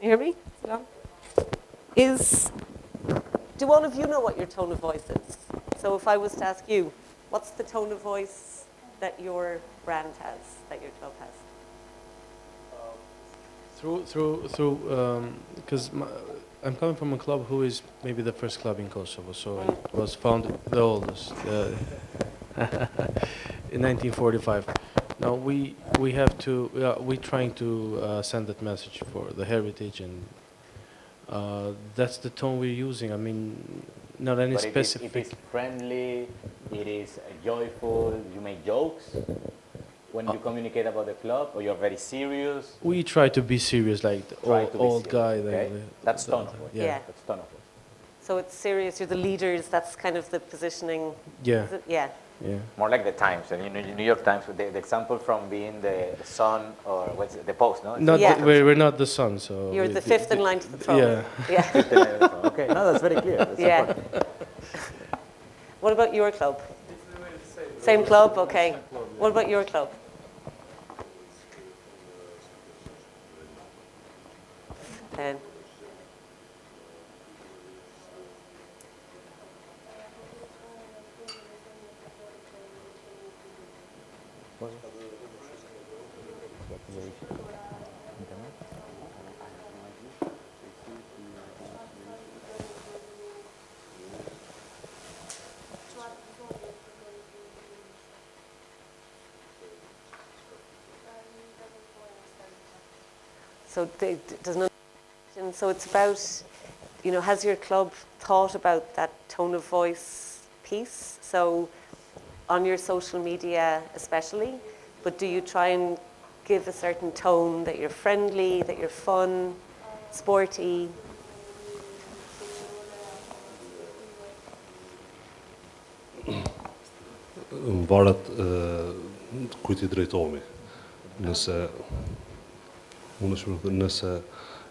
you hear me? Is it on? Do all of you know what your tone of voice is? So if I was to ask you, what's the tone of voice that your brand has, that your club has? Because I'm coming from a club who is maybe the first club in Kosovo, so it was founded the oldest in 1945. Now we're trying to send that message for the heritage, and that's the tone we're using. I mean, not any specific. It is friendly. It is joyful. You make jokes when you communicate about the club, or you're very serious? We try to be serious, like the old guy. Okay. That's tone of voice. Yeah. That's tone of voice. So it's serious, you're the leaders, that's kind of the positioning. Yeah. Yeah. Yeah. More like the Times, and New York Times, the example from being the Sun, or what's it, the Post, no? We're not the Sun, so... You're the fifth in line to the throne. Yeah. Okay, no, that's very clear. That's important. What about your club? Same club, okay. What about your club? Pen. So there's no. So it's about, has your club thought about that tone of voice piece? So on your social media especially, but do you try and give a certain tone that you're friendly, that you're fun, sporty? Varet kujt I drejtohemi. Nëse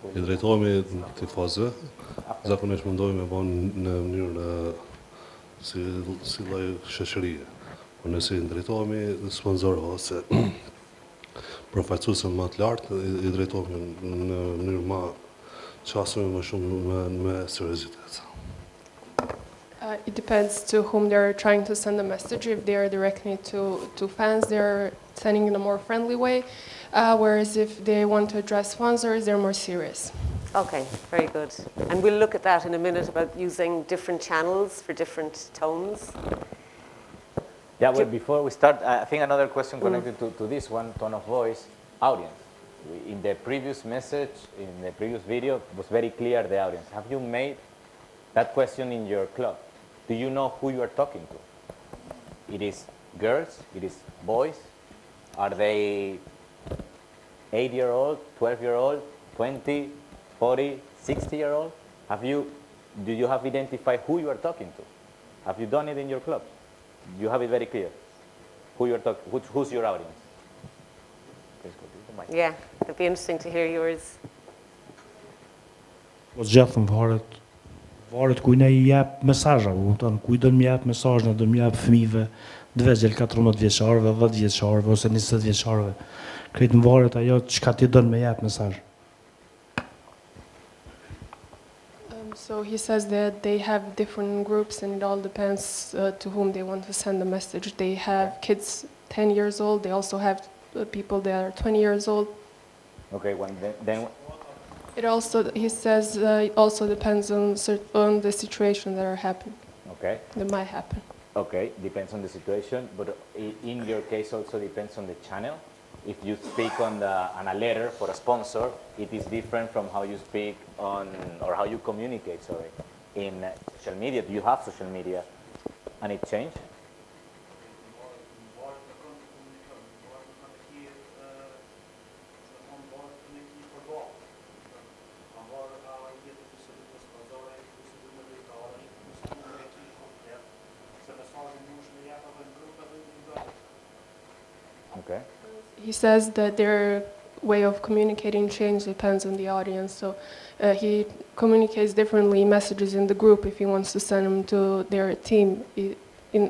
I drejtohemi tifozëve, zakonisht mendoj me bën në mënyrë si lloj shoqërie. Po nëse I drejtohemi sponsorëve ose përfaqësuesve më të lartë, I drejtohemi në mënyrë më qasur më shumë me seriozitet. It depends to whom they're trying to send a message. If they're directly to fans, they're sending in a more friendly way. Whereas if they want to address sponsors, they're more serious. Okay, very good. And we'll look at that in a minute about using different channels for different tones. Yeah, well, before we start, I think another question connected to this one, tone of voice, audience. In the previous message, in the previous video, it was very clear the audience. Have you made that question in your club? Do you know who you are talking to? It is girls, it is boys. Are they 8-year-old, 12-year-old, 20, 40, 60-year-old? Do you have identified who you are talking to? Have you done it in your club? You have it very clear. Who you are talking? Who's your audience? Please go to the mic. Yeah, it'd be interesting to hear yours. Varet kujt na I jep mesazha, kupton, kujt do më jep mesazh, do më jep fëmijëve të vegjël 14 vjeçarëve, 10 vjeçarëve ose 20 vjeçarëve. Krejt më varet ajo çka ti don më jep mesazh. So he says that they have different groups and it all depends to whom they want to send the message. They have kids 10 years old, they also have people that are 20 years old. Okay, then It also, he says, it also depends on the situation that are happening. Okay. That might happen. Okay, depends on the situation, but in your case also depends on the channel. If you speak on a letter for a sponsor, it is different from how you speak on, or how you communicate, sorry, in social media. Do you have social media and it changed? Okay. He says that their way of communicating change depends on the audience. So he communicates differently messages in the group if he wants to send them to their team.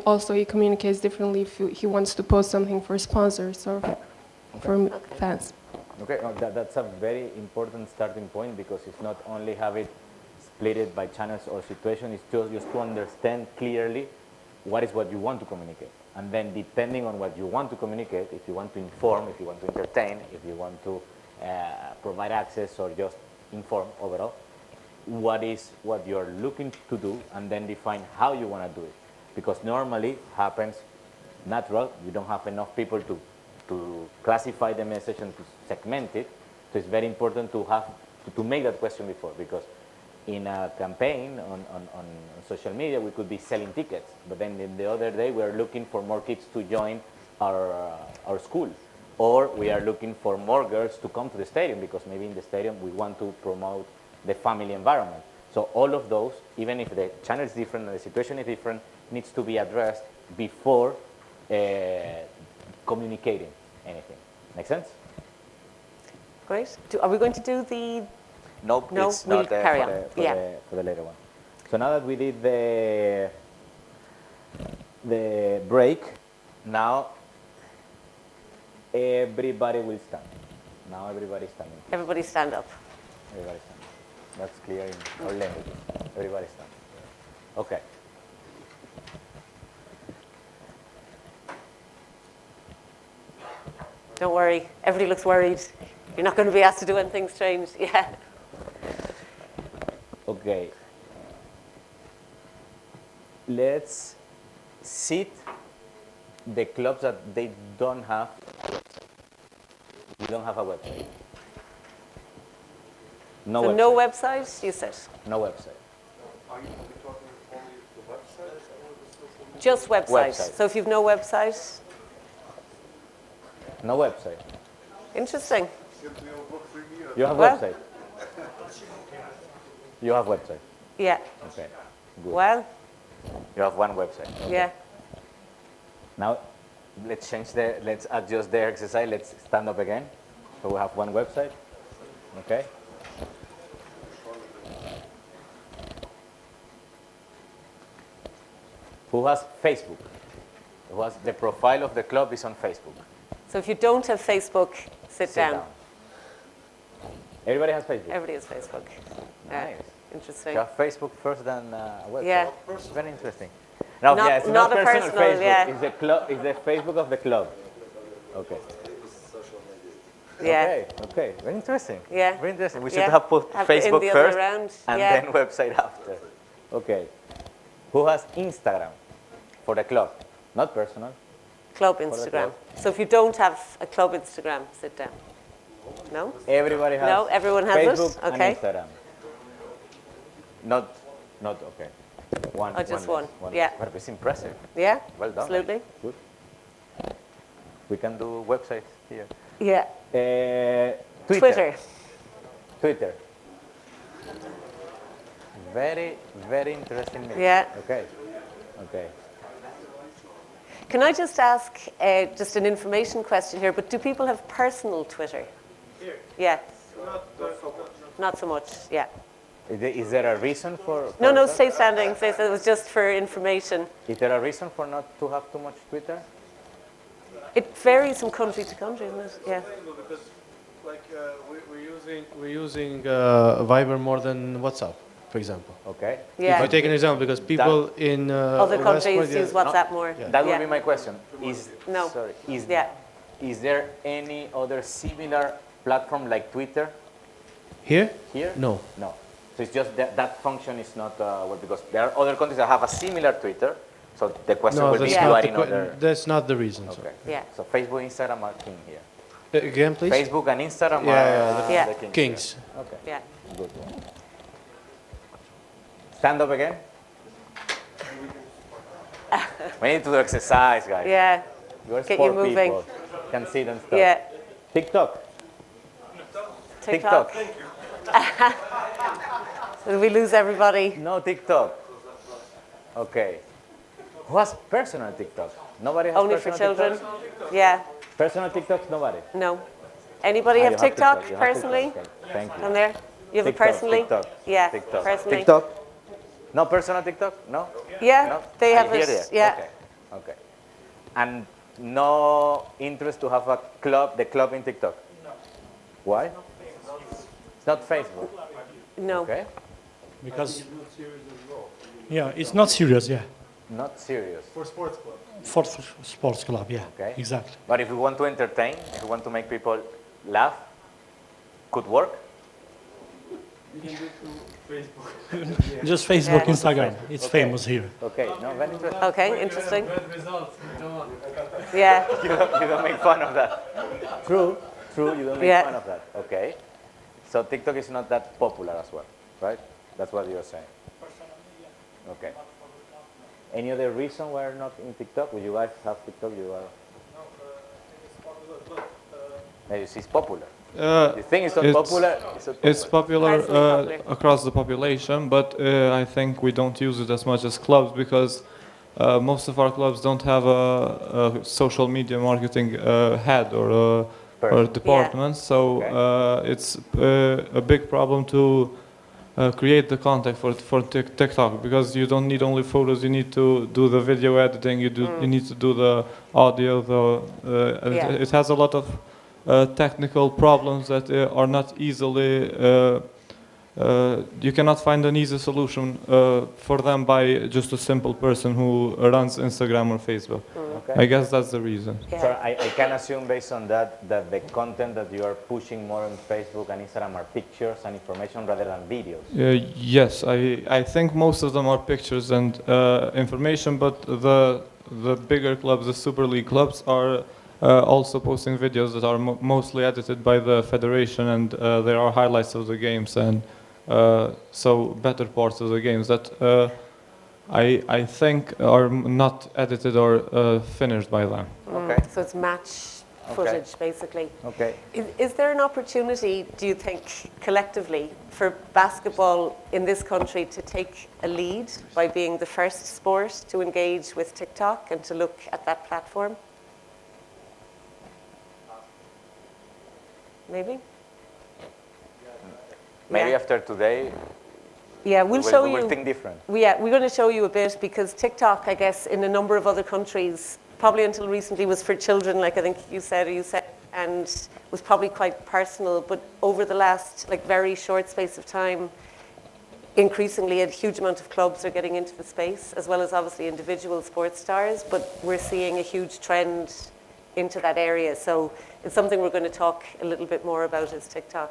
Also, he communicates differently if he wants to post something for sponsors or for fans. Okay, that's a very important starting point because it's not only have it split it by channels or situation, it's just to understand clearly what is what you want to communicate. And then depending on what you want to communicate, if you want to inform, if you want to entertain, if you want to provide access or just inform overall, what is what you're looking to do, and then define how you want to do it. Because normally happens natural, you don't have enough people to classify the message and to segment it. So it's very important to have to make that question before, because in a campaign on social media, we could be selling tickets, but then the other day we are looking for more kids to join our school, or we are looking for more girls to come to the stadium, because maybe in the stadium we want to promote the family environment. So all of those, even if the channel is different and the situation is different, needs to be addressed before communicating anything. Make sense? Great. Are we going to do the... Nope, No, it's we'll not carry for, on. for the later one. So now that we did the break, now everybody will stand. Now everybody standing. Everybody stand up. Everybody stand. That's clear in all languages. Everybody stand. Okay. Don't worry. Everybody looks worried. You're not going to be asked to do anything strange. Yeah. Okay. Let's sit the clubs that they don't have. You don't have a website. No So website. no website, you said? No website. Are you talking only the website or the social media? Just website. Website. So if you've no website, No website. interesting. Simply on book premiere. You have Well- website. You have website. Yeah. Okay. Good. Well, You have one website. Okay. yeah. Now, let's adjust the exercise. Let's stand up again. So we have one website. Okay. Who has Facebook? Who has the profile of the club is on Facebook? So if you don't have Facebook, sit down. Everybody has Facebook. Everybody has Facebook. Yeah. Nice. Interesting. You have Facebook first than website. Yeah. Very interesting. No, Not- yeah, it's not not a personal personal, Facebook. yeah. It's the club. It's the Facebook of the club. Okay. Yeah. Okay. Okay. Very interesting. Yeah. Very interesting. We should Yeah. have put Have it in Facebook the other first round. and Yeah. then website after. Okay. Who has Instagram for the club? Not personal. Club the Instagram. club. So if you don't have a club Instagram, sit down. No? Everybody has. No, everyone has it? Facebook Okay. and Instagram. Not okay. One. Oh, just less, one. Yeah. But it's impressive. Yeah? Well done. Absolutely. Good. We can do websites here. Yeah. Twitter. Twitter. Very, very interesting. Mix. Yeah. Okay. Okay. Can I just ask just an information question here, but do people have personal Twitter? Here. Yeah. Not so much. Not so much, yeah. Is there a reason for No, that? stay standing. It was just for information. Is there a reason for not to have too much Twitter? It varies from country to country, isn't it? Yeah. Because like We're using Viber more than WhatsApp, for example. Okay. Yeah. If I take an example, because people in Other West countries Point, use WhatsApp more. Yeah. That would Yeah. be my question. No. Sorry. Yeah. Is there any other similar platform like Twitter Here? here? No. No. So it's just that function is not well, because there are other countries that have a similar Twitter. So the question No, will be that's if you not are the in que- other. that's not the reason. so. Okay. Yeah. So Facebook, Instagram are king here. Again, please. Facebook and Instagram Yeah, are yeah, the kings. Kings. here. Okay. Yeah. Good one. Stand up again. We need to do exercise, guys. Yeah. You're Get you sport moving. people. Can sit and stuff. Yeah. TikTok. TikTok. Did we lose everybody? No TikTok. Okay. Who has personal TikTok? Nobody has Only for personal children? TikTok? Yeah. Personal TikToks, nobody. No. Anybody Ah, have you TikTok You have personally? TikTok. Okay. Thank you. On there? You have TikTok, it personally? TikTok. Yeah. TikTok. Personally. TikTok. No personal TikTok? No? Yeah. No? They I have hear it. that. Yeah. Okay. Okay. And no interest to have a club, the club in TikTok? Why? It's not Facebook. No. Okay. Because yeah, it's not serious. Yeah, Not serious. for sports club. Yeah, Okay. exactly. But if we want to entertain, if we want to make people laugh, could work. Just Facebook, Yeah. Instagram. It's Okay. famous here. Okay. No, very interesting. Okay, interesting. Yeah. You don't make fun of that. True. True. You don't make Yeah. fun of that. Okay. So TikTok is not that popular as well, right? That's what you're saying. Okay. Any other reason why you're not in TikTok? Would you guys have TikTok? You are. You see, it's popular. You think it's not popular? It's not It's popular Surprisingly popular. across the population, but I think we don't use it as much as clubs because most of our clubs don't have a social media marketing head or Person. department. So it's a big problem to create the content for TikTok because you don't need only photos. You need to do the video editing. You need to do the audio. And Yeah. it has a lot of technical problems that are not easily. You cannot find an easy solution for them by just a simple person who runs Instagram or Facebook. Okay. I guess that's the reason. So I can assume based on that the content that you are pushing more on Facebook and Instagram are pictures and information rather than videos. Yes, I think most of them are pictures and information, but the bigger clubs, the Super League clubs, are also posting videos that are mostly edited by the federation, and there are highlights of the games and so better parts of the games that I think are not edited or finished by them. Okay. So it's match footage, basically. Okay. Is there an opportunity, do you think, collectively, for basketball in this country to take a lead by being the first sport to engage with TikTok and to look at that platform? Maybe? Maybe Yeah. after today, Yeah, we'll show we will you. think different. Yeah, we're going to show you a bit because TikTok, I guess, in a number of other countries, probably until recently was for children, like I think you said, and was probably quite personal. But over the last, very short space of time, increasingly a huge amount of clubs are getting into the space, as well as obviously individual sports stars. But we're seeing a huge trend into that area. So it's something we're going to talk a little bit more about is TikTok.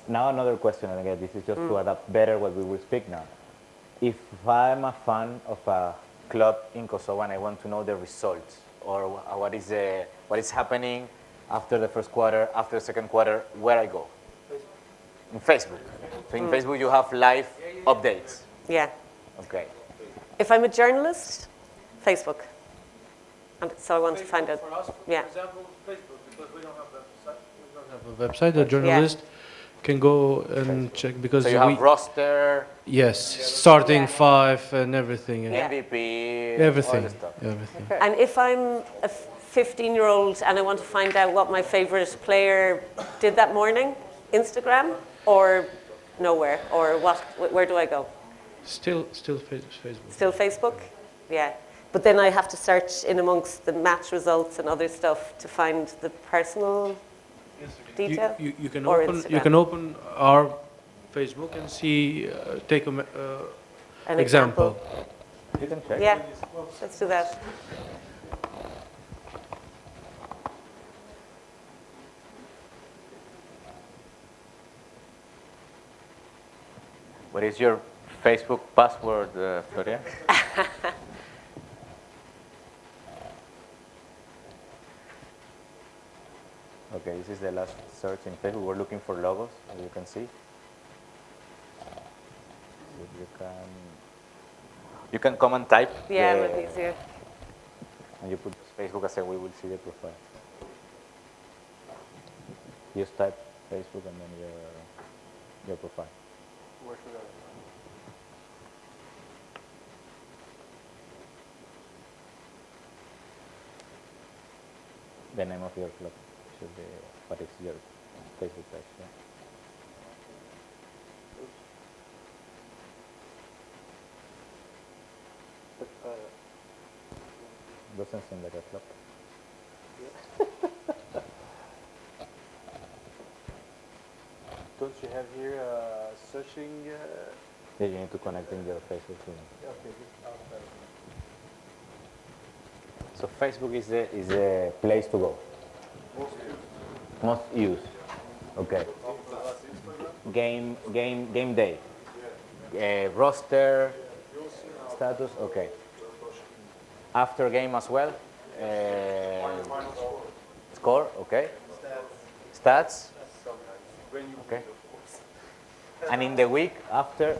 Now another question, and again, this is just to adapt better what we will speak now. If I'm a fan of a club in Kosovo and I want to know the results, or what is happening after the first quarter, after the second quarter, where I go? In Facebook. So in Facebook you have live updates. Yeah. Okay. If I'm a journalist, Facebook. And so I want to find out. For us, Yeah. for example, Facebook, because we don't have a website. We don't have a website. The journalist can go and check because So you have roster, yes, starting Yeah. five and everything. Yeah. MVP, Everything. all the stuff. Everything. And if I'm a 15-year-old and I want to find out what my favorite player did that morning, Instagram or nowhere, or what? Where do I go? Still Facebook. Still Facebook? Yeah. But then I have to search in amongst the match results and other stuff to find the personal detail. You can Or open Instagram. our Facebook and see take a An example. You can check. Yeah, let's do that. What is your Facebook password, Florian? Okay, this is the last search in Facebook. We're looking for logos, as you can see. So you can come and type. Yeah, the- it would be easier. And you put Facebook as we will see the profile. Just type Facebook and then your profile. Where should I? The name of your club should be what is your Facebook page. Yeah. Doesn't seem like a club. don't you have here searching? Yeah, you need to connect in your Facebook. Okay, So Facebook is the place to go. Most used. Okay. Game day. Roster. Status. Okay. After game as well. Score. Okay. Stats. Okay. And in the week after.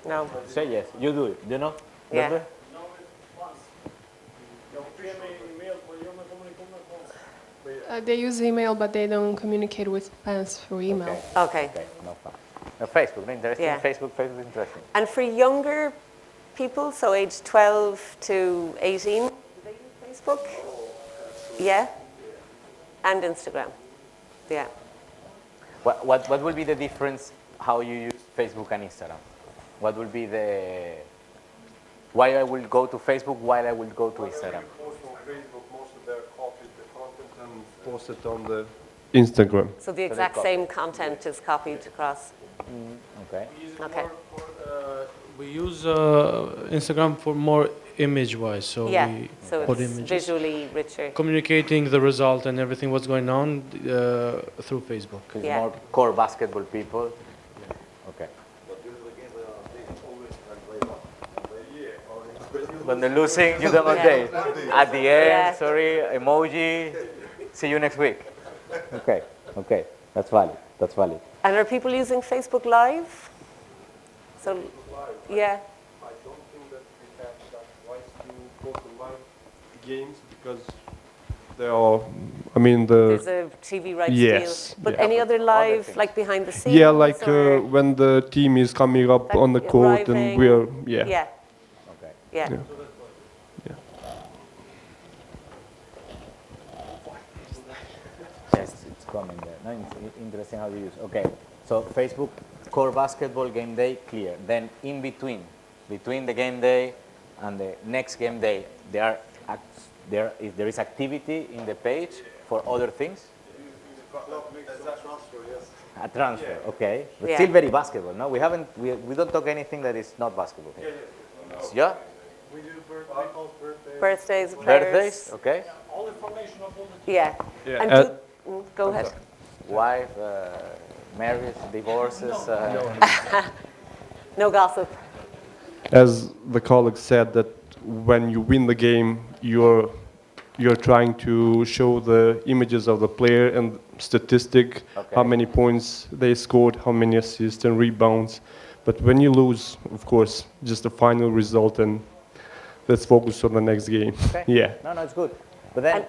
No. Say yes. You do it. Do you know? Yeah. Doctor? They use email, but they don't communicate with fans through email. Okay. Okay. No fun. No, Facebook. No, interesting. Yeah. Facebook is interesting. And for younger people, so age 12 to 18, do they use Facebook? Yeah. And Instagram. Yeah. What will be the difference how you use Facebook and Instagram? What will be the why I will go to Facebook while I will go to Instagram? Post on Facebook, most of their copies the content and post it on the Instagram. So the exact same content is copied across. Okay. Okay. We use Instagram for more image-wise, so Yeah. we So put it's images. visually richer. Communicating the result and everything what's going on through Facebook. It's Yeah. more core basketball people. Okay. When they're losing, you don't Yeah. update. At the end, Yeah. sorry, emoji. See you next week. Okay. Okay. That's valid. That's valid. And are people using Facebook Live? So, yeah. I don't think that we have that rights to post the live games because They are, I mean, There's a TV rights Yes, deal. But yeah. any other live, things. like behind the scenes? yeah, like or when the team is coming up like on the court and arriving? we're, yeah. Yeah, Okay. yeah. Yeah. Yes, it's coming there. No, it's interesting how you use. Okay, so Facebook core basketball game day clear. Then in between the game day and the next game day, there is activity in the page for other things. A transfer, okay, but Yeah. still very basketball. No, we don't talk anything that is not basketball here. Yeah. we do birthdays. Birthdays, of players. Birthdays, okay. Yeah. Yeah. And go ahead. Wife, marriage, divorces. No gossip. As the colleague said, that when you win the game, you're trying to show the images of the player and statistic, how many points they scored, how many assists and rebounds. But when you lose, of course, just the final result, and let's focus on the next game. Okay. Yeah. No, it's good. But then,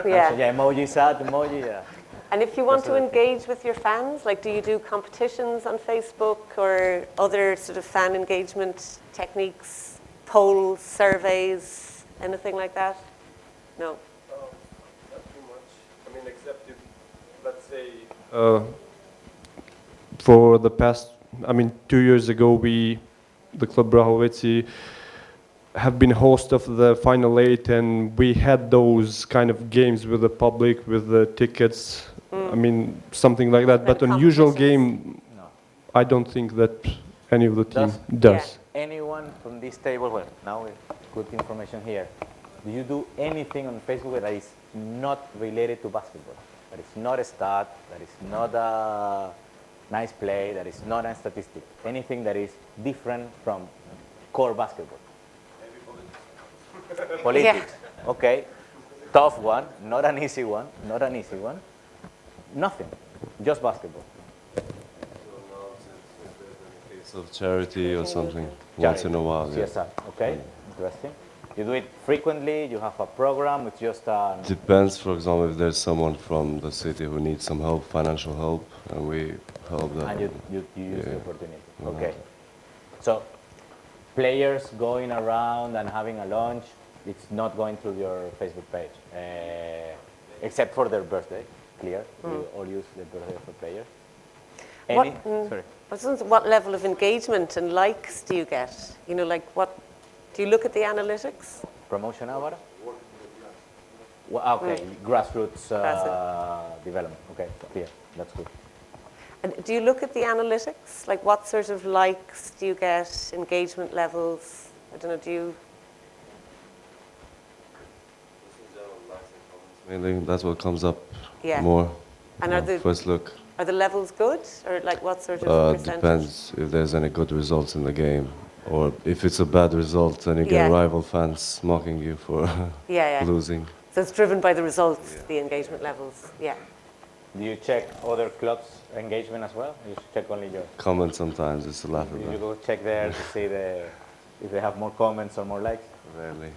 Yeah. yeah, emoji sad, emoji, yeah. And if you want to engage with your fans, like do you do competitions on Facebook or other sort of fan engagement techniques, polls, surveys, anything like that? No. Not too much. I mean, except if, let's say, For the past, 2 years ago, the Club Brahovici, have been host of the Final Eight, and we had those kind of games with the public, with the tickets. Something like that. But And on usual competitions. game, I don't think that any of the team Does? does. Anyone from this table, well, now with good information here, do you do anything on Facebook that is not related to basketball? That is not a stat, that is not a nice play, that is not a statistic. Anything that is different from core basketball. Politics. Okay. Tough one, not an easy one, not an easy one. Nothing. Just basketball. Case of charity or something once in a while. Yeah. CSR. Okay. Interesting. You do it frequently, you have a program, it's just a... Depends, for example, if there's someone from the city who needs some help, financial help, and we help them. And you use the Yeah. opportunity. Mhm. Okay. So, players going around and having a lunch, it's not going through your Facebook page, except for their birthday, clear. You all use the birthday for players. Any? What, Sorry. I was wondering, what level of engagement and likes do you get? You know, like what, do you look at the analytics? Promotion ahora? Well, okay, grassroots development. Okay, clear. That's good. And do you look at the analytics? Like what sort of likes do you get, engagement levels? I don't know, do you? Mainly, that's what comes up Yeah. more. And are the, first look. are the levels good? Or like what sort of percentage? Depends if there's any good results in the game, or if it's a bad result and you get Yeah. rival fans mocking you for Yeah, yeah. losing. So it's driven by the results, the engagement levels. Yeah. Do you check other clubs' engagement as well? You should check only yours. Comment sometimes, it's Do you laughable. go check there to see if they have more comments or more likes? Rarely.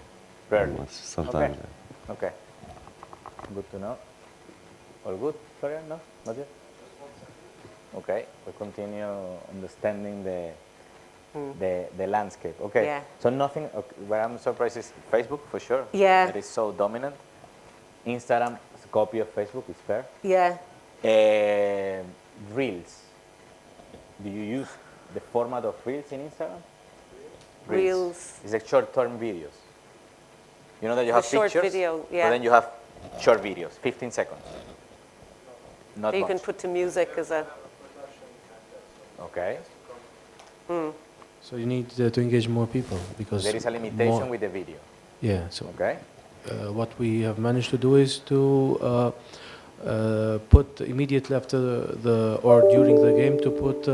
Rarely. Much, sometimes. Okay. Okay. Good to know. All good, Florian? No? Not yet? Okay. We continue understanding the landscape. Okay. Yeah. So nothing, okay, where I'm surprised is Facebook, for sure. Yeah. That is so dominant. Instagram is a copy of Facebook, it's fair. Yeah. Reels. Do you use the format of Reels in Instagram? Reels. It's like short-term videos. You know that you A have short pictures, video, yeah. but then you have short videos, 15 seconds. Not So you much. can put to music as a. Okay. So you need to engage more people because There is a limitation more- with the video. Yeah. So Okay. what we have managed to do is to put immediately after or during the game to put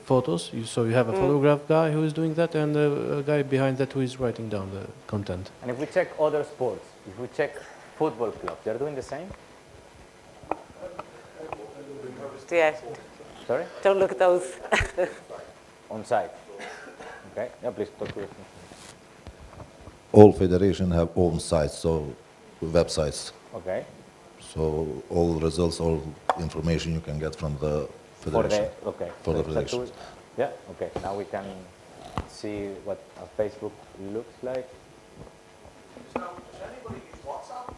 photos. So you have a photograph guy who is doing that, and a guy behind that who is writing down the content. And if we check other sports, if we check football clubs, they're doing the same? Yeah. Sorry? Don't look at those. On site. Okay. Yeah, please talk to us. All federations have own sites, so websites. Okay. So all results, all information you can get from the federation. Okay. For the So federation. Yeah, okay. Now we can see what Facebook looks like. Does anybody use WhatsApp?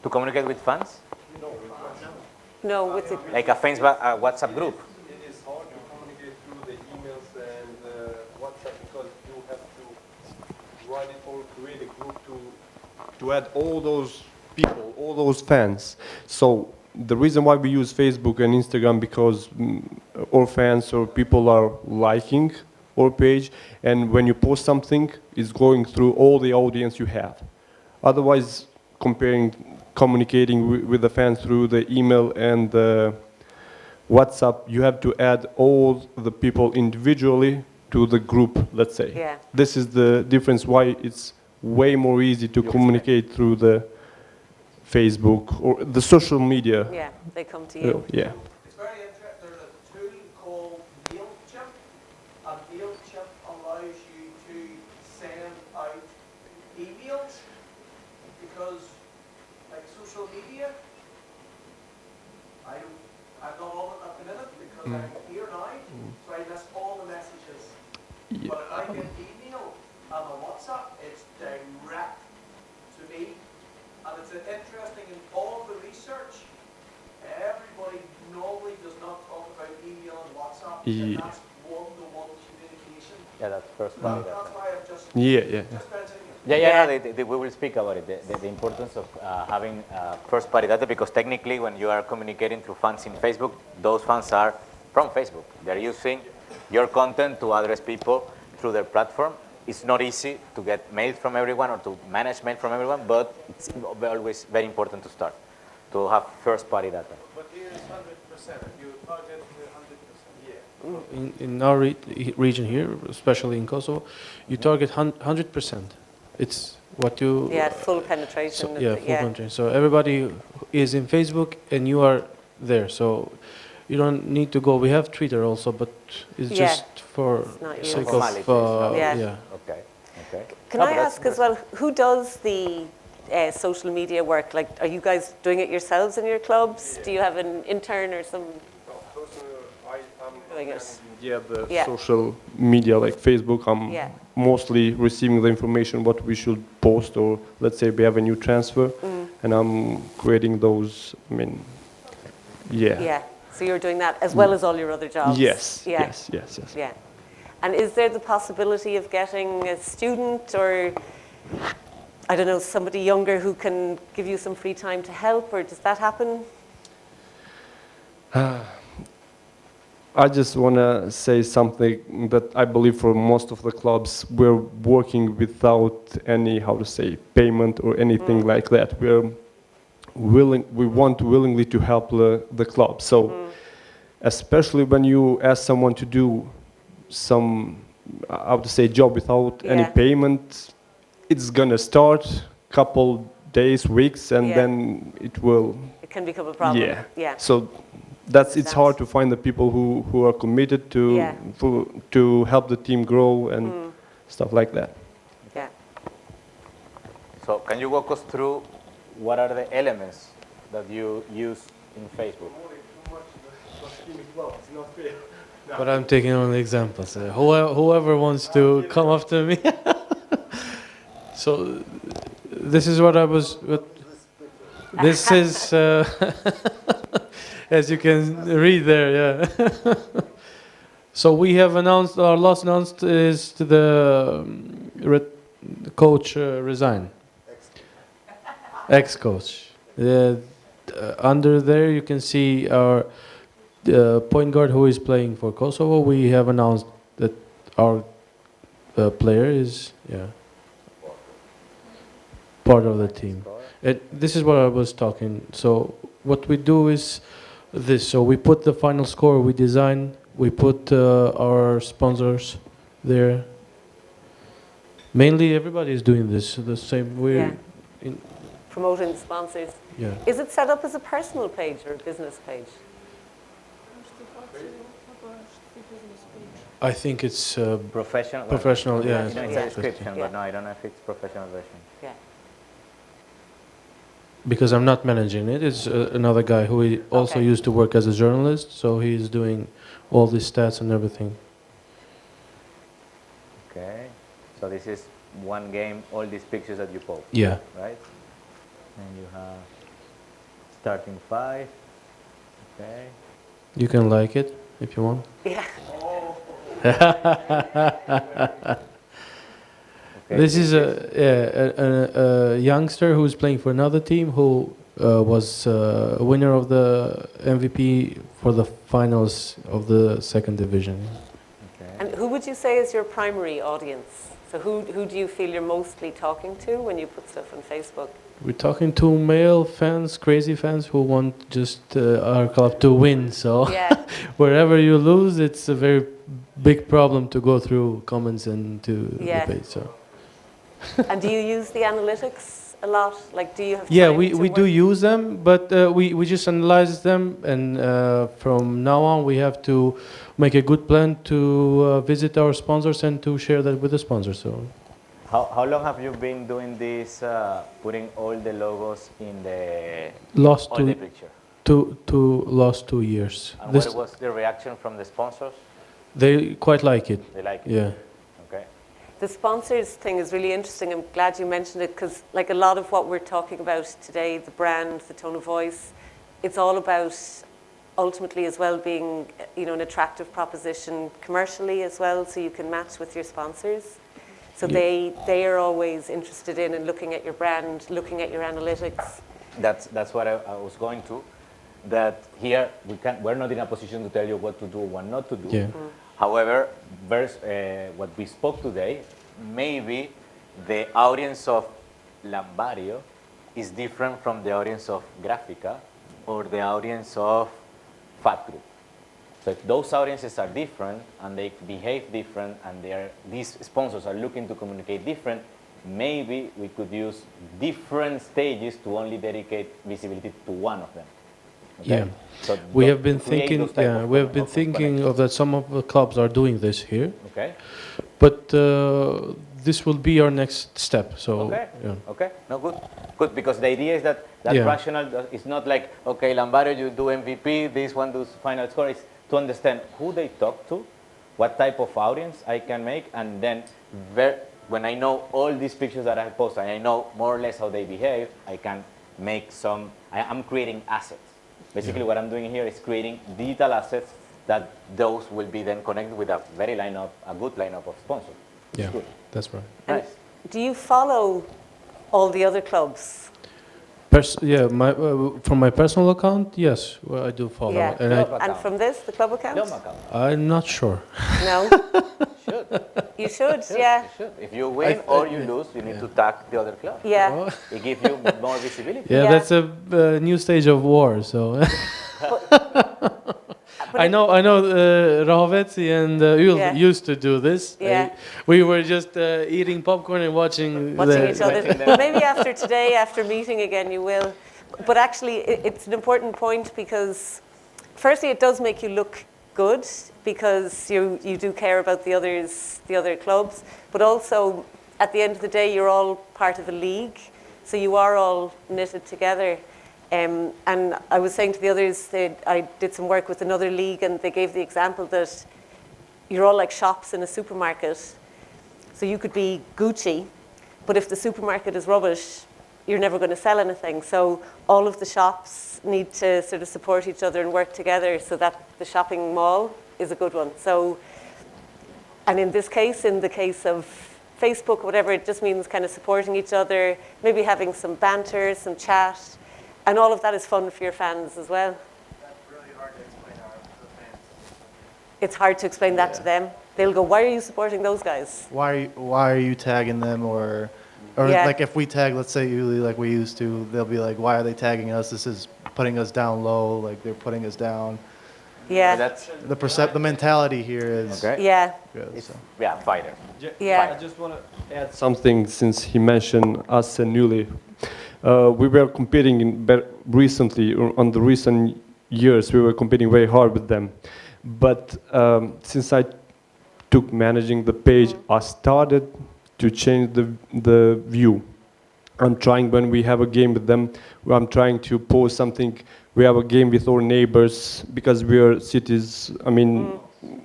To communicate with fans? No, with it. Like a Facebook, WhatsApp group? It is hard to communicate through the emails and WhatsApp because you have to write it or create a group to add all those people, all those fans. So the reason why we use Facebook and Instagram because our fans or people are liking our page, and when you post something, it's going through all the audience you have. Otherwise, communicating with the fans through the email and the WhatsApp, you have to add all the people individually to the group, let's say. Yeah. This is the difference why it's way more easy to communicate through the Facebook or the social media. Yeah, they come to you. Yeah. It's very interesting. There's a tool called MailChimp, and MailChimp allows you to send out emails because, like social media, I'm not on it at the minute because I'm here now, so I miss all the messages. Yeah. But if I get email and a WhatsApp, it's direct to me. And it's interesting in all the research, everybody normally does not talk about email and WhatsApp. Yeah. And that's one-to-one communication. Yeah, that's first party data. That's why I've just Yeah. mentioned it. Yeah, no, we will speak about it, the importance of having first party data, because technically when you are communicating through fans in Facebook, those fans are from Facebook. They're using your content to address people through their platform. It's not easy to get mail from everyone or to manage mail from everyone, but it's always very important to start, to have first party data. But here is 100%. You target 100%. Yeah. In our region here, especially in Kosovo, you target 100%. It's what you. Yeah, full penetration. So, yeah, full penetration. So everybody is in Facebook and you are there. So you don't need to go. We have Twitter also, but it's Yeah. just for not sake used. Formality, it's of not- Yeah. Okay, okay. Can No, I but that's- ask as well, who does the social media work? Like, are you guys doing it yourselves in your clubs? Do you have an intern or some doing it? Yeah, the Yeah. social media like Facebook, I'm Yeah. mostly receiving the information what we should post, or let's say we have a new transfer, and I'm creating those, Yeah. Yeah. So you're doing that as well as all your other jobs. Yes. Yeah. Yes. Yes. Yes. Yeah. And is there the possibility of getting a student or, I don't know, somebody younger who can give you some free time to help, or does that happen? I just want to say something that I believe for most of the clubs, we're working without any, how to say, payment or anything like that. We want willingly to help the club. So especially when you ask someone to do some, how to say, job without any Yeah. payment, it's going to start couple days, weeks, and Yeah. then it will, It can become a problem. yeah. Yeah. So it's Understand. hard to find the people who are committed to Yeah. to help the team grow and stuff like that. Yeah. So can you walk us through what are the elements that you use in Facebook? But I'm taking only examples. Whoever wants to come after me. So this is what I was. This is, as you can read there, yeah. So we have announced, our last announced is to the coach resign. Ex-coach. Under there you can see our point guard who is playing for Kosovo. We have announced that our player is part of the team. This is what I was talking. So what we do is this. So we put the final score, we design, we put our sponsors there. Mainly everybody is doing this. The same. We're Promoting sponsors. Yeah. Is it set up as a personal page or a business page? I think it's Professional. professional. Yeah. You know, it's a description, Yeah. but no, I don't know if it's professional version. Yeah. Because I'm not managing it. It's another guy who also used to work as a journalist, so he's doing all the stats and everything. Okay. So this is one game, all these pictures that you post. Yeah. Right? And you have starting 5. Okay. You can like it if you want. Yeah. This is a youngster who's playing for another team who was a winner of the MVP for the finals of the second division. Okay. And who would you say is your primary audience? So who do you feel you're mostly talking to when you put stuff on Facebook? We're talking to male fans, crazy fans who want just our club to win. So Yeah. wherever you lose, it's a very big problem to go through comments and to Yeah. the page. So. And do you use the analytics a lot? Like, do you have Yeah, time we to do work- use them, but we just analyze them, and from now on we have to make a good plan to visit our sponsors and to share that with the sponsors. So. How long have you been doing this, putting all the logos in the Last all the picture? last 2 years. And what was the reaction from the sponsors? They quite like it. They like it? Yeah. Okay. The sponsors thing is really interesting. I'm glad you mentioned it because, like, a lot of what we're talking about today, the brand, the tone of voice, it's all about ultimately as well being, you know, an attractive proposition commercially as well, so you can match with your sponsors. So Yeah. they are always interested in and looking at your brand, looking at your analytics. That's what I was going to. That here we're not in a position to tell you what to do, what not to do. Yeah. However, what we spoke today, maybe the audience of Lambario is different from the audience of Grafica or the audience of Fat Group. So if those audiences are different and they behave different and these sponsors are looking to communicate different, maybe we could use different stages to only dedicate visibility to one of them. Okay? Yeah. So We have been to create thinking. those type Yeah, of we have been of thinking connections. of that. Some of the clubs are doing this here, Okay. but this will be our next step. So. Okay. Yeah. Okay. No, good. Good, because the idea is that Yeah. rational is not like, okay, Lambario, you do MVP, this one does final score. It's to understand who they talk to, what type of audience I can make, and then when I know all these pictures that I post, and I know more or less how they behave, I can make I'm creating assets. Basically, what I'm doing here is creating digital assets that those will be then connected with a good lineup of sponsors. It's Yeah, good. that's right. And Nice. do you follow all the other clubs? From my personal account, yes, well, I do follow. Yeah. And Club And account. from this, the club account? Club account. I'm not sure. No? Should. You should, Should. yeah. You should. If you win or you lose, you need to tag the other club. Yeah. It gives you more visibility. Yeah, Yeah. that's a new stage of war. So But I know Rahovetsi and Ül Yeah. used to do this. Yeah. We were just eating popcorn and watching Watching each other. Watching them. But maybe after today, after meeting again, you will. But actually, it's an important point because, firstly, it does make you look good because you do care about the other clubs. But also, at the end of the day, you're all part of a league, so you are all knitted together. And I was saying to the others that I did some work with another league, and they gave the example that you're all like shops in a supermarket. So you could be Gucci, but if the supermarket is rubbish, you're never going to sell anything. So all of the shops need to sort of support each other and work together so that the shopping mall is a good one. So, and in this case, in the case of Facebook, whatever, it just means kind of supporting each other, maybe having some banter, some chat, and all of that is fun for your fans as well. That's really hard to explain to the fans. It's hard to explain that to them. They'll go, why are you supporting those guys? Why are you tagging them, or Yeah. like if we tag, let's say Uli, like we used to, they'll be like, why are they tagging us? This is putting us down low, like they're putting us down. Yeah, That's The mentality here is okay. yeah, good. It's, So. yeah, fighter. yeah. I just want to add something since he mentioned us and Uli. We were competing recently, on the recent years, we were competing very hard with them. But since I took managing the page, I started to change the view. I'm trying, when we have a game with them, I'm trying to post something. We have a game with our neighbors because we are cities, I mean,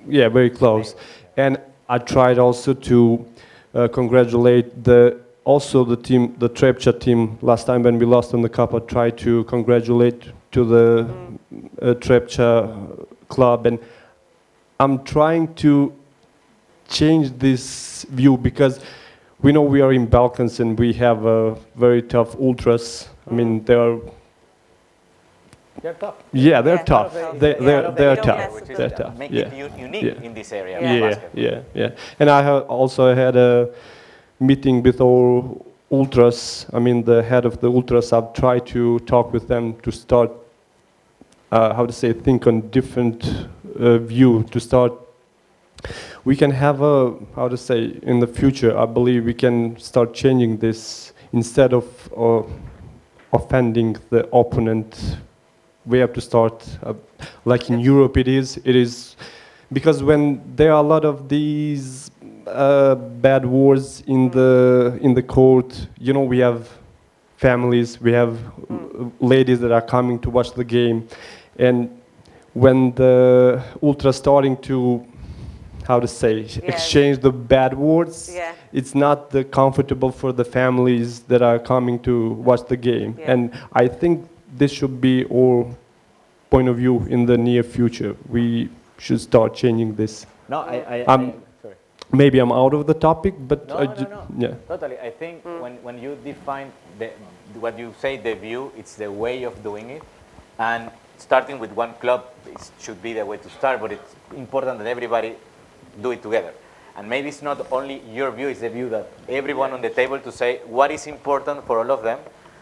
yeah, very close. And I tried also to congratulate the team, the Trepča team. Last time when we lost in the cup, I tried to congratulate to the Trepča club, and I'm trying to change this view because we know we are in Balkans and we have very tough ultras. I mean, they are. They're tough. Yeah, they're Yeah, tough. they're They're tough. tough. Which is They're tough. make Yeah. it unique Yeah. in this area Yeah. of Yeah, basketball. yeah. And I also had a meeting with our ultras. I mean, the head of the ultras. I've tried to talk with them to start, think on different view. To start, we can have in the future. I believe we can start changing this instead of offending the opponent. We have to start, like in Europe it is, because when there are a lot of these bad words in the court, you know, we have families, we have ladies that are coming to watch the game, and when the ultras starting to, exchange the bad words, Yeah. it's not comfortable for the families that are coming to watch the game. Yeah. And I think this should be our point of view in the near future. We should start changing this. No, sorry. Maybe I'm out of the topic, but No, yeah. Totally. I think when you define what you say, the view, it's the way of doing it. And starting with one club should be the way to start, but it's important that everybody do it together. And maybe it's not only your view, it's the view that everyone on the table to say what is important for all of them,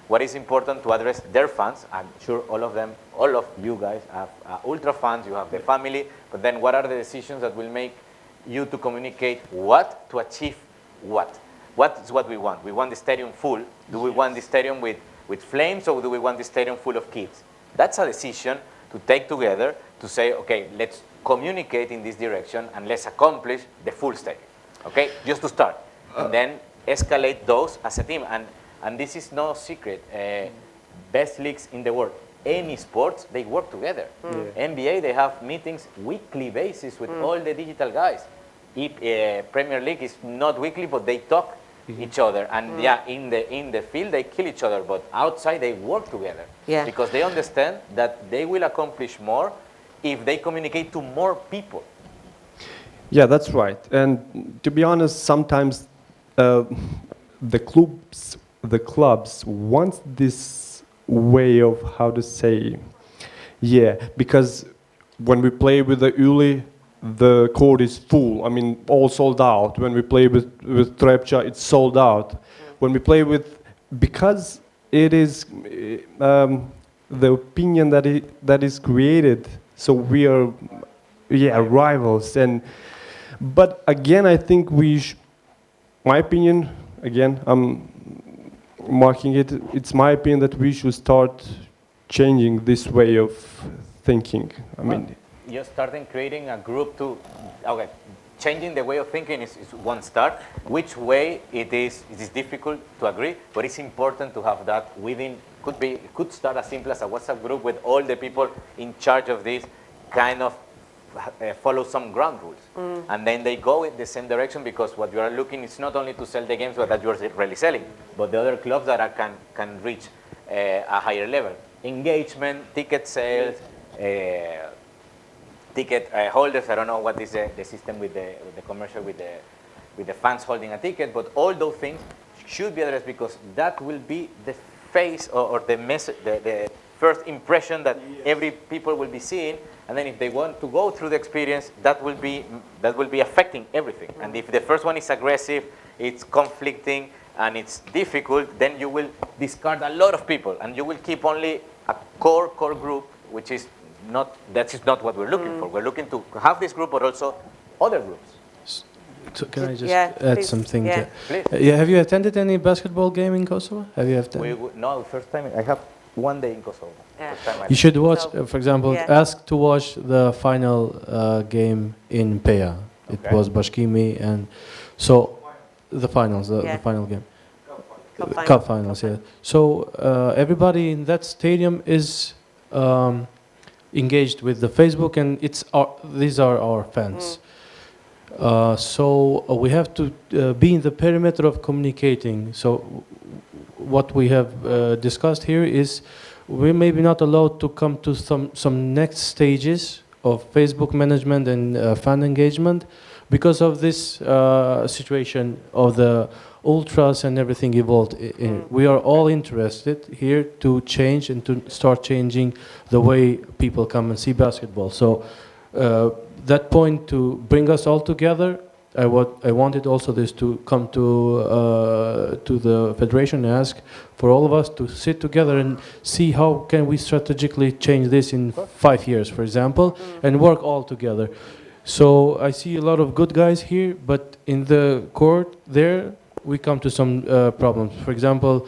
what is important to address their fans. I'm sure all of you guys have ultra fans, you have the family, but then what are the decisions that will make you to communicate what to achieve what? What is what we want? We want the stadium full. Do we want the stadium with flames, or do we want the stadium full of kids? That's a decision to take together to say, okay, let's communicate in this direction and let's accomplish the full stadium. Okay, just to start. And then escalate those as a team. And this is no secret. Best leagues in the world, any sports, they work together. NBA, they have meetings weekly basis with all the digital guys. Premier League is not weekly, but they talk each other, and in the field they kill each other, but outside they work together. Yeah. Because they understand that they will accomplish more if they communicate to more people. Yeah, that's right. And to be honest, sometimes the clubs want this way of how to say, because when we play with the Uli, the court is full. I mean, all sold out. When we play with Trepcha, it's sold out. When we play with, because it is the opinion that is created, so we are, rivals. But again, I think my opinion, again, I'm marking it, it's my opinion that we should start changing this way of thinking. I mean, You're starting creating a group to, changing the way of thinking is one start. Which way it is difficult to agree, but it's important to have that within, could start as simple as a WhatsApp group with all the people in charge of this kind of follow some ground rules. And then they go in the same direction, because what you are looking is not only to sell the games that you're really selling, but the other clubs that can reach a higher level. Engagement, ticket sales, ticket holders. I don't know what is the system with the commercial with the fans holding a ticket, but all those things should be addressed, because that will be the face or the message, the first impression that every people will be seeing. And then if they want to go through the experience, that will be affecting everything. And if the first one is aggressive, it's conflicting, and it's difficult, then you will discard a lot of people, and you will keep only a core group, which is not what we're looking for. We're looking to have this group, but also other groups. So can I just add please. something? Yeah. Please. Have you attended any basketball game in Kosovo? Have you attended? No, first time. I have one day in Kosovo. Yeah. First time I You should watch, So, for example, ask to watch the final game in Pjesa. It was Bashkimi, and so the finals, the final game. Cup finals, yeah. So everybody in that stadium is engaged with the Facebook, and these are our fans. So we have to be in the perimeter of communicating. So what we have discussed here is we may be not allowed to come to some next stages of Facebook management and fan engagement because of this situation of the ultras and everything evolved. We are all interested here to change and to start changing the way people come and see basketball. So that point to bring us all together, I wanted also this to come to the federation and ask for all of us to sit together and see how can we strategically change this in 5 years, for example, and work all together. So I see a lot of good guys here, but in the court there, we come to some problems. For example,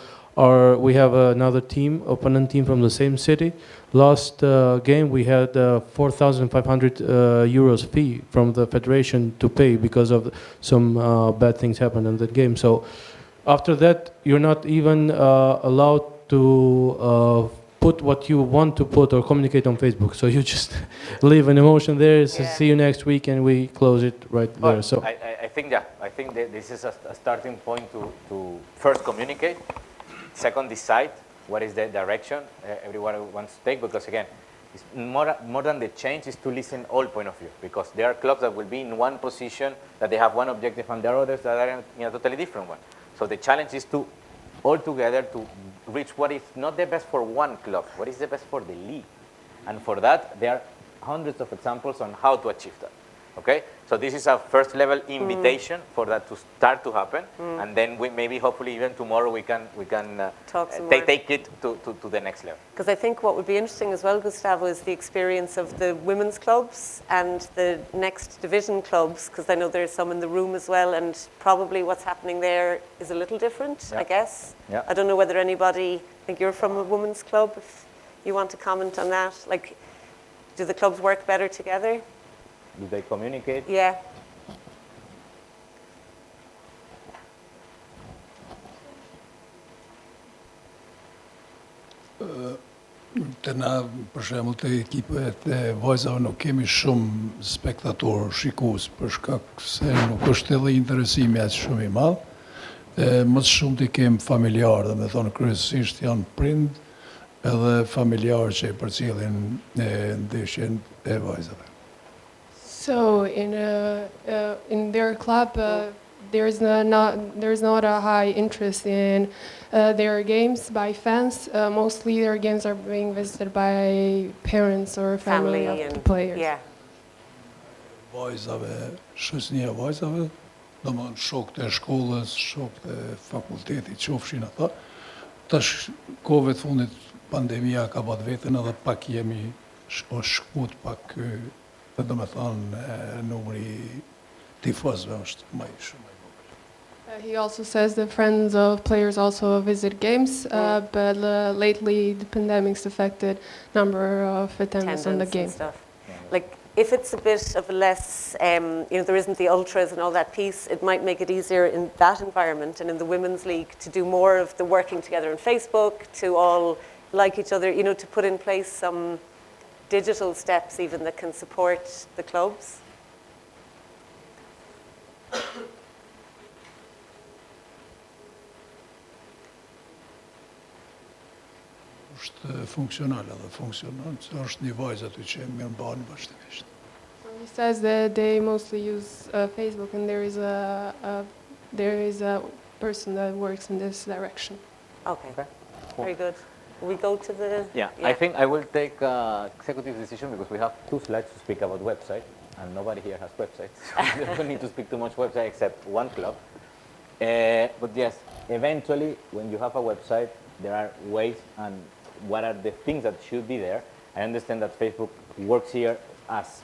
we have another team, opponent team from the same city. Last game we had 4,500 euros fee from the federation to pay because of some bad things happened in that game. So after that, you're not even allowed to put what you want to put or communicate on Facebook. So you just leave an emotion there, see you next week, and we close it right there. So I think that this is a starting point to first communicate, second decide what is the direction everyone wants to take, because again, it's more than the change is to listen all point of view, because there are clubs that will be in one position, that they have one objective, and there are others that are in a totally different one. So the challenge is to all together to reach what is not the best for one club, what is the best for the league. And for that, there are hundreds of examples on how to achieve that. Okay, so this is a first level invitation for that to start to happen, and then we maybe hopefully even tomorrow we can take it to the next level. Because I think what would be interesting as well, Gustavo, is the experience of the women's clubs and the next division clubs, because I know there's some in the room as well, and probably what's happening there is a little different, I guess. Yeah. I don't know whether anybody, I think you're from a women's club, if you want to comment on that. Like, do the clubs work better together? Do they communicate? Yeah. Të na, për shembull, të ekipet e vajzave nuk kemi shumë spektatorë, shikues, për shkak se nuk është edhe interesimi aq shumë i madh. Më shumë t'i kem familjarë, dhe me thonë kryesisht janë prind edhe familjarë që i përcjellin ndeshjen e vajzave. So in their club, there's not a high interest in their games by fans. Mostly their games are being visited by parents or family of the players. Yeah. Vajzave, shoqënia e vajzave, domethënë shokët e shkollës, shokët e fakultetit, qofshin ata. Tash kohëve të fundit pandemia ka bërë veten edhe pak jemi shkut pak ky, domethënë numri tifozëve është më i shumë. He also says that friends of players also visit games, but lately the pandemic's affected number of attendance on the game. Like, if it's a bit of a less, there isn't the ultras and all that piece, it might make it easier in that environment and in the Women's League to do more of the working together on Facebook, to all like each other, to put in place some digital steps even that can support the clubs. Është funksional edhe funksionon, se është një vajzë aty që mirë mbahen vazhdimisht. He says that they mostly use Facebook, and there is a person that works in this direction. Okay. Very good. We go to the... Yeah, I think I will take executive decision because we have 2 slides to speak about website, and nobody here has websites. So we don't need to speak too much website except one club. But yes, eventually, when you have a website, there are ways and what are the things that should be there. I understand that Facebook works here as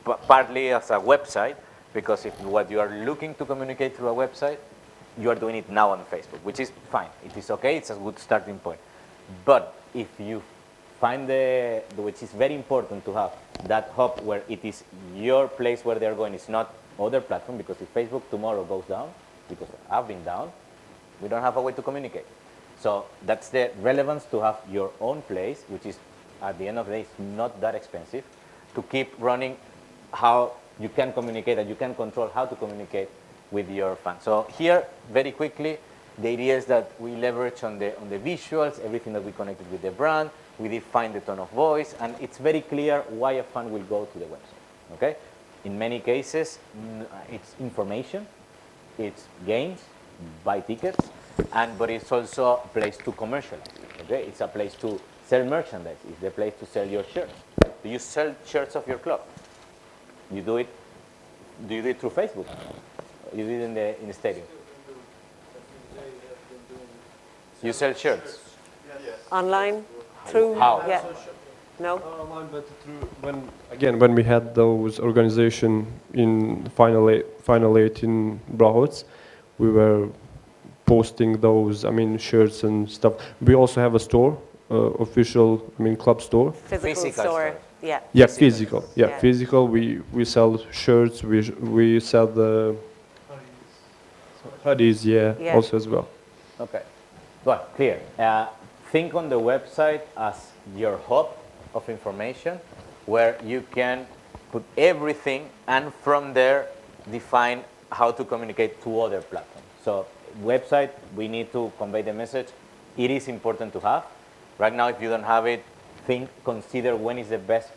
partly as a website, because if what you are looking to communicate through a website, you are doing it now on Facebook, which is fine. It is okay, it's a good starting point. But if you find which is very important to have that hub where it is your place where they're going, it's not other platform, because if Facebook tomorrow goes down, because I've been down, we don't have a way to communicate. So that's the relevance to have your own place, which is, at the end of the day, it's not that expensive, to keep running how you can communicate and you can control how to communicate with your fans. So here, very quickly, the idea is that we leverage on the visuals, everything that we connected with the brand, we define the tone of voice, and it's very clear why a fan will go to the website, okay? In many cases, it's information, it's games, buy tickets, but it's also a place to commercialize, okay? It's a place to sell merchandise, it's the place to sell your shirts. Do you sell shirts of your club? Do you do it through Facebook? You do it in the stadium? You sell shirts? Online? Through? How? Yeah. No? Online, but through, when we had those organization in Final 8 in Brahotz, we were posting those, shirts and stuff. We also have a store, official, club store. Physical store. Yeah. Yeah, physical. Yeah, physical. We sell shirts. We sell the hoodies. Yeah, also as well. Okay. Well, clear. Think on the website as your hub of information, where you can put everything, and from there define how to communicate to other platforms. So, website, we need to convey the message. It is important to have. Right now, if you don't have it, consider when is the best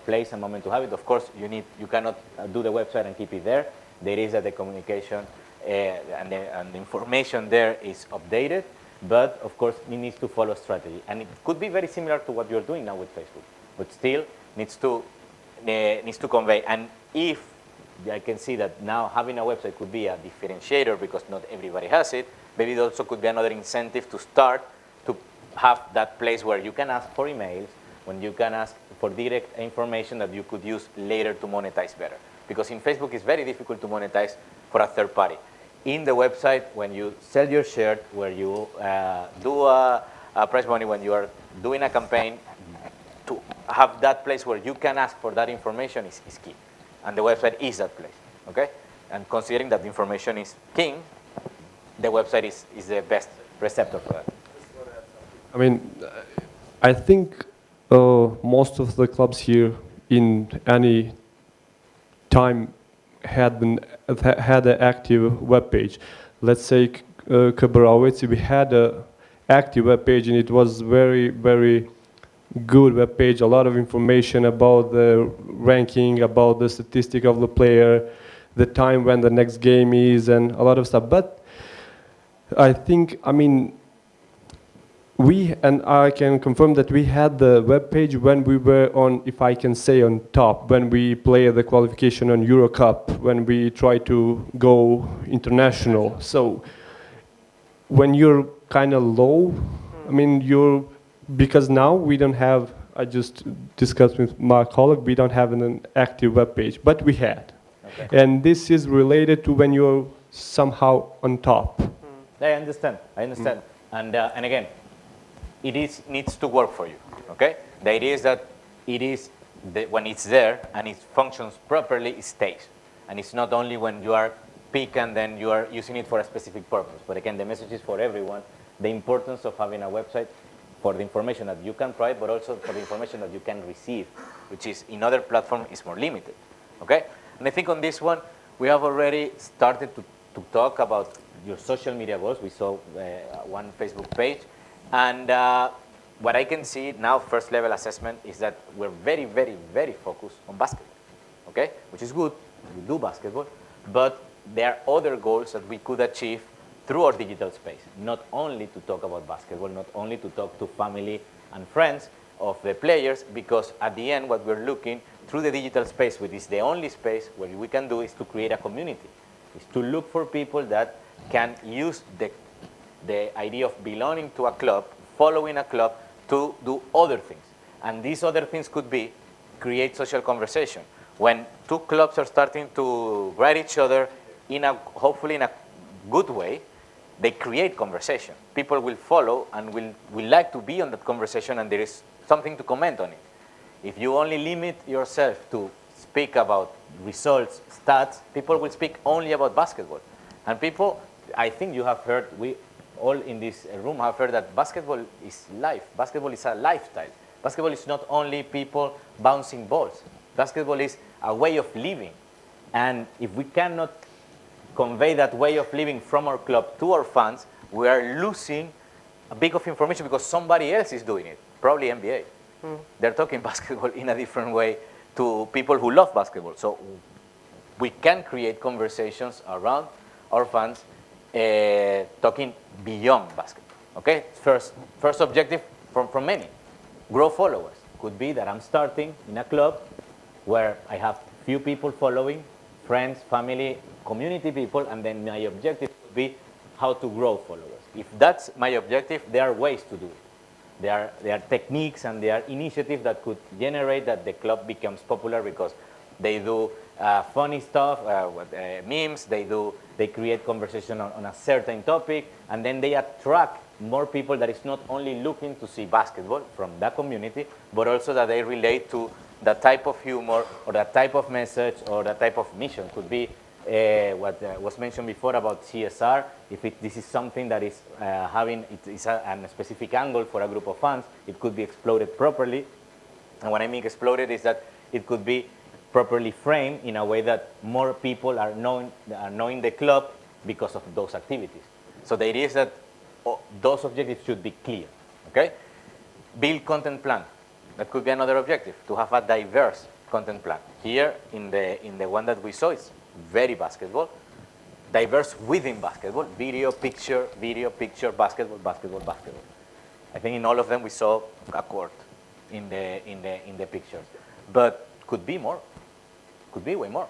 place and moment to have it. Of course, you cannot do the website and keep it there. There is that the communication and the information there is updated, but of course, it needs to follow strategy. And it could be very similar to what you're doing now with Facebook, but still needs to convey. And if I can see that now having a website could be a differentiator because not everybody has it, maybe it also could be another incentive to start to have that place where you can ask for emails, when you can ask for direct information that you could use later to monetize better. Because in Facebook, it's very difficult to monetize for a third party. In the website, when you sell your shirt, where you do a prize money, when you are doing a campaign, to have that place where you can ask for that information is key. And the website is that place, okay? And considering that information is king, the website is the best receptor for that. I think most of the clubs here in any time had an active web page. Let's say Kebrawitz, we had a active web page, and it was very, very good web page. A lot of information about the ranking, about the statistic of the player, the time when the next game is, and a lot of stuff. But I think, I mean, I can confirm that we had the web page when we were on, if I can say, on top, when we played the qualification on Euro Cup, when we tried to go international. So when you're kind of low, I mean, because now we don't have, I just discussed with my colleague, we don't have an active web page, but we had. Okay. And this is related to when you're somehow on top. I understand. And again, needs to work for you, okay? The idea is that when it's there and it functions properly, it stays. And it's not only when you are peak and then you are using it for a specific purpose. But again, the message is for everyone, the importance of having a website for the information that you can provide, but also for the information that you can receive, which is in other platforms is more limited, okay? And I think on this one, we have already started to talk about your social media goals. We saw one Facebook page. And what I can see now, first level assessment, is that we're very, very, very focused on basketball, okay? Which is good, we do basketball, but there are other goals that we could achieve through our digital space, not only to talk about basketball, not only to talk to family and friends of the players, because at the end, what we're looking through the digital space, which is the only space where we can do, is to create a community, is to look for people that can use the idea of belonging to a club, following a club, to do other things. And these other things could be create social conversation. When two clubs are starting to write each other, hopefully in a good way, they create conversation. People will follow and will like to be on that conversation, and there is something to comment on it. If you only limit yourself to speak about results, stats, people will speak only about basketball. And people, I think you have heard, we all in this room have heard that basketball is life. Basketball is a lifestyle. Basketball is not only people bouncing balls. Basketball is a way of living. And if we cannot convey that way of living from our club to our fans, we are losing a bit of information because somebody else is doing it, probably NBA. They're talking basketball in a different way to people who love basketball. So we can create conversations around our fans talking beyond basketball, okay? First objective from many, grow followers. Could be that I'm starting in a club where I have few people following, friends, family, community people, and then my objective would be how to grow followers. If that's my objective, there are ways to do it. There are techniques and there are initiatives that could generate that the club becomes popular because they do funny stuff, memes, they create conversation on a certain topic, and then they attract more people that is not only looking to see basketball from that community, but also that they relate to that type of humor or that type of message or that type of mission. Could be what was mentioned before about CSR. If this is something that is a specific angle for a group of fans, it could be exploited properly. And what I mean exploited is that it could be properly framed in a way that more people are knowing the club because of those activities. So the idea is that those objectives should be clear, okay? Build content plan. That could be another objective, to have a diverse content plan. Here, in the one that we saw, it's very basketball, diverse within basketball, video, picture, basketball, basketball, basketball. I think in all of them we saw a court in the pictures, but could be more, could be way more.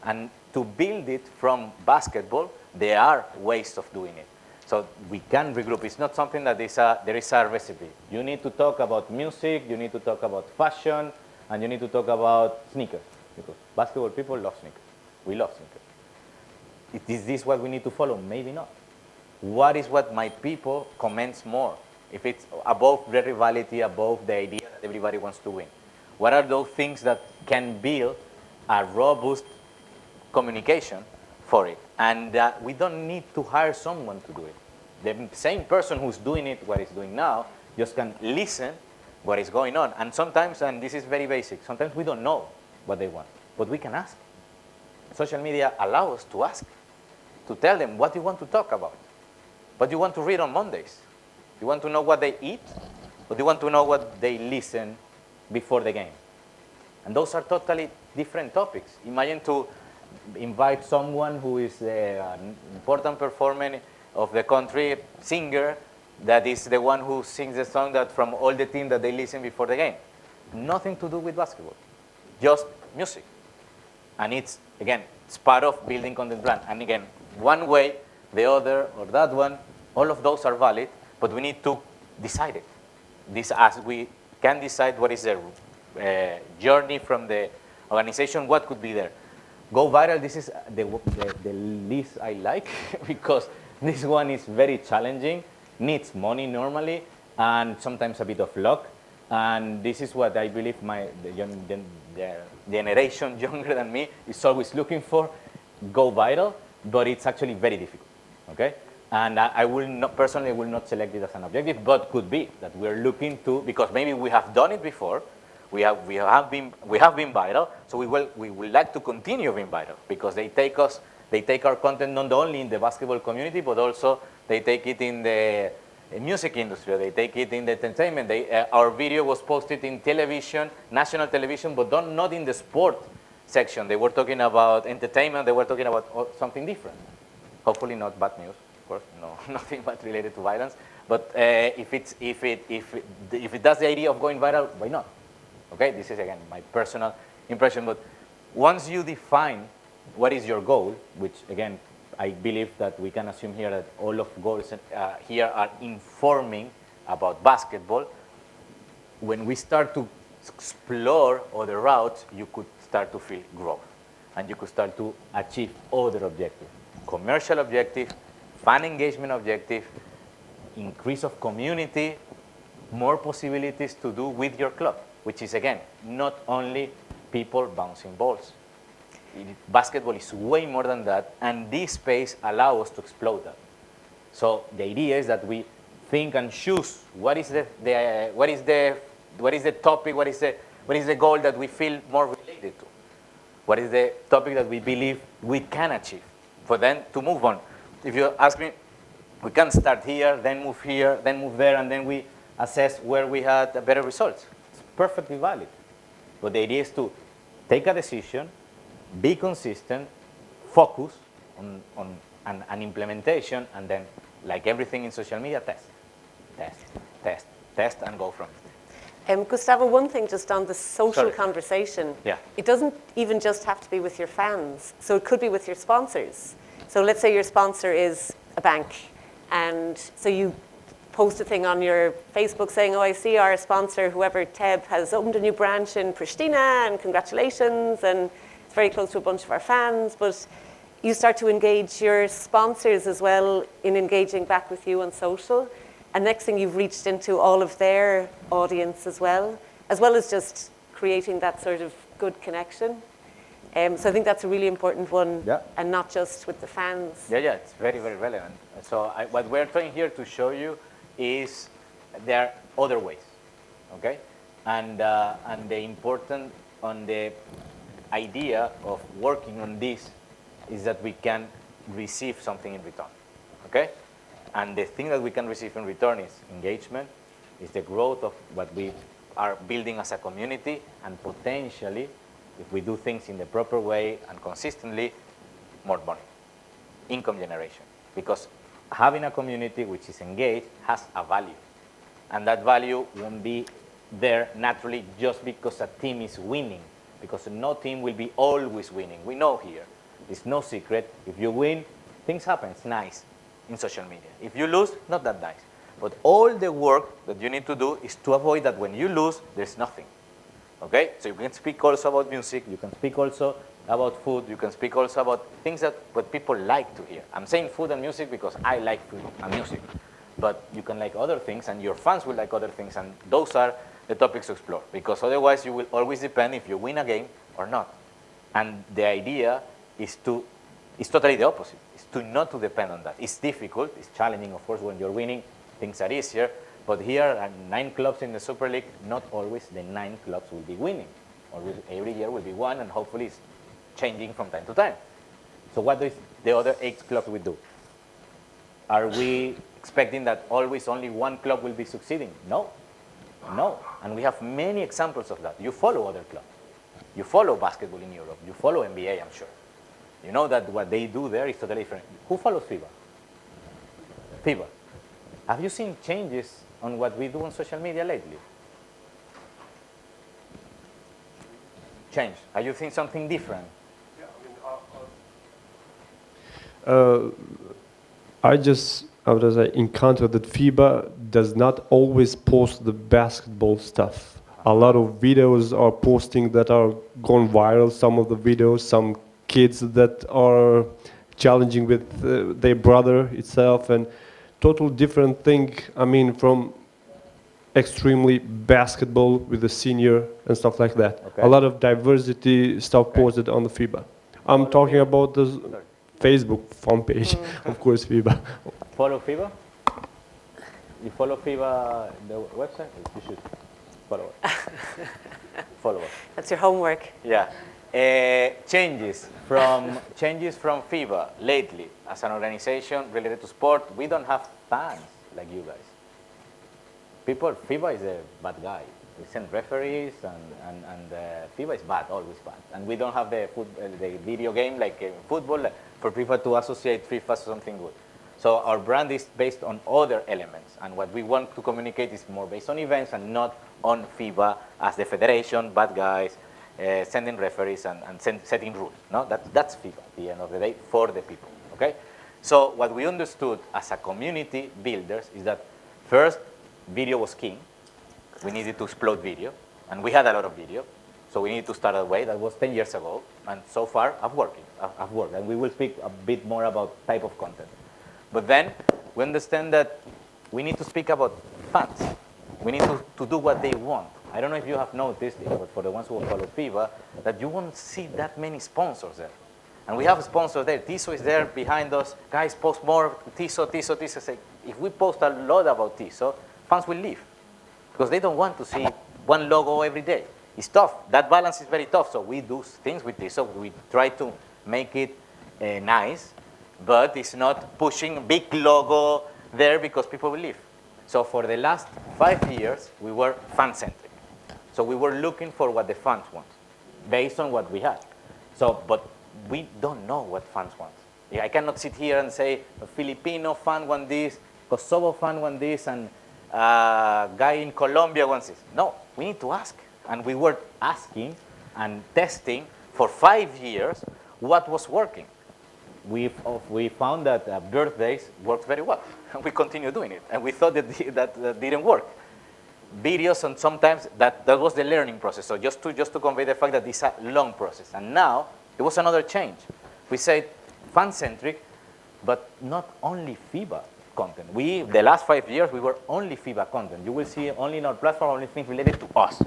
And to build it from basketball, there are ways of doing it. So we can regroup. It's not something that there is a recipe. You need to talk about music, you need to talk about fashion, and you need to talk about sneakers. Because basketball people love sneakers. We love sneakers. Is this what we need to follow? Maybe not. What is what my people comments more? If it's above the rivalry, above the idea that everybody wants to win. What are those things that can build a robust communication for it? And we don't need to hire someone to do it. The same person who's doing it, what he's doing now, just can listen what is going on. And sometimes, and this is very basic, sometimes we don't know what they want, but we can ask. Social media allows us to ask, to tell them what you want to talk about. but you want to read on Mondays. You want to know what they eat, or do you want to know what they listen before the game? And those are totally different topics. Imagine to invite someone who is an important performer of the country, singer, that is the one who sings the song that from all the team that they listen before the game. Nothing to do with basketball, just music. And it's, again, it's part of building content brand. And again, one way, the other, or that one, all of those are valid, but we need to decide it. This, as we can decide what is the journey from the organization, what could be there. Go viral, this is the least I like, because this one is very challenging, needs money normally, and sometimes a bit of luck. And this is what I believe the generation younger than me is always looking for, go viral, but it's actually very difficult, okay? And I will not, personally will not select it as an objective, but could be that we're looking to, because maybe we have done it before, we have been viral, so we would like to continue being viral, because they take our content not only in the basketball community, but also they take it in the music industry, they take it in the entertainment. Our video was posted in television, national television, but not in the sport section. They were talking about entertainment, they were talking about something different. Hopefully not bad news, of course, no, nothing but related to violence. But if it does the idea of going viral, why not? Okay, this is again my personal impression, but once you define what is your goal, which again, I believe that we can assume here that all of goals here are informing about basketball. When we start to explore other routes, you could start to feel growth, and you could start to achieve other objectives. Commercial objective, fan engagement objective, increase of community, more possibilities to do with your club, which is again, not only people bouncing balls. Basketball is way more than that, and this space allows us to explode that. So the idea is that we think and choose what is the topic, what is the goal that we feel more related to, what is the topic that we believe we can achieve, for then to move on. If you ask me, we can start here, then move there, and then we assess where we had better results. It's perfectly valid. But the idea is to take a decision, be consistent, focus on an implementation, and then, like everything in social media, test, and go from it. Gustavo, one thing just on the social conversation. Yeah. It doesn't even just have to be with your fans. So it could be with your sponsors. So let's say your sponsor is a bank, and so you post a thing on your Facebook saying, oh, I see our sponsor, whoever, Teb, has opened a new branch in Pristina, and congratulations, and it's very close to a bunch of our fans. But you start to engage your sponsors as well in engaging back with you on social. And next thing, you've reached into all of their audience as well as just creating that sort of good connection. So I think that's a really important one, and not just with the fans. Yeah, it's very, very relevant. So what we're trying here to show you is there are other ways, okay? And the important on the idea of working on this is that we can receive something in return, okay? And the thing that we can receive in return is engagement, is the growth of what we are building as a community, and potentially, if we do things in the proper way and consistently, more money, income generation. Because having a community which is engaged has a value. And that value won't be there naturally just because a team is winning, because no team will be always winning. We know here, it's no secret. If you win, things happen, it's nice in social media. If you lose, not that nice. But all the work that you need to do is to avoid that when you lose, there's nothing. Okay? So you can speak also about music, you can speak also about food, you can speak also about things that what people like to hear. I'm saying food and music because I like food and music. But you can like other things, and your fans will like other things, and those are the topics to explore. Because otherwise you will always depend if you win a game or not. And the idea is it's totally the opposite. It's not to depend on that. It's difficult, it's challenging, of course, when you're winning, things are easier. But here are 9 clubs in the Super League, not always the 9 clubs will be winning. Always, every year will be one, and hopefully it's changing from time to time. So what do the other 8 clubs will do? Are we expecting that always only one club will be succeeding? No. No. And we have many examples of that. You follow other clubs. You follow basketball in Europe. You follow NBA, I'm sure. You know that what they do there is totally different. Who follows FIBA? FIBA. Have you seen changes on what we do on social media lately? Change. Have you seen something different? I just, how does I encounter that FIBA does not always post the basketball stuff. A lot of videos are posting that are gone viral. Some of the videos, some kids that are challenging with their brother itself, and total different thing. I mean, from extremely basketball with the senior and stuff like that. Okay. A lot of diversity stuff posted on the FIBA. I'm talking about the Facebook fan page, of course, FIBA. Follow FIBA? You follow FIBA, the website? You should follow it. Follow it. That's your homework. Yeah. Changes from FIBA lately as an organization related to sport. We don't have fans like you guys. FIBA is a bad guy. We send referees, and FIBA is bad, always bad. And we don't have the video game like football for people to associate FIFA to something good. So our brand is based on other elements, and what we want to communicate is more based on events and not on FIBA as the federation, bad guys, sending referees and setting rules. No, that's FIBA at the end of the day for the people. Okay. So what we understood as a community builders is that first, video was king. We needed to explode video, and we had a lot of video, so we needed to start that way. That was 10 years ago, and so far I've worked, and we will speak a bit more about type of content. But then we understand that we need to speak about fans. We need to do what they want. I don't know if you have noticed, but for the ones who follow FIBA, that you won't see that many sponsors there. And we have sponsors there. Tiso is there behind us. Guys, post more. Tiso. Say, if we post a lot about Tiso, fans will leave because they don't want to see one logo every day. It's tough. That balance is very tough. So we do things with Tiso. We try to make it nice, but it's not pushing big logo there because people will leave. So for the last 5 years, we were fan-centric. So we were looking for what the fans want based on what we had. So, but we don't know what fans want. I cannot sit here and say a Filipino fan wants this, Kosovo fan wants this, and a guy in Colombia wants this. No, we need to ask. And we were asking and testing for 5 years what was working. We found that birthdays worked very well, and we continue doing it. And we thought that didn't work. Videos, and sometimes that was the learning process. So just to convey the fact that it's a long process. And now it was another change. We said fan-centric, but not only FIBA content. The last 5 years, we were only FIBA content. You will see only in our platform, only things related to us.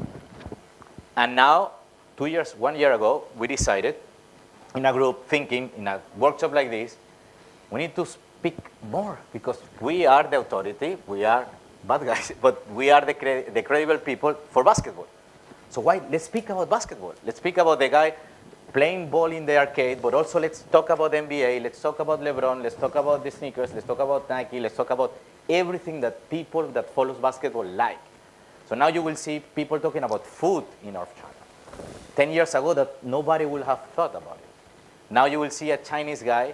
And now, 1 year ago, we decided in a group, thinking in a workshop like this, we need to speak more because we are the authority, we are bad guys, but we are the credible people for basketball. So let's speak about basketball. Let's speak about the guy playing ball in the arcade, but also let's talk about NBA, let's talk about LeBron, let's talk about the sneakers, let's talk about Nike, let's talk about everything that people that follows basketball like. So now you will see people talking about food in our channel. 10 years ago, that nobody would have thought about it. Now you will see a Chinese guy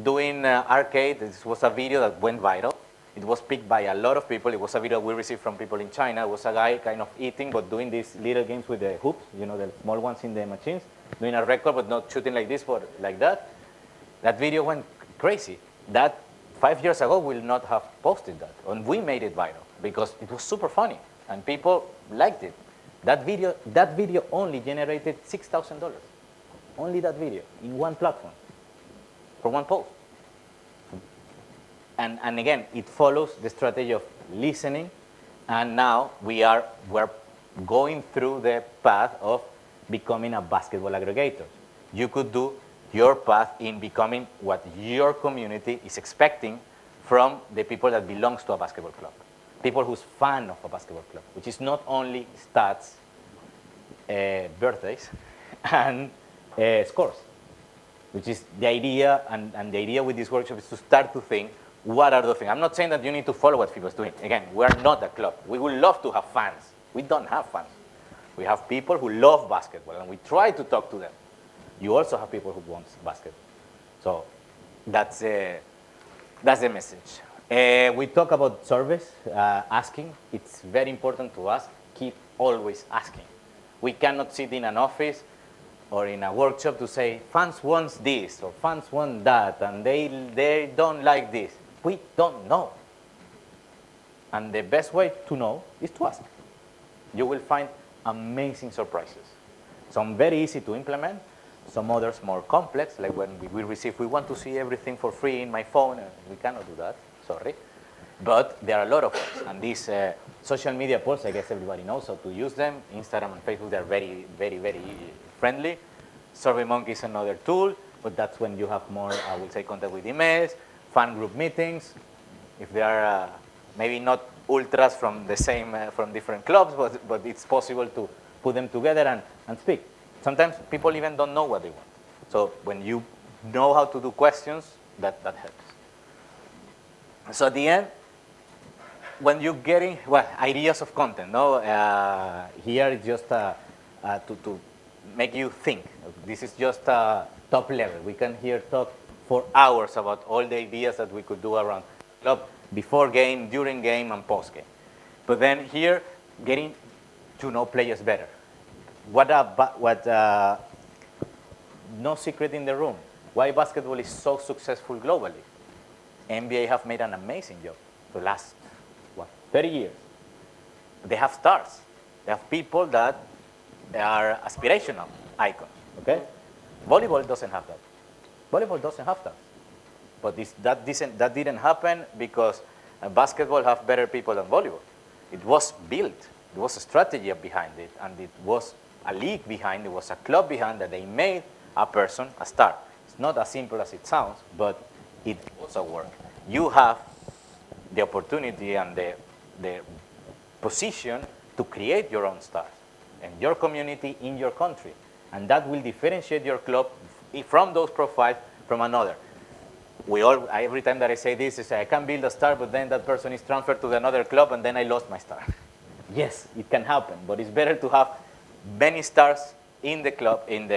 doing arcade. This was a video that went viral. It was picked by a lot of people. It was a video we received from people in China. It was a guy kind of eating, but doing these little games with the hoops, you know, the small ones in the machines, doing a record, but not shooting like this, but like that. That video went crazy. That 5 years ago will not have posted that. And we made it viral because it was super funny and people liked it. That video only generated $6,000. Only that video in one platform for one post. And again, it follows the strategy of listening, and now we're going through the path of becoming a basketball aggregator. You could do your path in becoming what your community is expecting from the people that belongs to a basketball club. People who's fan of a basketball club, which is not only stats, birthdays, and scores, which is the idea, and the idea with this workshop is to start to think what are the things? I'm not saying that you need to follow what FIBA is doing. Again, we're not a club. We would love to have fans. We don't have fans. We have people who love basketball, and we try to talk to them. You also have people who want basketball. So that's the message. We talk about service, asking. It's very important to ask. Keep always asking. We cannot sit in an office or in a workshop to say, fans want this or fans want that, and they don't like this. We don't know. And the best way to know is to ask. You will find amazing surprises. Some very easy to implement, some others more complex, like when we receive, we want to see everything for free in my phone. We cannot do that, sorry. But there are a lot of ways. And these social media posts, I guess everybody knows how to use them. Instagram and Facebook, they're very, very, very friendly. SurveyMonkey is another tool, but that's when you have more, I would say, contact with emails, fan group meetings. If they are maybe not ultras from the same, from different clubs, but it's possible to put them together and speak. Sometimes people even don't know what they want. So when you know how to do questions, that helps. So at the end, when you're getting, ideas of content, no? Here is just to make you think. This is just top level. We can here talk for hours about all the ideas that we could do around club, before game, during game, and post game. But then here, getting to know players better. No secret in the room. Why basketball is so successful globally? NBA have made an amazing job the last, 30 years. They have stars. They have people that are aspirational icons, okay? Volleyball doesn't have that. Volleyball doesn't have that. But that didn't happen because basketball have better people than volleyball. It was built. There was a strategy behind it, and it was a league behind it, was a club behind that they made a person a star. It's not as simple as it sounds, but it also works. You have the opportunity and the position to create your own stars and your community in your country. And that will differentiate your club from those profiles from another. Every time that I say this, I say, I can build a star, but then that person is transferred to another club, and then I lost my star. Yes, it can happen, but it's better to have many stars in the club, in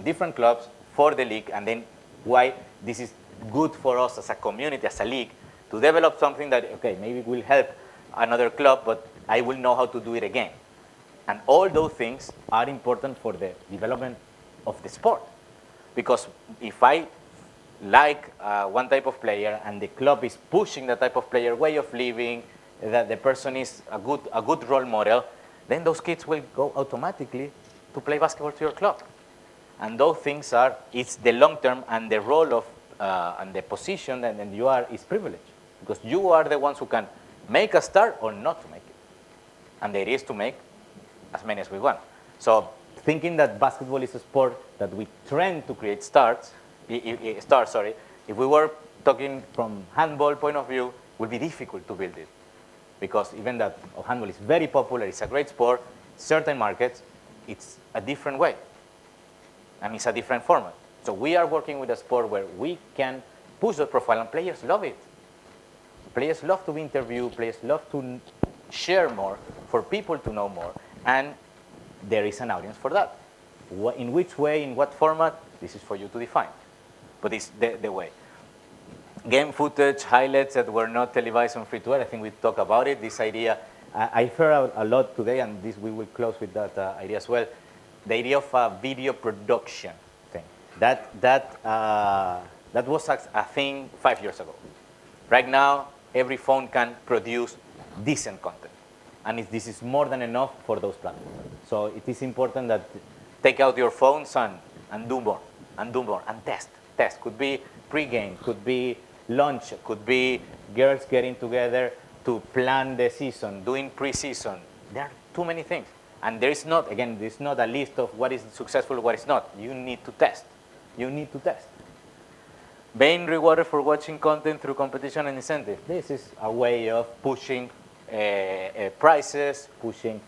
different clubs for the league, and then why this is good for us as a community, as a league, to develop something that, okay, maybe will help another club, but I will know how to do it again. And all those things are important for the development of the sport. Because if I like one type of player and the club is pushing that type of player way of living, that the person is a good role model, then those kids will go automatically to play basketball to your club. And those things it's the long term, and the role of and the position that you are is privileged. Because you are the ones who can make a star or not to make it. And the idea is to make as many as we want. So thinking that basketball is a sport that we train to create stars, if we were talking from handball point of view, it would be difficult to build it. Because even that handball is very popular, it's a great sport, certain markets, it's a different way. And it's a different format. So we are working with a sport where we can push the profile, and players love it. Players love to be interviewed, players love to share more, for people to know more, and there is an audience for that. In which way, in what format, this is for you to define. But it's the way. Game footage, highlights that were not televised on free-to-air, I think we talked about it, this idea. I've heard a lot today, and we will close with that idea as well, the idea of video production thing. That was a thing 5 years ago. Right now, every phone can produce decent content. And this is more than enough for those platforms. So it is important that take out your phones and do more, and test. Could be pre-game, could be lunch, could be girls getting together to plan the season, doing pre-season. There are too many things. And there's not a list of what is successful, what is not. You need to test. Being rewarded for watching content through competition and incentive. This is a way of pushing prices, pushing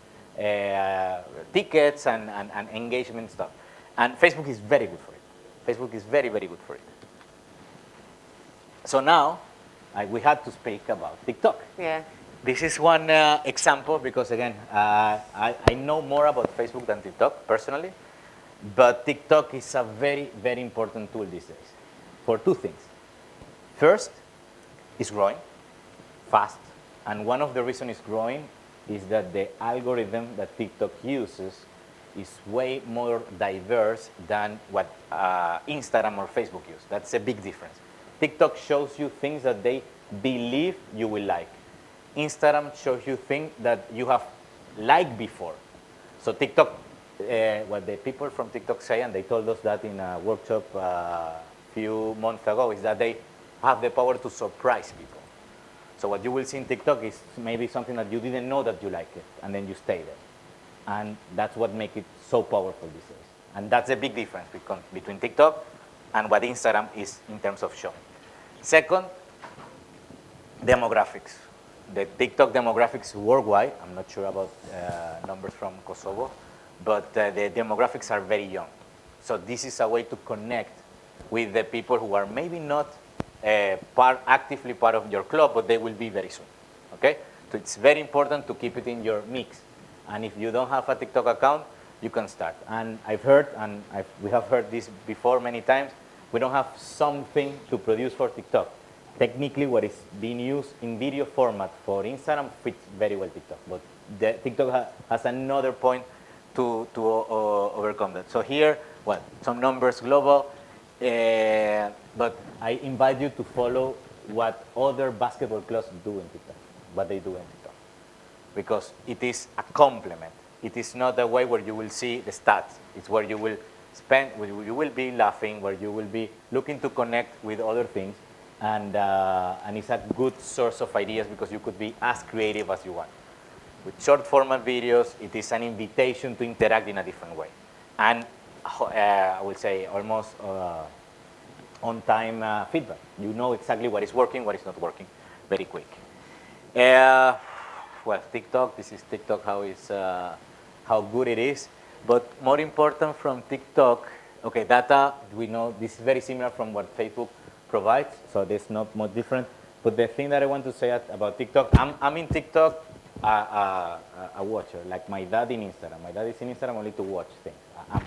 tickets and engagement stuff. And Facebook is very good for it. Facebook is very, very good for it. So now, we had to speak about TikTok. Yeah. This is one example because, again, I know more about Facebook than TikTok personally, but TikTok is a very, very important tool these days for two things. First, it's growing fast, and one of the reasons it's growing is that the algorithm that TikTok uses is way more diverse than what Instagram or Facebook use. That's a big difference. TikTok shows you things that they believe you will like. Instagram shows you things that you have liked before. So TikTok, what the people from TikTok say, and they told us that in a workshop a few months ago, is that they have the power to surprise people. So what you will see in TikTok is maybe something that you didn't know that you like it, and then you stay there. And that's what makes it so powerful these days. And that's a big difference between TikTok and what Instagram is in terms of showing. Second, demographics. The TikTok demographics worldwide, I'm not sure about numbers from Kosovo, but the demographics are very young. So this is a way to connect with the people who are maybe not actively part of your club, but they will be very soon, okay? So it's very important to keep it in your mix. And if you don't have a TikTok account, you can start. And I've heard, and we have heard this before many times, we don't have something to produce for TikTok. Technically, what is being used in video format for Instagram fits very well TikTok, but TikTok has another point to overcome that. So here, well, some numbers global, but I invite you to follow what other basketball clubs do in TikTok, what they do in TikTok, because it is a complement. It is not a way where you will see the stats. It's where you will spend, where you will be laughing, where you will be looking to connect with other things. And it's a good source of ideas because you could be as creative as you want. With short format videos, it is an invitation to interact in a different way. And I would say almost on-time feedback. You know exactly what is working, what is not working, very quick. Well, TikTok, this is TikTok, how good it is. But more important from TikTok, okay, data, we know this is very similar from what Facebook provides, so there's not much different. But the thing that I want to say about TikTok, I'm in TikTok a watcher, like my dad in Instagram. My dad is in Instagram only to watch things.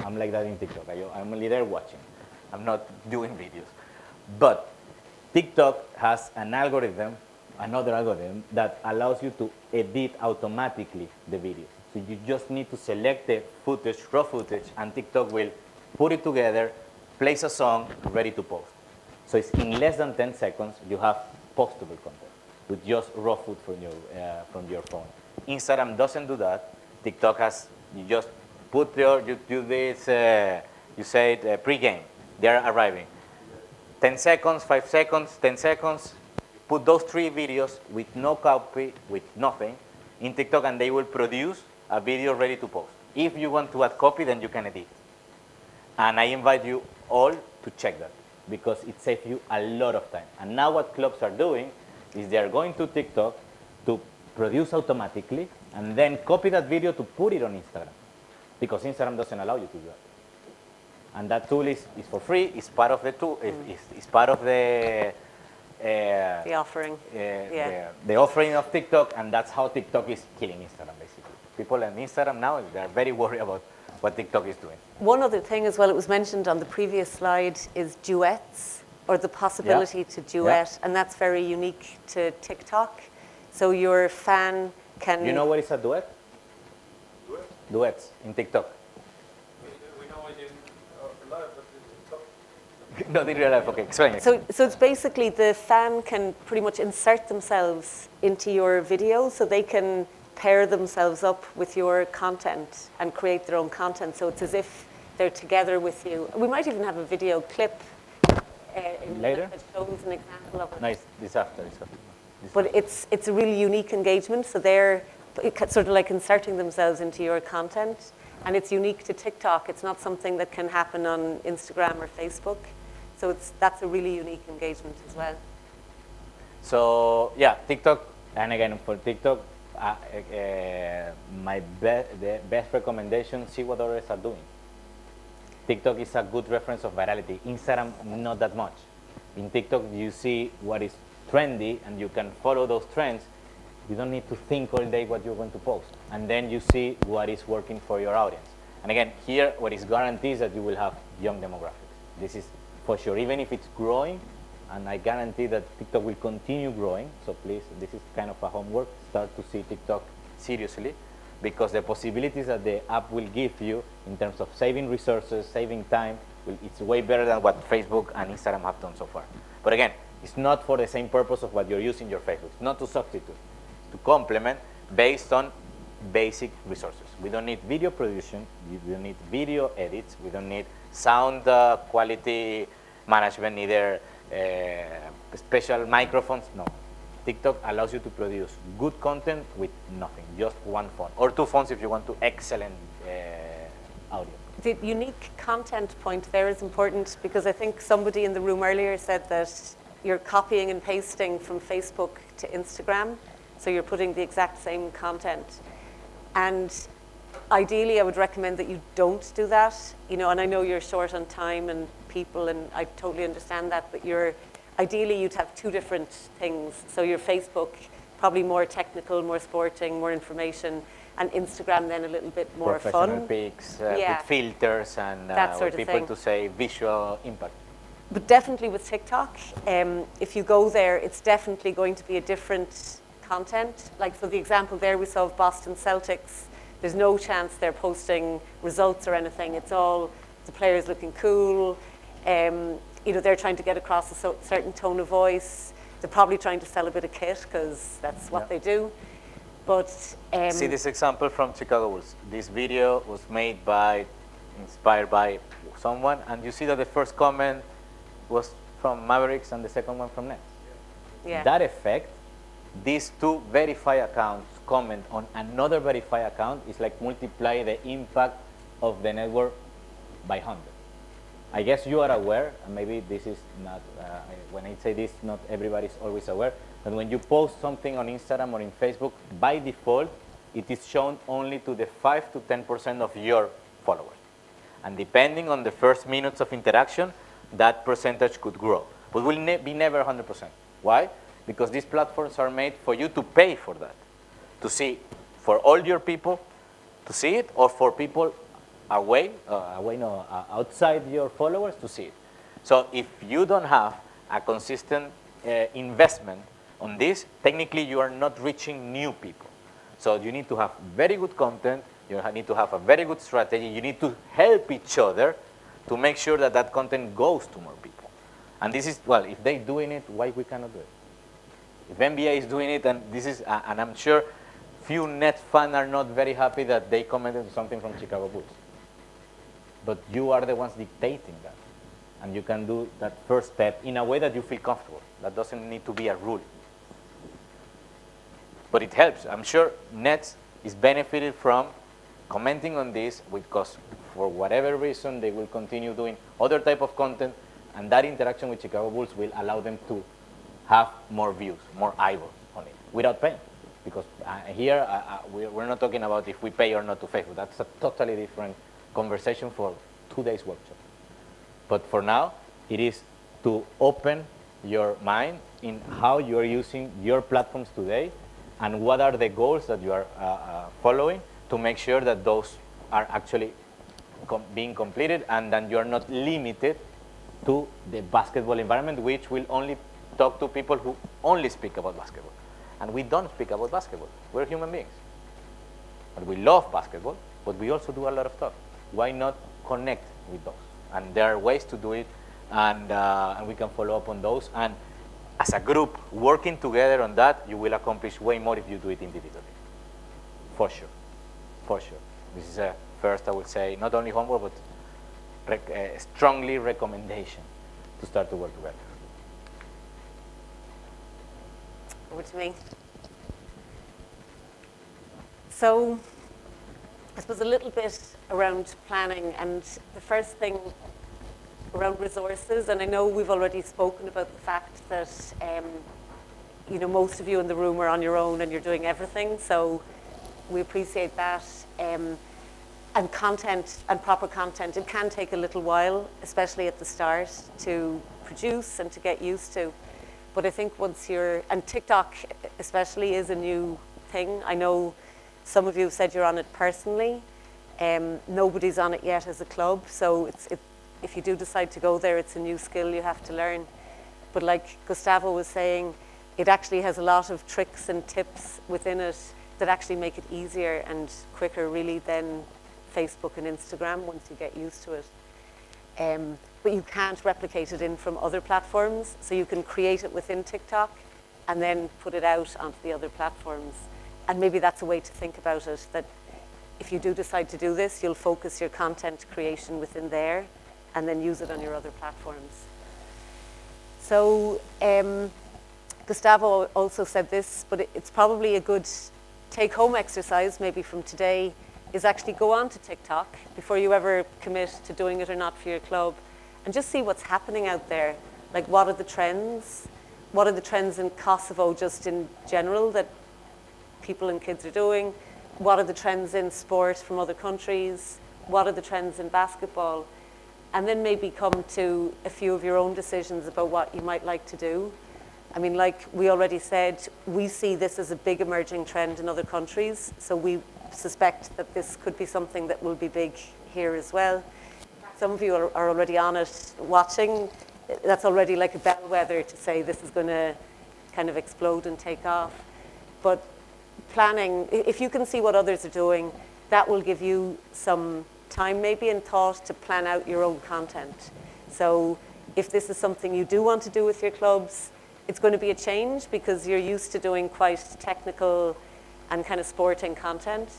I'm like that in TikTok. I'm only there watching. I'm not doing videos. But TikTok has an algorithm, another algorithm, that allows you to edit automatically the videos. So you just need to select the footage, raw footage, and TikTok will put it together, place a song, ready to post. So it's in less than 10 seconds, you have postable content with just raw food from your phone. Instagram doesn't do that. TikTok has, you just put you do this, you say it pre-game. They're arriving. 10 seconds, 5 seconds, 10 seconds. Put those 3 videos with no copy, with nothing, in TikTok, and they will produce a video ready to post. If you want to add copy, then you can edit. And I invite you all to check that, because it saves you a lot of time. And now what clubs are doing is they are going to TikTok to produce automatically and then copy that video to put it on Instagram, because Instagram doesn't allow you to do that. And that tool is for free. It's part of the tool. It's part of the offering. The offering of TikTok, and that's how TikTok is killing Instagram, basically. People on Instagram now, they're very worried about what TikTok is doing. One other thing as well, it was mentioned on the previous slide, is duets, or the possibility to duet, and that's very unique to TikTok. So your fan can... You know what is a duet? Duets in TikTok. We know it in real life, but in TikTok. Not in real life, okay, explain it. So it's basically the fan can pretty much insert themselves into your video, so they can pair themselves up with your content and create their own content. So it's as if they're together with you. We might even have a video clip later that shows an example of it. Nice, this after. But it's a really unique engagement. So they're sort of like inserting themselves into your content, and it's unique to TikTok. It's not something that can happen on Instagram or Facebook. So that's a really unique engagement as well. So yeah, TikTok, and again for TikTok, the best recommendation, see what others are doing. TikTok is a good reference of virality. Instagram, not that much. In TikTok, you see what is trendy and you can follow those trends, you don't need to think all day what you're going to post. And then you see what is working for your audience. And again, here, what is guaranteed is that you will have young demographics. This is for sure, even if it's growing, and I guarantee that TikTok will continue growing. So please, this is kind of a homework, start to see TikTok seriously, because the possibilities that the app will give you in terms of saving resources, saving time, it's way better than what Facebook and Instagram have done so far. But again, it's not for the same purpose of what you're using your Facebook. It's not to substitute, to complement based on basic resources. We don't need video production, we don't need video edits, we don't need sound quality management, neither special microphones, no. TikTok allows you to produce good content with nothing, just one phone, or two phones if you want to excellent audio. The unique content point there is important, because I think somebody in the room earlier said that you're copying and pasting from Facebook to Instagram, so you're putting the exact same content. And ideally, I would recommend that you don't do that, and I know you're short on time and people, and I totally understand that, but ideally you'd have two different things. So your Facebook, probably more technical, more sporting, more information, and Instagram then a little bit more professional fun. pics with filters and that sort of people thing. to say visual impact. But definitely with TikTok, if you go there, it's definitely going to be a different content. Like, so the example there we saw of Boston Celtics, there's no chance they're posting results or anything. It's all the players looking cool. They're trying to get across a certain tone of voice. They're probably trying to sell a bit of kit, because that's what they do. But see this example from Chicago Bulls. This video was made inspired by someone, and you see that the first comment was from Mavericks and the second one from Nets. Yeah. That effect, these two verified accounts comment on another verified account is like multiply the impact of the network by 100. I guess you are aware, and maybe this is not, when I say this, not everybody's always aware, that when you post something on Instagram or in Facebook, by default, it is shown only to the 5 to 10% of your followers. And depending on the first minutes of interaction, that percentage could grow. But will be never 100%. Why? Because these platforms are made for you to pay for that, to see, for all your people to see it, or for people outside your followers to see it. So if you don't have a consistent investment on this, technically you are not reaching new people. So you need to have very good content, you need to have a very good strategy, you need to help each other to make sure that that content goes to more people. And this is, well, if they're doing it, why we cannot do it? If NBA is doing it, and this is, and I'm sure few Nets fans are not very happy that they commented something from Chicago Bulls. But you are the ones dictating that. And you can do that first step in a way that you feel comfortable. That doesn't need to be a rule. But it helps. I'm sure Nets is benefited from commenting on this, because for whatever reason, they will continue doing other type of content, and that interaction with Chicago Bulls will allow them to have more views, more eyeballs on it, without paying. Because here, we're not talking about if we pay or not to Facebook. That's a totally different conversation for 2 days workshop. But for now, it is to open your mind in how you are using your platforms today, and what are the goals that you are following, to make sure that those are actually being completed, and then you are not limited to the basketball environment, which will only talk to people who only speak about basketball. And we don't speak about basketball. We're human beings. But we love basketball, but we also do a lot of talk. Why not connect with those? And there are ways to do it, and we can follow up on those. And as a group, working together on that, you will accomplish way more if you do it individually. For sure. For sure. This is a first, I would say, not only homework, but strongly recommendation to start to work together. Over to me. So, I suppose a little bit around planning, and the first thing around resources, and I know we've already spoken about the fact that most of you in the room are on your own and you're doing everything, so we appreciate that. And content, and proper content, it can take a little while, especially at the start, to produce and to get used to. But I think once you're, and TikTok especially is a new thing. I know some of you have said you're on it personally. Nobody's on it yet as a club, so if you do decide to go there, it's a new skill you have to learn. But like Gustavo was saying, it actually has a lot of tricks and tips within it that actually make it easier and quicker really than Facebook and Instagram once you get used to it. But you can't replicate it in from other platforms, so you can create it within TikTok and then put it out onto the other platforms. And maybe that's a way to think about it, that if you do decide to do this, you'll focus your content creation within there and then use it on your other platforms. So Gustavo also said this, but it's probably a good take-home exercise maybe from today, is actually go on to TikTok before you ever commit to doing it or not for your club, and just see what's happening out there. Like, what are the trends? What are the trends in Kosovo just in general that people and kids are doing? What are the trends in sport from other countries? What are the trends in basketball? And then maybe come to a few of your own decisions about what you might like to do. I mean, like we already said, we see this as a big emerging trend in other countries, so we suspect that this could be something that will be big here as well. Some of you are already on it watching. That's already like a bellwether to say this is going to kind of explode and take off. But planning, if you can see what others are doing, that will give you some time maybe and thought to plan out your own content. So if this is something you do want to do with your clubs, it's going to be a change because you're used to doing quite technical and kind of sporting content.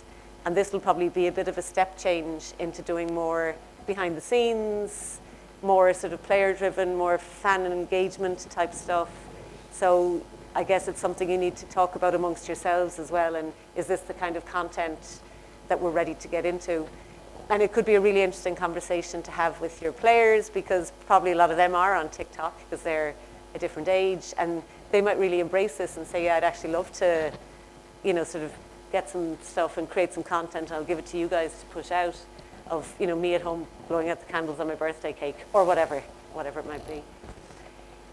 And this will probably be a bit of a step change into doing more behind the scenes, more sort of player-driven, more fan engagement type stuff. So I guess it's something you need to talk about amongst yourselves as well. And is this the kind of content that we're ready to get into? And it could be a really interesting conversation to have with your players, because probably a lot of them are on TikTok because they're a different age, and they might really embrace this and say, yeah, I'd actually love to, you know, sort of get some stuff and create some content. I'll give it to you guys to push out of, you know, me at home blowing out the candles on my birthday cake or whatever it might be.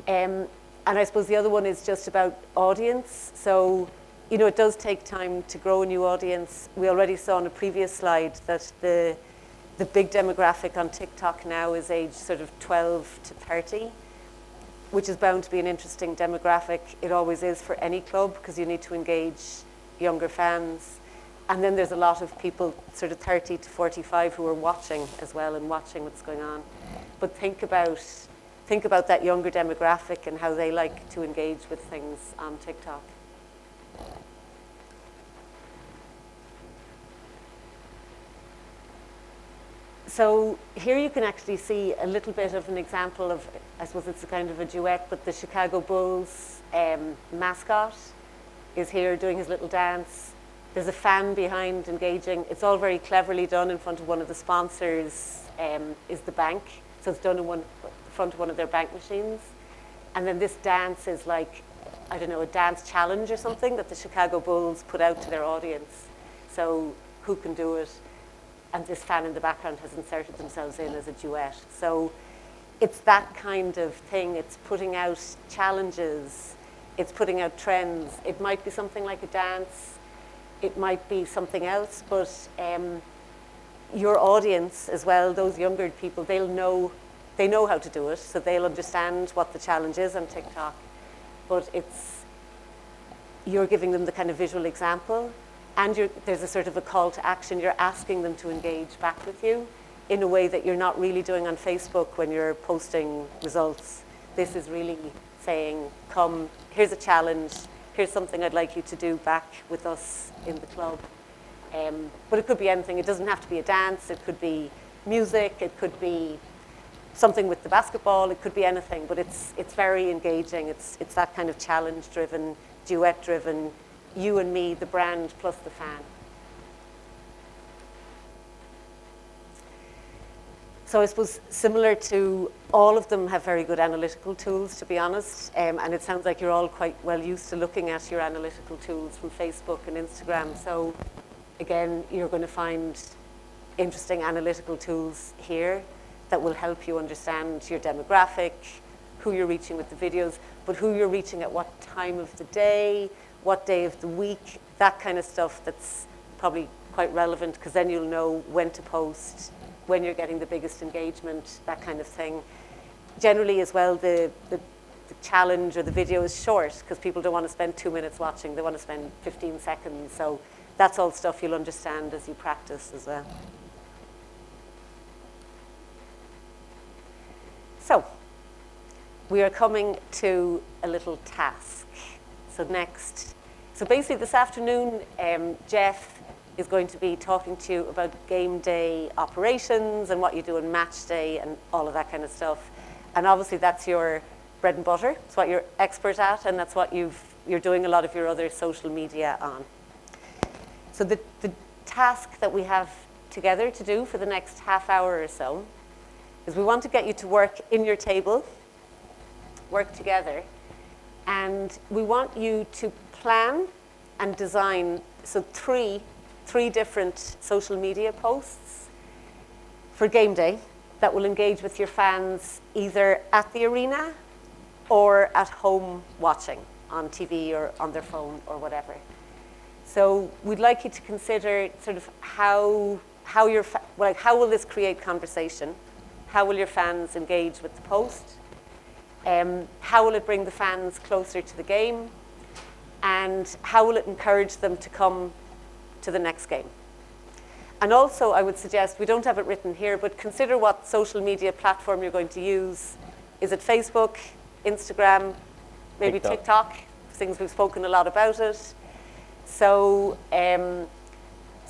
And I suppose the other one is just about audience. So, you know, it does take time to grow a new audience. We already saw on a previous slide that the big demographic on TikTok now is age sort of 12 to 30, which is bound to be an interesting demographic. It always is for any club because you need to engage younger fans. And then there's a lot of people sort of 30 to 45 who are watching as well and watching what's going on. But think about that younger demographic and how they like to engage with things on TikTok. So here you can actually see a little bit of an example of, I suppose it's a kind of a duet, but the Chicago Bulls mascot is here doing his little dance. There's a fan behind engaging. It's all very cleverly done in front of one of the sponsors, is the bank. So it's done in front of one of their bank machines. And then this dance is like, I don't know, a dance challenge or something that the Chicago Bulls put out to their audience. So who can do it? And this fan in the background has inserted themselves in as a duet. So it's that kind of thing. It's putting out challenges. It's putting out trends. It might be something like a dance. It might be something else, but your audience as well, those younger people, they know how to do it, so they'll understand what the challenge is on TikTok. But you're giving them the kind of visual example, and there's a sort of a call to action. You're asking them to engage back with you in a way that you're not really doing on Facebook when you're posting results. This is really saying, come, here's a challenge, here's something I'd like you to do back with us in the club. But it could be anything. It doesn't have to be a dance. It could be music. It could be something with the basketball. It could be anything, but it's very engaging. It's that kind of challenge-driven, duet-driven, you and me, the brand, plus the fan. So I suppose similar to all of them have very good analytical tools, to be honest. And it sounds like you're all quite well used to looking at your analytical tools from Facebook and Instagram. So again, you're going to find interesting analytical tools here that will help you understand your demographic, who you're reaching with the videos, but who you're reaching at what time of the day, what day of the week, that kind of stuff that's probably quite relevant, because then you'll know when to post, when you're getting the biggest engagement, that kind of thing. Generally as well, the challenge or the video is short, because people don't want to spend 2 minutes watching, they want to spend 15 seconds. So that's all stuff you'll understand as you practice as well. So we are coming to a little task. So basically this afternoon, Jeff is going to be talking to you about game day operations and what you do on match day and all of that kind of stuff. And obviously that's your bread and butter. It's what you're expert at, and that's what you're doing a lot of your other social media on. So the task that we have together to do for the next half hour or so is we want to get you to work in your table, work together, and we want you to plan and design, so three different social media posts for game day that will engage with your fans either at the arena or at home watching on TV or on their phone or whatever. So we'd like you to consider sort of how will this create conversation? How will your fans engage with the post? How will it bring the fans closer to the game? And how will it encourage them to come to the next game? And also, I would suggest, we don't have it written here, but consider what social media platform you're going to use. Is it Facebook, Instagram, maybe TikTok? Things we've spoken a lot about it. So I'm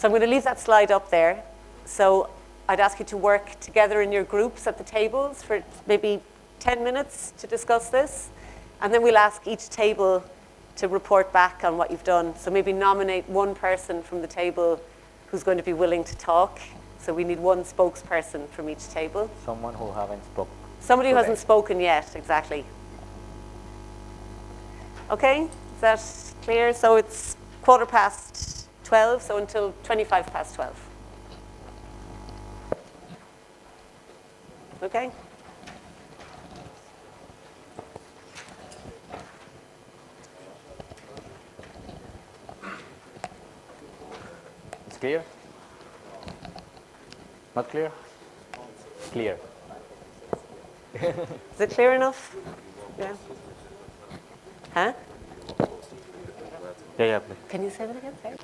going to leave that slide up there. So I'd ask you to work together in your groups at the tables for maybe 10 minutes to discuss this. And then we'll ask each table to report back on what you've done. So maybe nominate one person from the table who's going to be willing to talk. So we need one spokesperson from each table. Someone who haven't spoken. Somebody who hasn't spoken yet, exactly. Okay, is that clear? So it's 12:15, so until 12:25. Okay? It's clear? Not clear? Clear. Is it clear enough? Yeah. Huh? Yeah, please. Can you say that again? Sorry?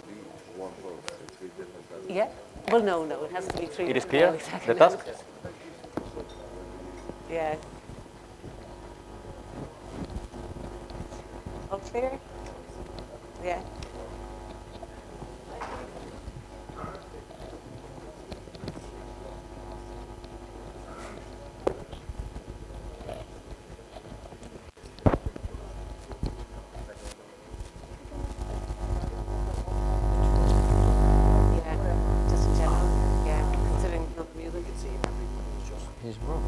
Yeah? Well, no, it has to be three. It is clear, no, exactly. the task? Yeah. All clear? Yeah. He's broke.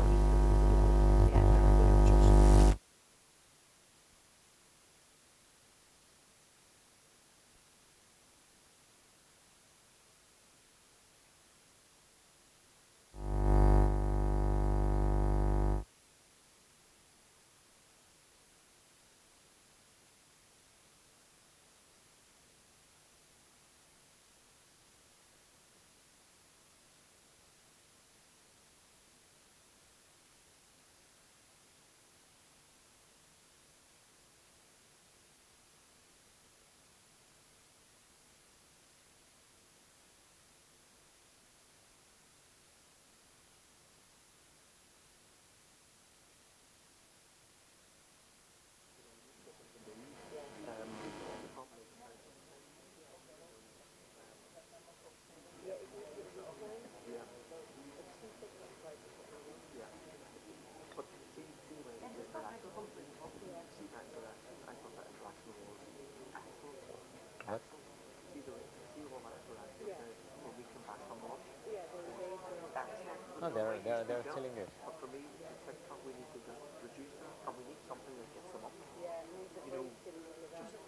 No, they're telling us. But for me, TikTok, we need to reduce that, and we need something that gets them up. Yeah, you know, just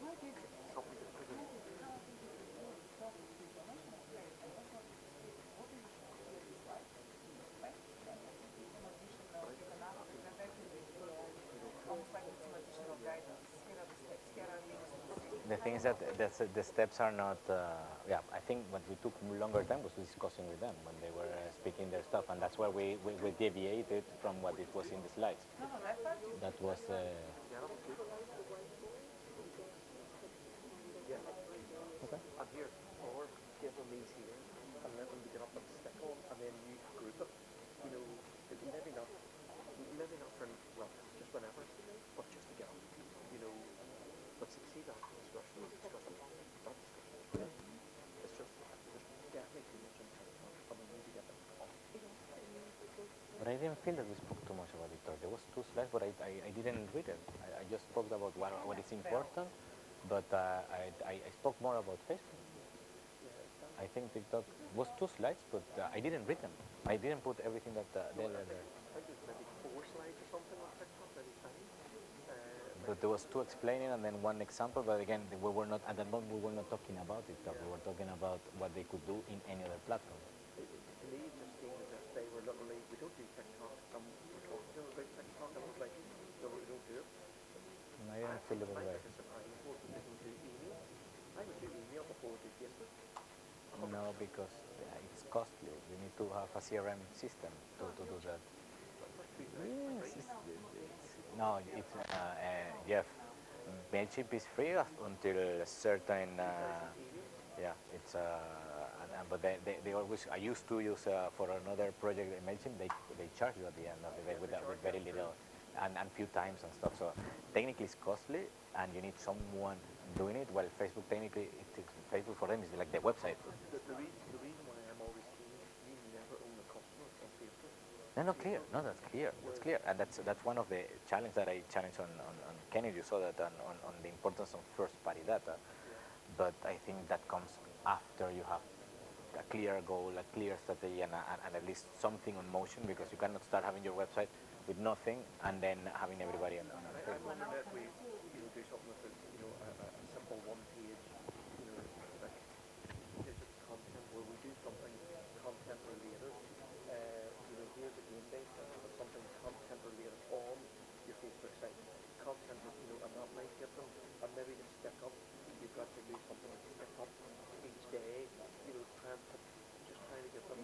something that because thing is that the steps are not. Yeah, I think what we took longer time was discussing with them when they were speaking their stuff, and that's where we deviated from what it was in the slides. That was. Okay. I'm here, or give them these here, and let them get up and stick on, and then you group it. You know, maybe not from, well, just whenever, but just to get up. You know, but see that discussion, that discussion. It's just, there's definitely too much in TikTok, and we need to get them off. But I didn't feel that we spoke too much about TikTok. There was 2 slides, but I didn't read it. I just spoke about what is important, but I spoke more about Facebook. I think TikTok was 2 slides, but I didn't read them. I didn't put everything that there. I think there's maybe 4 slides or something on TikTok, maybe 5. But there was 2 explaining and then 1 example. But again, we were not at that moment. We were not talking about TikTok. We were talking about what they could do in any other platform. To me, it just seemed as if they were literally, we don't do TikTok, and we're talking to them about TikTok, and I was like, no, we don't do it. And I didn't feel it that way. I would do email. I would do email before we do Facebook. No, because it's costly. We need to have a CRM system to do that. Yes, no, it's Jeff. Mailchimp is free until a certain. Yeah, it's but they always. I used to use for another project Mailchimp. They charge you at the end of the day with very little and few times and stuff. So technically it's costly, and you need someone doing it. Well, Facebook technically, Facebook for them is like the website. The reason why I'm always keen, you never own a customer on Facebook. No, clear. No, that's clear. That's clear, and that's one of the challenges that I challenged on Kenny. You saw that on the importance of first-party data, but I think that comes after you have a clear goal, a clear strategy, and at least something on motion, because you cannot start having your website with nothing and then having everybody on I wonder if we, do something with a simple 1-page, like digital content where we do something content related. Here's a game day, but something content related on your Facebook site. Content that, and that might get them, and maybe to stick up. You've got to do something like stick up each day. Trying to get them.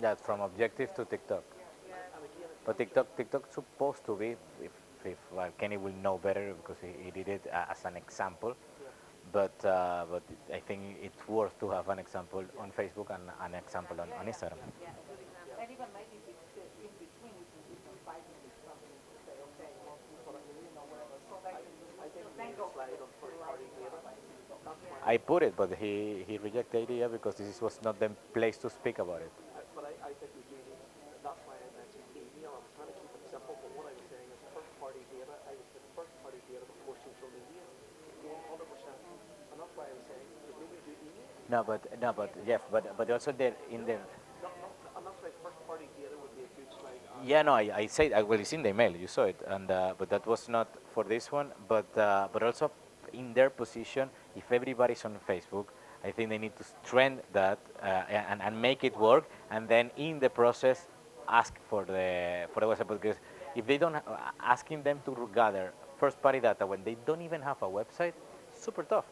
That from objective to TikTok. But TikTok's supposed to be, if well, Kenny will know better because he did it as an example, but I think it's worth to have an example on Facebook and an example on Instagram. And even maybe in between, we can give them 5 minutes something to say, okay, most people are in or whatever, so they can then go slide on first party data. I put it, but he rejected the idea because this was not the place to speak about it. But I think we do need, that's why I mentioned email. I'm trying to keep it simple, but what I was saying is first party data, I would put first party data before social media, 100%. And that's why I was saying, so maybe do email. No, but Jeff, but also there in the. And that's why first party data would be a good slide. Yeah, no, I said well, it's in the email. You saw it, and but that was not for this one. But also in their position, if everybody's on Facebook, I think they need to strengthen that and make it work, and then in the process, ask for the website, because if they don't asking them to gather first party data when they don't even have a website, super tough.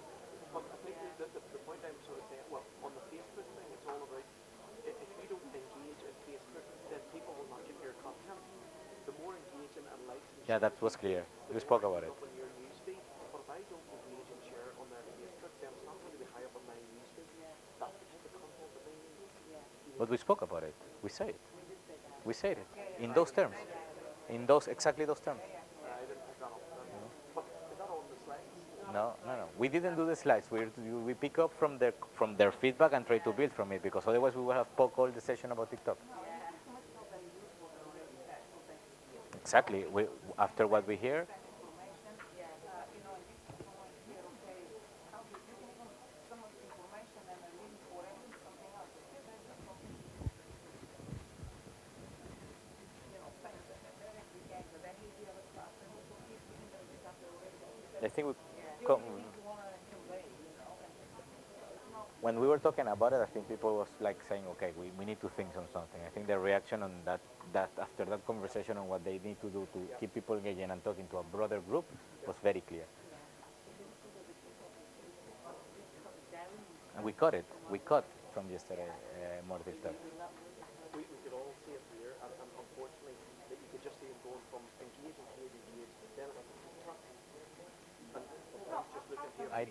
But I think the point I'm sort of saying, well, on the Facebook thing, it's all about if you don't engage in Facebook, then people will not get your content. The more engaging and likes and Yeah, that was clear. We spoke about it. on your newsfeed. But if I don't engage and share on their Facebook, then it's not going to be high up on my newsfeed. That's the type of content that they need. But we spoke about it. We said it. We said it in those terms, in those exactly those terms. I didn't pick that up. But is that on the slides? No. We didn't do the slides. We pick up from their feedback and try to build from it, because otherwise we would have spoke all the session about TikTok. Exactly. After what we hear. I think when we were talking about it, I think people was like saying, okay, we need to think on something. I think the reaction on that after that conversation on what they need to do to keep people engaging and talking to a broader group was very clear. And we cut it. We cut from yesterday more detail. We could all see it here, and unfortunately, that you could just see it going from engage, then it has a TikTok. And just looking here. I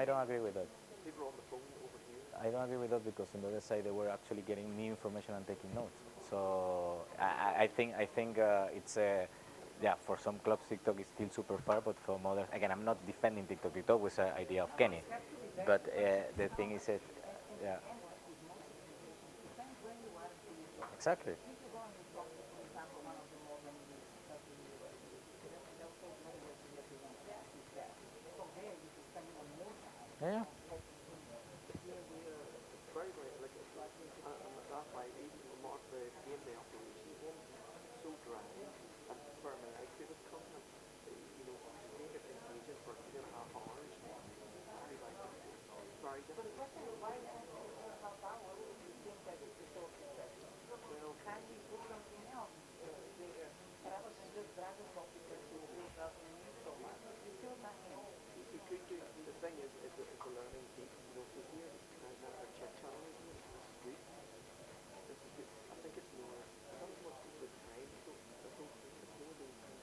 don't agree with that. People are on the phone over here. I don't agree with that, because on the other side they were actually getting new information and taking notes. So I think it's for some clubs TikTok is still super far, but from others, again, I'm not defending TikTok. TikTok was an idea of Kenny, but the thing is that exactly. Yeah. Very, very, like, that's why even Mark, the game day operations one, so dry, and for my creative content, to make it engaging for 2.5 hours, very difficult. Well, can we put something else there, rather than just drag a topic and so rather than use so much? You see what I mean? You could do, the thing is the learning piece, so here, our chat channel is good. This is good. I think it's more, I don't know what's the time, so it's more those things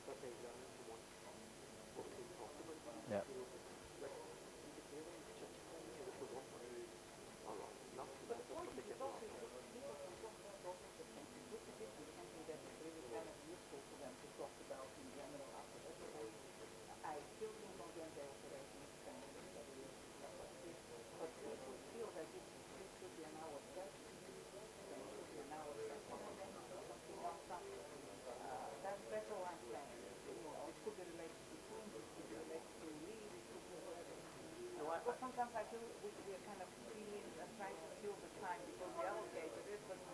that they learn from what's being talked about. Yeah. Like, you could hear them chat chatting, so if they want to, not but they get lost. I still think on the operating standards that we but if we feel that this should be an hour session, then it should be an hour session, and then something else after. That's all I'm saying. It could be related to teams, it could be related to leads, it could be related but sometimes I feel we're kind of feeling and trying to fill the time because we allocated it, but it's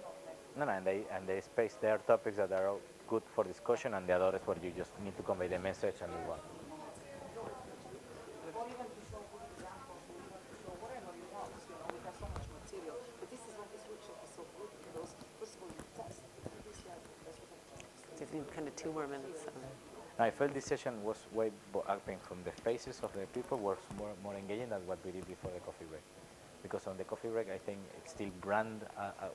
not necessary. And they space there topics that are good for discussion, and the others where you just need to convey the message and move on. Or even to show good examples, or even to show whatever you want, we have so much material. But this is what this workshop is so good because, first of all, you test. This like, that's what I'm trying to say. Give you kind of 2 more minutes. I felt this session was way, I think, from the faces of the people was more engaging than what we did before the coffee break. Because on the coffee break, I think it's still brand,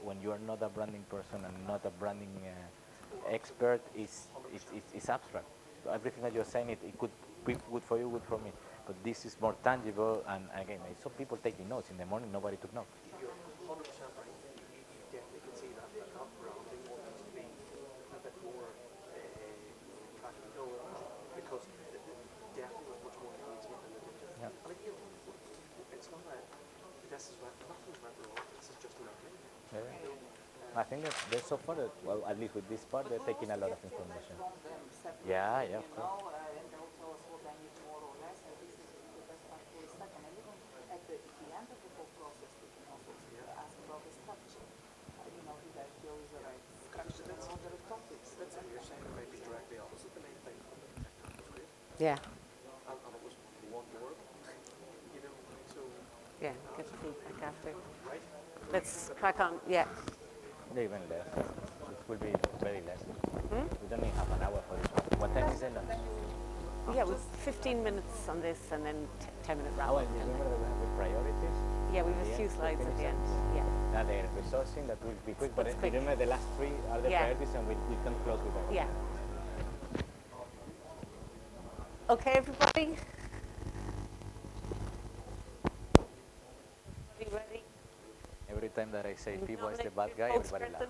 when you are not a branding person and not a branding expert, it's abstract. So everything that you're saying, it could be good for you, good for me. but this is more tangible. And again, I saw people taking notes in the morning. Nobody took notes. You're 100% right. You definitely can see that. That branding will needs to be a bit more practical because definitely much more engagement in the digital. Yeah. And again, it's not a, this is what, nothing's went wrong, this is just learning. I think that they're so far, well, at least with this part, they're taking a lot of information. Yeah, yeah, of course. And they'll tell us what they need more or less, and this is the best part for the step. And even at the end of the whole process, we can also ask about the structure. Do they feel is the right structure and other topics? That's what you're saying, it might be directly opposite the main thing. Yeah. And it was one more, so... Yeah, get the feedback after. Right. Let's crack on, yeah. Even less. It will be very less. We don't need half an hour for this one. What time is the lunch? Yeah, it was 15 minutes on this and then 10-minute round. Oh, and remember that we have the priorities? Yeah, we have a few slides at the end. Yeah. Now the resourcing, that will be quick, but That's quick. remember the last three are the priorities and we can close with that. Yeah. Okay, everybody? Ready? Every time that I say Pivo is the bad guy, everybody laughs.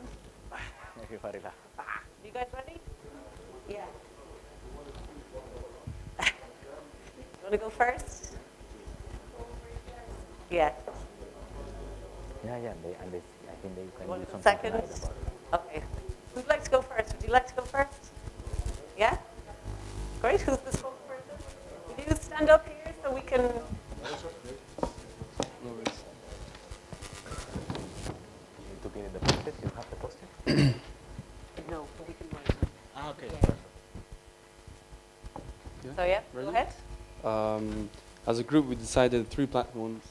Everybody laughs. You guys ready? Yeah. You want to go first? Yeah. Yeah, and they, I think they can do something Second? tonight about it. Okay. Who'd like to go first? Would you like to go first? Yeah? Great. Who's the spokesperson? Will you stand up here so we can... To get in the post-it, you have the post-it? No, we can write. Ah, okay. Yeah. So yeah, Ready? go ahead. As a group, we decided 3 platforms,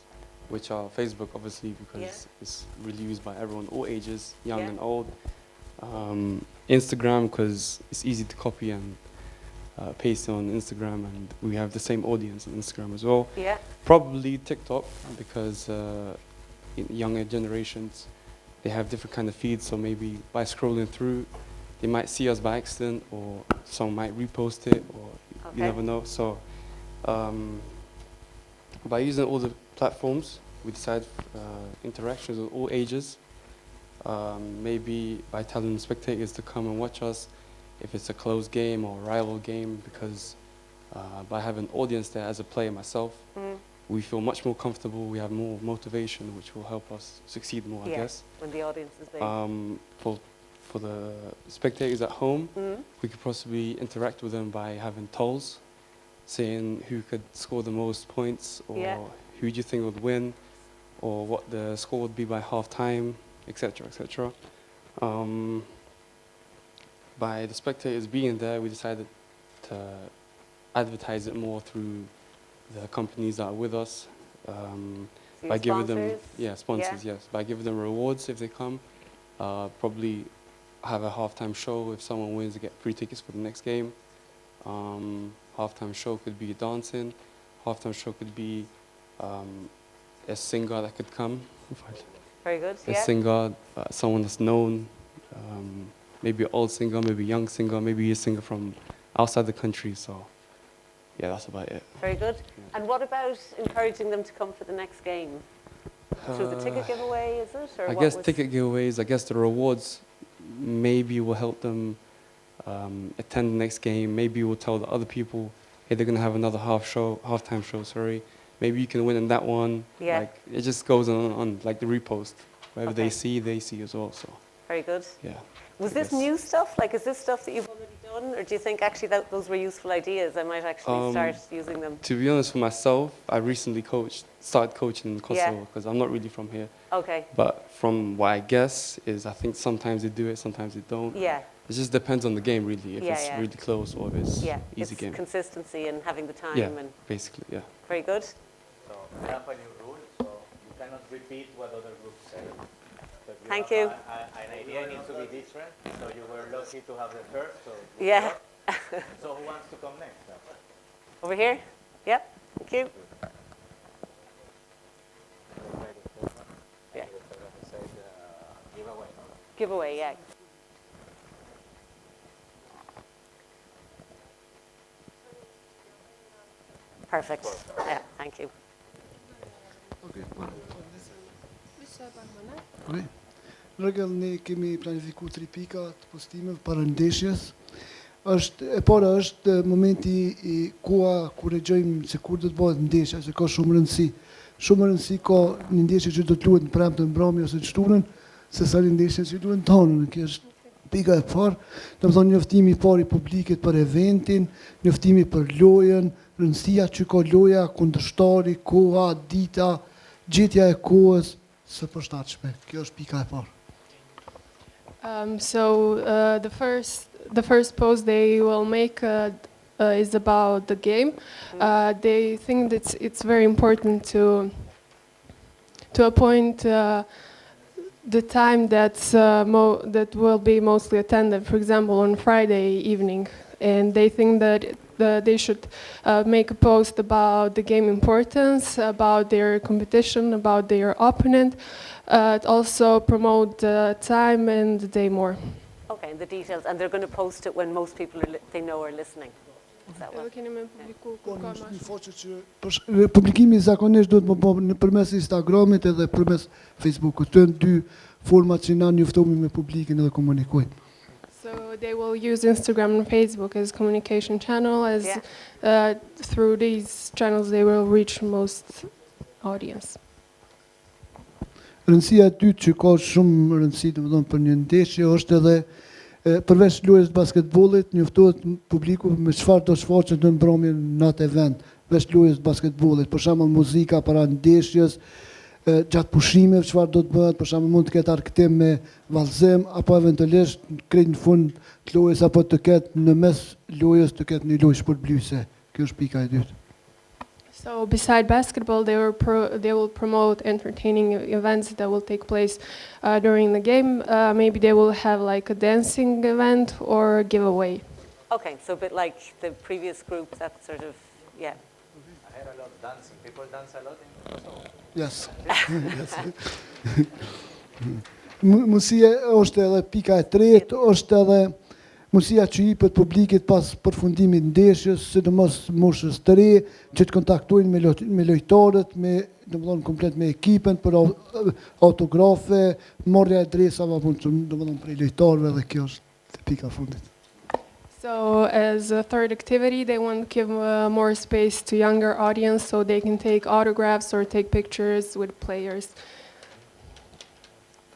which are Facebook, obviously, because it's really used by everyone, all ages, young and old. Instagram, because it's easy to copy and paste on Instagram, and we have the same audience on Instagram as well. Yeah. Probably TikTok, because in younger generations, they have different kind of feeds, so maybe by scrolling through, they might see us by accident, or someone might repost it, or you never know. So by using all the platforms, we decide interactions with all ages. Maybe by telling spectators to come and watch us if it's a close game or rival game, because by having an audience there as a player myself, we feel much more comfortable, we have more motivation, which will help us succeed more, I guess. When the audience is big. For the spectators at home, we could possibly interact with them by having tolls, saying who could score the most points, or who do you think would win, or what the score would be by half time, etc., etc. By the spectators being there, we decided to advertise it more through the companies that are with us, by giving them sponsors, yes, by giving them rewards if they come. Probably have a halftime show. If someone wins, they get free tickets for the next game. Halftime show could be dancing. Halftime show could be a singer that could come. Very good. A singer, someone that's known, maybe an old singer, maybe a young singer, maybe a singer from outside the country. So, yeah, that's about it. Very good. And what about encouraging them to come for the next game? Through the ticket giveaway, is it? Or I guess ticket giveaways, I guess the rewards maybe will help them attend the next game. Maybe we'll tell the other people, hey, they're going to have another halftime show, sorry. Maybe you can win in that one. Yeah. Like, it just goes on like the repost. Whatever they see as well. So. Very good. Yeah. Was this new stuff? Like, is this stuff that you've already done? Or do you think actually that those were useful ideas? I might actually start using them. To be honest, for myself, I recently started coaching in Kosovo, because I'm not really from here. Okay. But from what I guess is, I think sometimes they do it, sometimes they don't. Yeah. It just depends on the game, really, if it's really close or if it's easy game. Consistency and having the time. Yeah, and basically, yeah. Very good. So we have a new rule, so you cannot repeat what other groups say. So Thank you. An idea needs to be different, so you were lucky to have the first. So yeah. So who wants to come next? Over here? Yep. Thank you. Yeah. Giveaway. Giveaway, yeah. Perfect. Yeah, thank you. Regëll ne kemi planifikuar 3 pika të postimeve para ndeshjes. E para është momenti I koha kur e gjojmë se kur do të bëhet ndeshja, se ka shumë rëndësi. Shumë rëndësi ka një ndeshje që do të luhet në premte, mbrëmje ose të shtunën, se sa një ndeshje që luhet tonën. Kjo është pika e parë. Domethënë njoftimi I parë I publikut për eventin, njoftimi për lojën, rëndësia që ka loja, kundërshtari, koha, dita, gjetja e kohës së përshtatshme. Kjo është pika e parë. The first post they will make is about the game. They think that it's very important to appoint the time that will be mostly attended. For example, on Friday evening, and they think that they should make a post about the game importance, about their competition, about their opponent, also promote the time and the day more. Okay, the details, and they're going to post it when most people they know are listening. Is that what? Publikimi zakonisht do të më bëjë nëpërmes Instagramit edhe përmes Facebookut. Të dy format që na njoftohemi me publikin edhe komunikojmë. So they will use Instagram and Facebook as communication channel, as through these channels they will reach most audience. Rëndësia e dytë që ka shumë rëndësi domethënë për një ndeshje është edhe përveç lojës të basketbollit njoftohet publiku me çfarë do shfaqet në mbrëmje në atë event, veç lojës të basketbollit, për shembull muzika para ndeshjes, gjatë pushimeve çfarë do të bëhet, për shembull mund të ketë arktim me vallëzim apo eventualisht krejt në fund të lojës apo të ketë në mes lojës të ketë një lojë shpërblyese. Kjo është pika e dytë. So beside basketball, they will promote entertaining events that will take place during the game. Maybe they will have like a dancing event or a giveaway. Okay, so a bit like the previous group, that sort of, yeah. I heard a lot of dancing. People dance a lot in Kosovo. Yes. Mundësia është edhe pika e tretë, është edhe mundësia që jepet publikit pas përfundimit ndeshjes, sidomos moshës të re, që të kontaktojnë me lojtarët, domethënë komplet me ekipën për autografe, marrja e adresave domethënë për lojtarëve dhe kjo është pika e fundit. So as a third activity, they want to give more space to younger audience so they can take autographs or take pictures with players.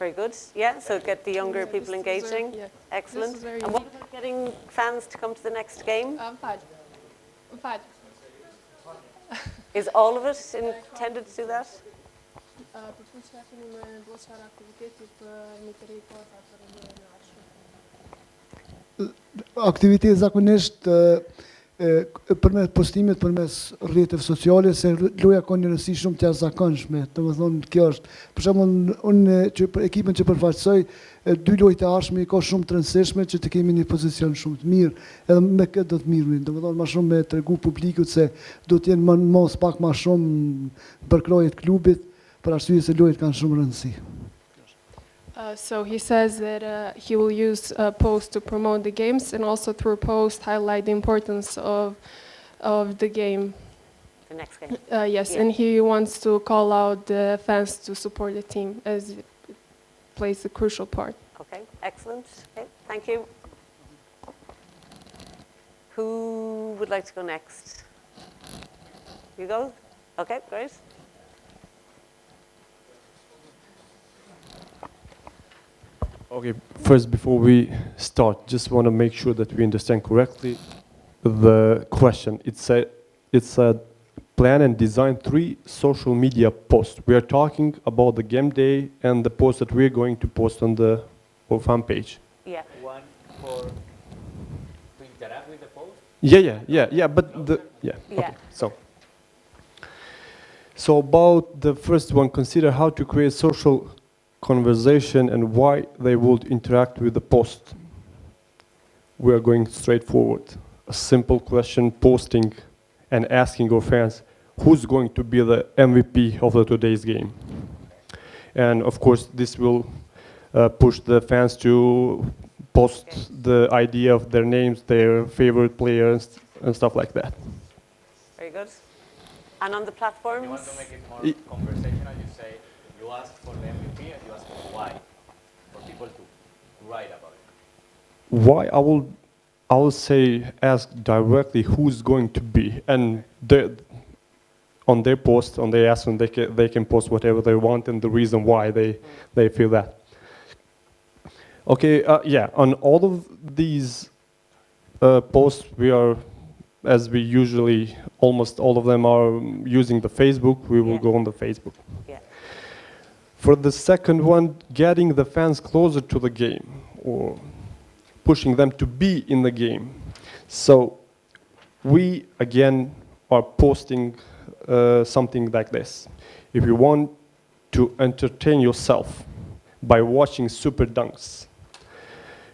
Very good. Yeah, so get the younger people engaging. Excellent. And what about getting fans to come to the next game? Is all of it intended to do that? Aktivitet zakonisht përmes postimit përmes rrjeteve sociale se loja ka një rëndësi shumë të jashtëzakonshme. Domethënë kjo është, për shembull, unë që për ekipën që përfaqësoj, 2 lojë të ardhshme ka shumë të rëndësishme që të kemi një pozicion shumë të mirë. Edhe me këtë do të mirëmi, domethënë më shumë me tregu publikut se do të jenë mos pak më shumë përkrahje të klubit, për arsye se lojët kanë shumë rëndësi. So he says that he will use posts to promote the games and also through posts highlight the importance of the game. The next game. Yes, and he wants to call out the fans to support the team as it plays a crucial part. Okay, excellent. Okay, thank you. Who would like to go next? You go? Okay, great. Okay, first before we start, just want to make sure that we understand correctly the question. It said plan and design 3 social media posts. We are talking about the game day and the post that we're going to post on the fan page. Yeah. One to interact with the post? Yeah, but Yeah. Okay, so about the first one, consider how to create social conversation and why they would interact with the post. We are going straight forward. A simple question, posting and asking our fans who's going to be the MVP of today's game. And of course, this will push the fans to post the idea of their names, their favorite players, and stuff like that. Very good. And on the platforms? If you want to make it more conversational, you say, you ask for the MVP and you ask for why, for people to write about it. Why I will say ask directly who's going to be, and on their post, on their ask, they can post whatever they want and the reason why they feel that. Okay, yeah, on all of these posts we are, as we usually, almost all of them are using the Facebook, we will go on the Facebook. Yeah. For the second one, getting the fans closer to the game, or pushing them to be in the game. So we, again, are posting something like this. If you want to entertain yourself by watching super dunks,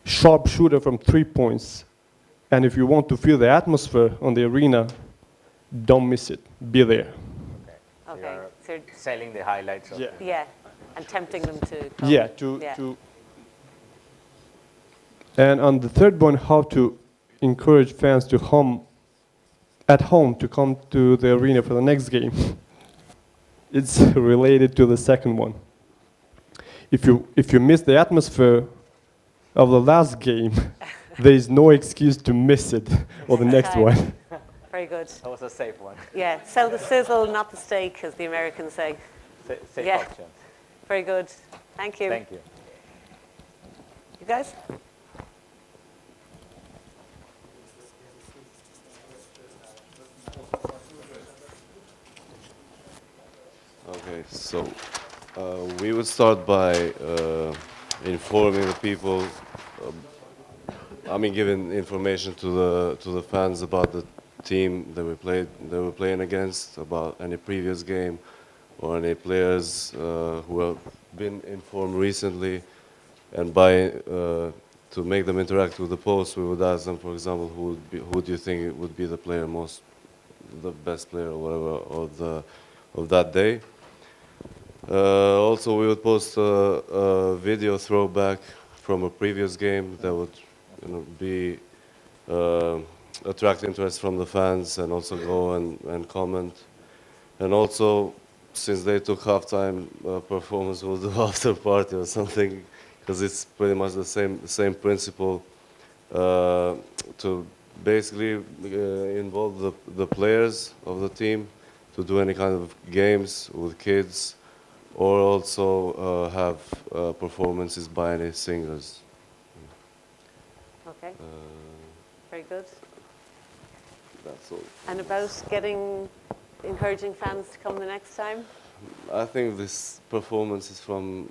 sharp shooter from 3 points, and if you want to feel the atmosphere on the arena, don't miss it. Be there. Okay. So you're selling the highlights. Of yeah, and tempting them to come. Yeah, to. And on the third one, how to encourage fans to at home to come to the arena for the next game. It's related to the second one. If you miss the atmosphere of the last game, there is no excuse to miss it or the next one. Very good. That was a safe one. Yeah, sell the sizzle, not the steak, as the Americans say. Safe yeah. option. Very good. Thank you. Thank you. You guys? Okay, so we would start by informing the people. Giving information to the fans about the team that they were playing against, about any previous game, or any players who have been informed recently, and by to make them interact with the post, we would ask them, for example, who do you think would be the best player or whatever of that day. Also, we would post a video throwback from a previous game that would attract interest from the fans and also go and comment. And also, since they took halftime performance, we'll do after party or something, because it's pretty much the same principle to basically involve the players of the team to do any kind of games with kids, or also have performances by any singers. Okay. Very good. That's all. And about encouraging fans to come the next time? I think this performances from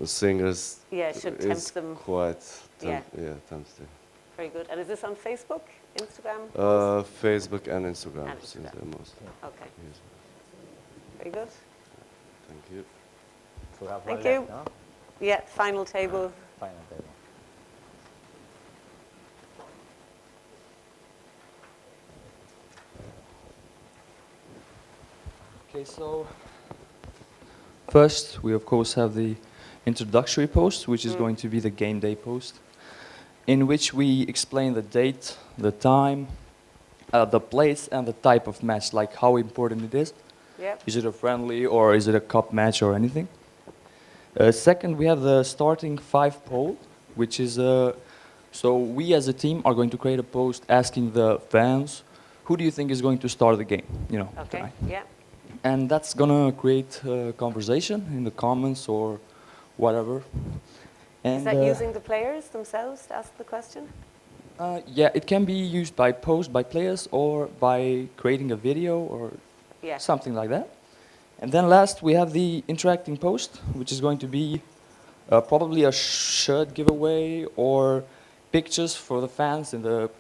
singers should tempt them. Quite tempting. Very good. And is this on Facebook, Instagram? Facebook and Instagram. Since they're most. Okay. Very good. Thank you. So we have Thank one you. left, no? Yeah, final table. Final table. Okay, so first we of course have the introductory post, which is going to be the game day post, in which we explain the date, the time, the place, and the type of match, like how important it is. Yep. Is it a friendly or is it a cup match or anything? Second, we have the starting 5 poll, which is so we as a team are going to create a post asking the fans, who do you think is going to start the game? Okay. Tonight. Yeah. And that's gonna create conversation in the comments or whatever. And, is that using the players themselves to ask the question? Yeah, it can be used by post by players or by creating a video or something like that. And then last we have the interacting post, which is going to be probably a shirt giveaway or pictures for the fans in the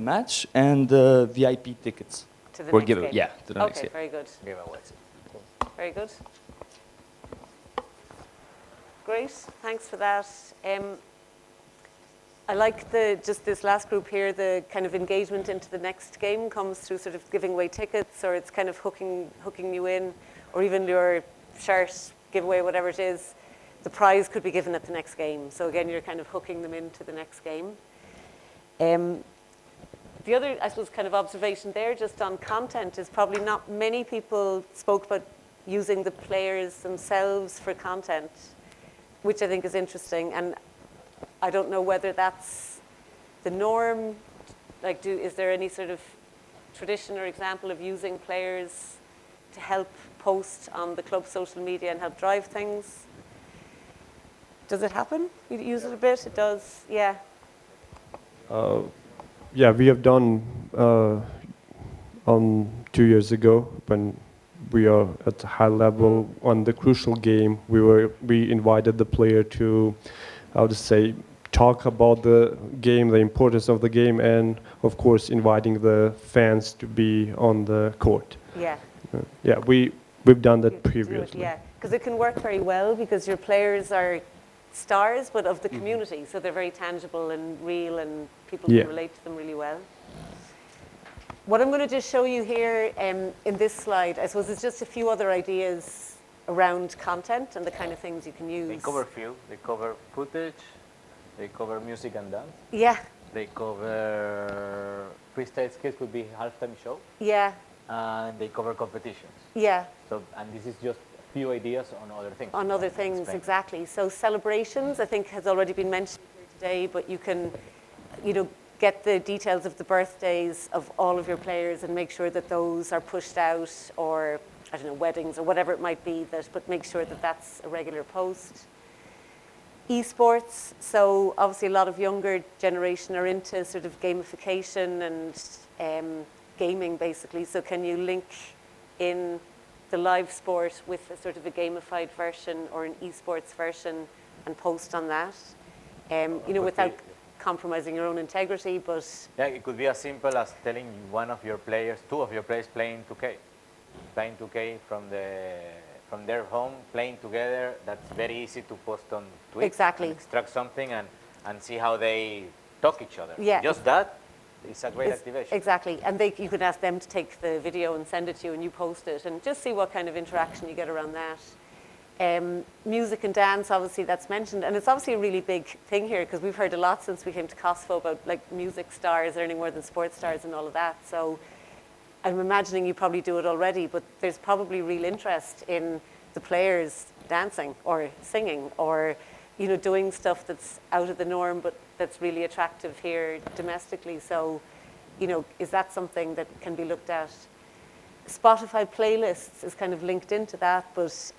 match and VIP tickets. To the for next game? Yeah, to the next game. Very good. Giveaways. Very good. Great, thanks for that. I like just this last group here, the kind of engagement into the next game comes through sort of giving away tickets, or it's kind of hooking you in, or even your shirt giveaway, whatever it is. The prize could be given at the next game. So again, you're kind of hooking them into the next game. the other, I suppose, kind of observation there just on content is probably not many people spoke about using the players themselves for content, which I think is interesting. And I don't know whether that's the norm. Like, is there any sort of tradition or example of using players to help post on the club social media and help drive things? Does it happen? You use it a bit? It does, yeah. Yeah, we have done 2 years ago when we are at a high level on the crucial game. We invited the player to, how to say, talk about the game, the importance of the game, and of course inviting the fans to be on the court. Yeah. Yeah, we've done that previously. Yeah, because it can work very well because your players are stars, but of the community, so they're very tangible and real, and people can relate to them really well. What I'm going to just show you here in this slide, I suppose, is just a few other ideas around content and the kind of things you can use. They cover few. They cover footage. They cover music and dance. Yeah. They cover freestyle skills, could be halftime show. Yeah. And they cover competitions. Yeah. So, and this is just a few ideas on other things. On other things, exactly. So celebrations, I think, has already been mentioned here today, but you can, get the details of the birthdays of all of your players and make sure that those are pushed out, or, I don't know, weddings or whatever it might be, but make sure that that's a regular post. Esports, so obviously a lot of younger generation are into sort of gamification and gaming, basically. So can you link in the live sport with a sort of a gamified version or an esports version and post on that? Without compromising your own integrity, but... Yeah, it could be as simple as telling two of your players playing 2K. Playing 2K from their home, playing together. That's very easy to post on Twitter. Exactly. Extract something and see how they talk each other. Yeah. Just that is a great activation. Exactly. And you could ask them to take the video and send it to you, and you post it, and just see what kind of interaction you get around that. Music and dance, obviously, that's mentioned. And it's obviously a really big thing here, because we've heard a lot since we came to Kosovo about like music stars earning more than sports stars and all of that. So I'm imagining you probably do it already, but there's probably real interest in the players dancing or singing or, doing stuff that's out of the norm, but that's really attractive here domestically. So, is that something that can be looked at? Spotify playlists is kind of linked into that, but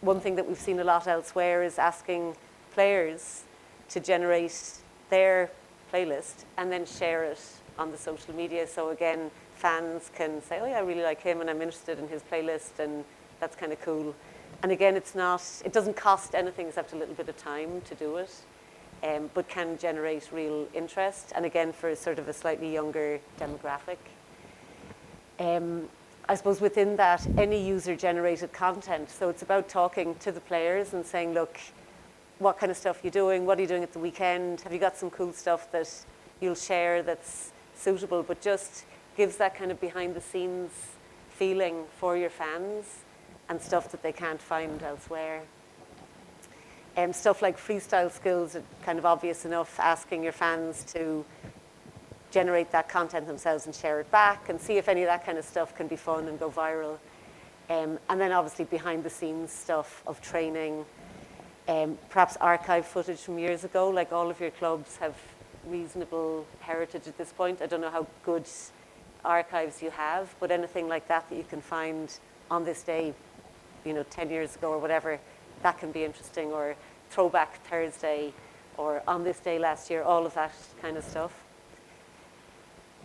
one thing that we've seen a lot elsewhere is asking players to generate their playlist and then share it on the social media. So again, fans can say, oh yeah, I really like him and I'm interested in his playlist, and that's kind of cool. And again, it doesn't cost anything except a little bit of time to do it, but can generate real interest. And again, for sort of a slightly younger demographic. I suppose within that, any user-generated content. So it's about talking to the players and saying, look, what kind of stuff are you doing? What are you doing at the weekend? Have you got some cool stuff that you'll share that's suitable, but just gives that kind of behind-the-scenes feeling for your fans and stuff that they can't find elsewhere. Stuff like freestyle skills are kind of obvious enough, asking your fans to generate that content themselves and share it back and see if any of that kind of stuff can be fun and go viral. And then obviously behind the scenes stuff of training, perhaps archive footage from years ago, like all of your clubs have reasonable heritage at this point. I don't know how good archives you have, but anything like that that you can find on this day, 10 years ago or whatever, that can be interesting, or Throwback Thursday, or on this day last year, all of that kind of stuff.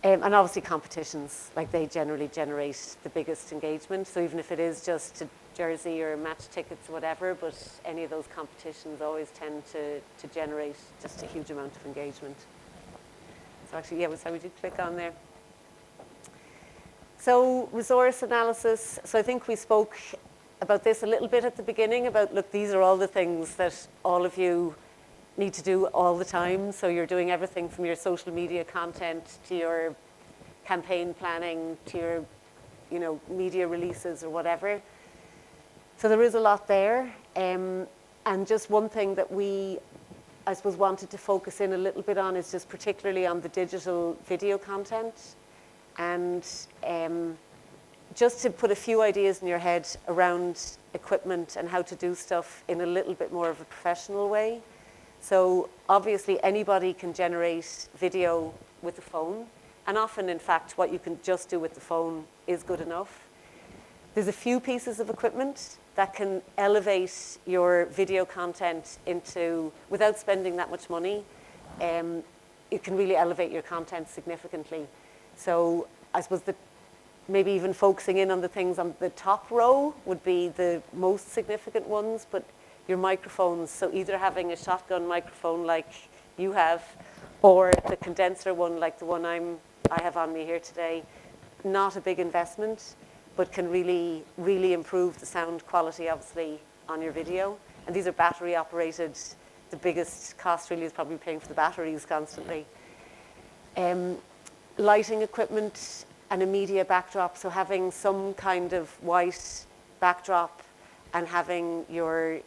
And obviously competitions, like they generally generate the biggest engagement. So even if it is just a jersey or match tickets or whatever, but any of those competitions always tend to generate just a huge amount of engagement. So actually, yeah, so we did click on there. So resource analysis. So I think we spoke about this a little bit at the beginning about, look, these are all the things that all of you need to do all the time. So you're doing everything from your social media content to your campaign planning to your, media releases or whatever. So there is a lot there. And just one thing that we I suppose, wanted to focus in a little bit on is just particularly on the digital video content. And just to put a few ideas in your head around equipment and how to do stuff in a little bit more of a professional way. So obviously anybody can generate video with a phone. And often, in fact, what you can just do with the phone is good enough. There's a few pieces of equipment that can elevate your video content into, without spending that much money, it can really elevate your content significantly. So I suppose that maybe even focusing in on the things on the top row would be the most significant ones, but your microphones, so either having a shotgun microphone like you have, or the condenser one like the one I have on me here today, not a big investment, but can really, really improve the sound quality, obviously, on your video. And these are battery operated. The biggest cost really is probably paying for the batteries constantly. Lighting equipment and a media backdrop, so having some kind of white backdrop and having your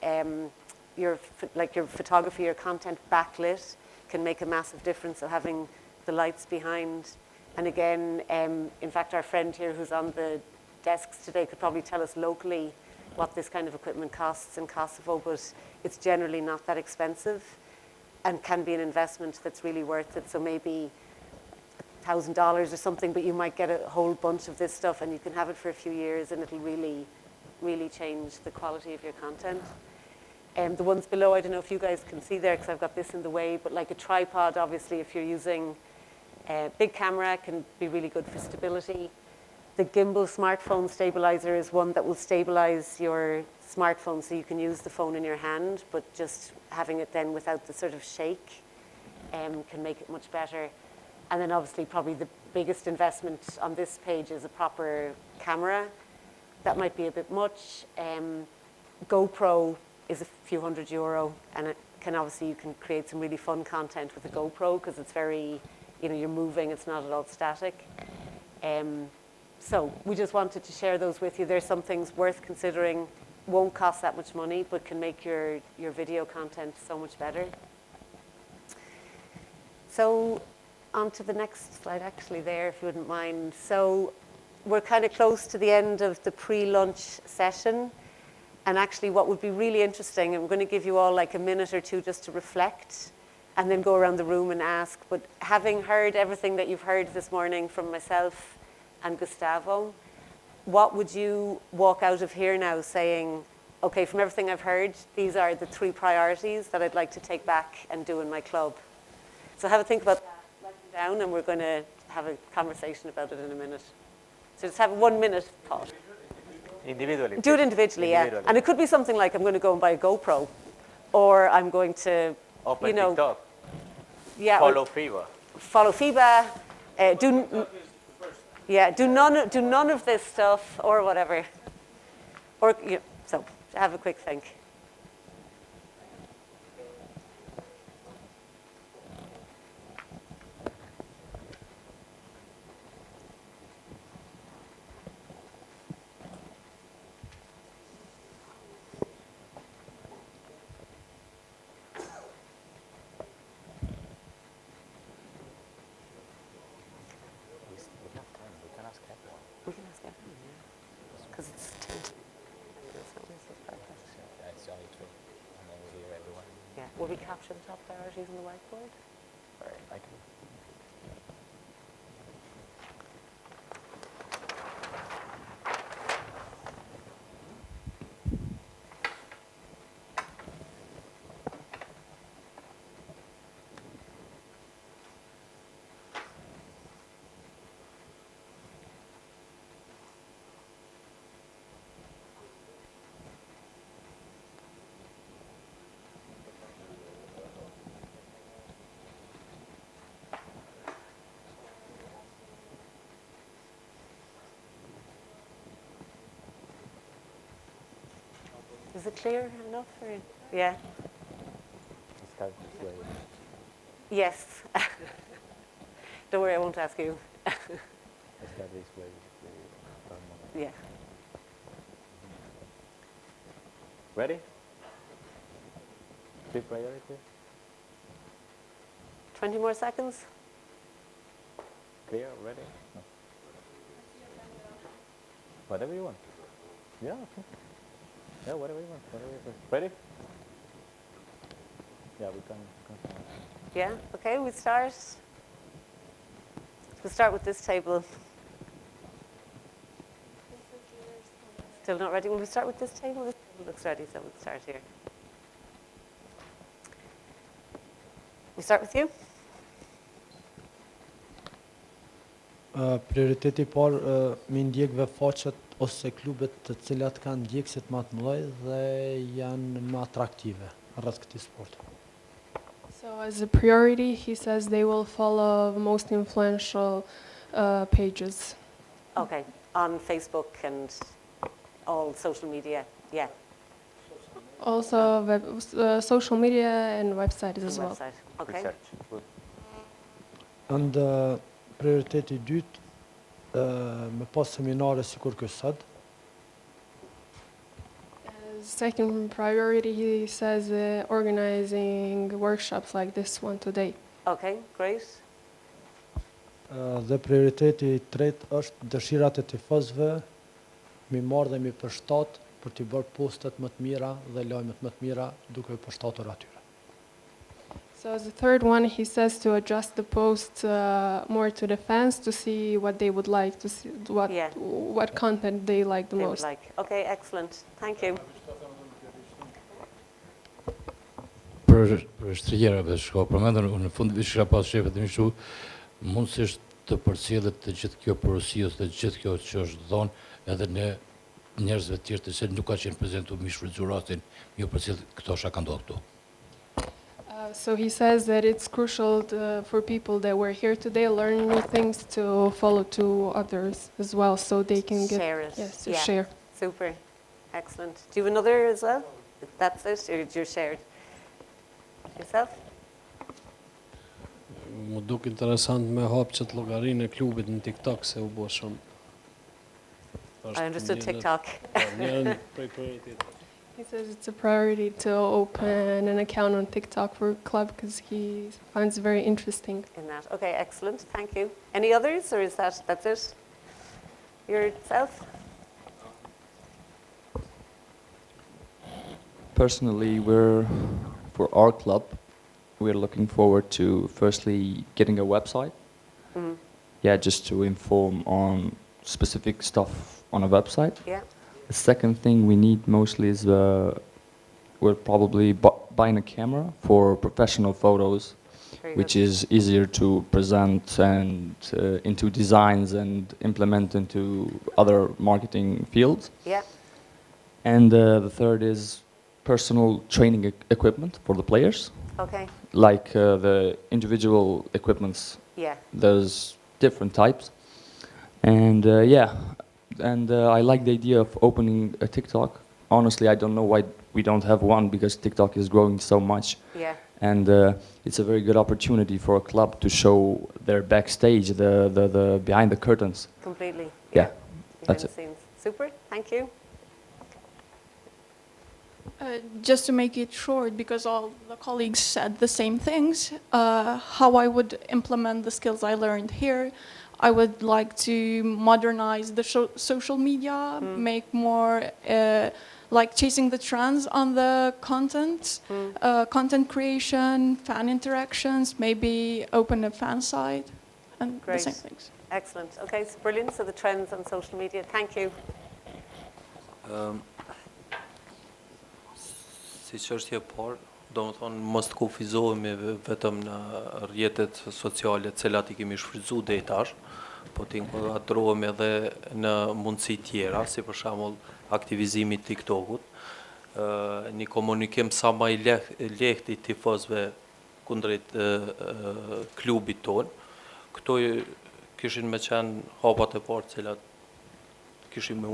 photography or content backlit can make a massive difference. So having the lights behind. And again, in fact, our friend here who's on the desks today could probably tell us locally what this kind of equipment costs in Kosovo, but it's generally not that expensive and can be an investment that's really worth it. So maybe $1,000 or something, but you might get a whole bunch of this stuff and you can have it for a few years and it'll really, really change the quality of your content. The ones below, I don't know if you guys can see there because I've got this in the way, but like a tripod, obviously, if you're using a big camera, can be really good for stability. The gimbal smartphone stabilizer is one that will stabilize your smartphone so you can use the phone in your hand, but just having it then without the sort of shake can make it much better. And then obviously probably the biggest investment on this page is a proper camera. That might be a bit much. GoPro is a few €100 and it can obviously, you can create some really fun content with a GoPro because it's very, you know, you're moving, it's not at all static. So we just wanted to share those with you. There's some things worth considering, won't cost that much money, but can make your video content so much better. So on to the next slide, actually, there, if you wouldn't mind. So we're kind of close to the end of the pre-lunch session. And actually what would be really interesting, and we're going to give you all like a minute or two just to reflect and then go around the room and ask. But having heard everything that you've heard this morning from myself and Gustavo, what would you walk out of here now saying, okay, from everything I've heard, these are the 3 priorities that I'd like to take back and do in my club? So have a think about that. Down, and we're going to have a conversation about it in a minute. So just have a 1 minute thought. Individually. Do it individually, yeah. And it could be something like I'm going to go and buy a GoPro, or I'm going to, open you know, TikTok. Yeah. Follow FIBA. Follow FIBA. Do none of this stuff or whatever. Or so have a quick think. We can ask everyone, yeah. Because it's 10. It's not really so perfect. It's only 2. And then we hear everyone. Yeah. Will we capture the top priorities on the whiteboard? Or I can. Is it clear enough? Or, yeah. Start this way. Yes. Don't worry, I won't ask you. Start this way. Yeah. Ready? 3 priorities? 20 more seconds? Clear, ready? No. Whatever you want. Yeah, okay. Yeah, whatever you want. Whatever you want. Ready? Yeah, we can start. Yeah, okay, we start. We'll start with this table. Still not ready? Will we start with this table? This table looks ready, so we'll start here. We start with you? Prioriteti I parë me ndjekëve faqet ose klubet të cilat kanë ndjekësit më të mëdhenj dhe janë më atraktive rreth këtij sporti. So as a priority, he says they will follow the most influential pages. Okay, on Facebook and all social media, yeah. Also, social media and websites as well. Website, okay. Research. Good. And prioriteti I dytë me pas seminare sikur ky sot. Second priority, he says organizing workshops like this one today. Okay, great. Dhe prioriteti I tretë është dëshirat e tifozëve mi marrë dhe mi përshtat për t'i bërë postet më të mira dhe lajmet më të mira duke I përshtatur atyre. So as the third one, he says to adjust the post more to the fans to see what they would like to see, what content they like the most. Okay, excellent. Thank you. Për shtrirave shko përmendën në fund kisha pas shefet më shu mundësisht të përcjellet të gjithë kjo porosi ose të gjithë kjo që është dhënë edhe në njerëzve të tjerë se nuk ka qenë prezantuar më shfrytzuar rastin, më përcjell këto shka ka ndodhur këtu. So he says that it's crucial for people that were here today learn new things to follow to others as well, so they can get share it. Yes, to share. Super, excellent. Do you have another as well? That's it, or you're shared? Yourself? Më duk interesant me hapë që llogarinë e klubit në TikTok se u bë shumë. I understood TikTok. He says it's a priority to open an account on TikTok for club because he finds it very interesting. In that, okay, excellent. Thank you. Any others, or is that's it? Yourself? Personally, for our club, we're looking forward to firstly getting a website. Mm-hmm. Yeah, just to inform on specific stuff on a website. Yeah. The second thing we need mostly is we're probably buying a camera for professional photos, which is easier to present and into designs and implement into other marketing fields. Yeah. And the third is personal training equipment for the players. Okay. Like the individual equipments. Yeah. There's different types. And I like the idea of opening a TikTok. Honestly, I don't know why we don't have one because TikTok is growing so much. Yeah. And it's a very good opportunity for a club to show their backstage, the behind the curtains. Completely. Yeah. Behind That's the it. scenes. Super. Thank you. Just to make it short, because all the colleagues said the same things, how I would implement the skills I learned here, I would like to modernize the social media, make more like chasing the trends on the content, content creation, fan interactions, maybe open a fan site, and Great. the same things. Excellent. Okay, it's brilliant. So the trends on social media. Thank you. Si çështje e parë, domethënë mos të kufizohemi vetëm në rrjetet sociale, të cilat I kemi shfrytzuar deri tash, po të inkuadrohemi edhe në mundësi tjera, si për shembull aktivizimi I TikTokut, një komunikim sa më I lehtë I tifozëve kundrejt klubit ton. Këto kishin me qenë hapat e parë të cilat kishin me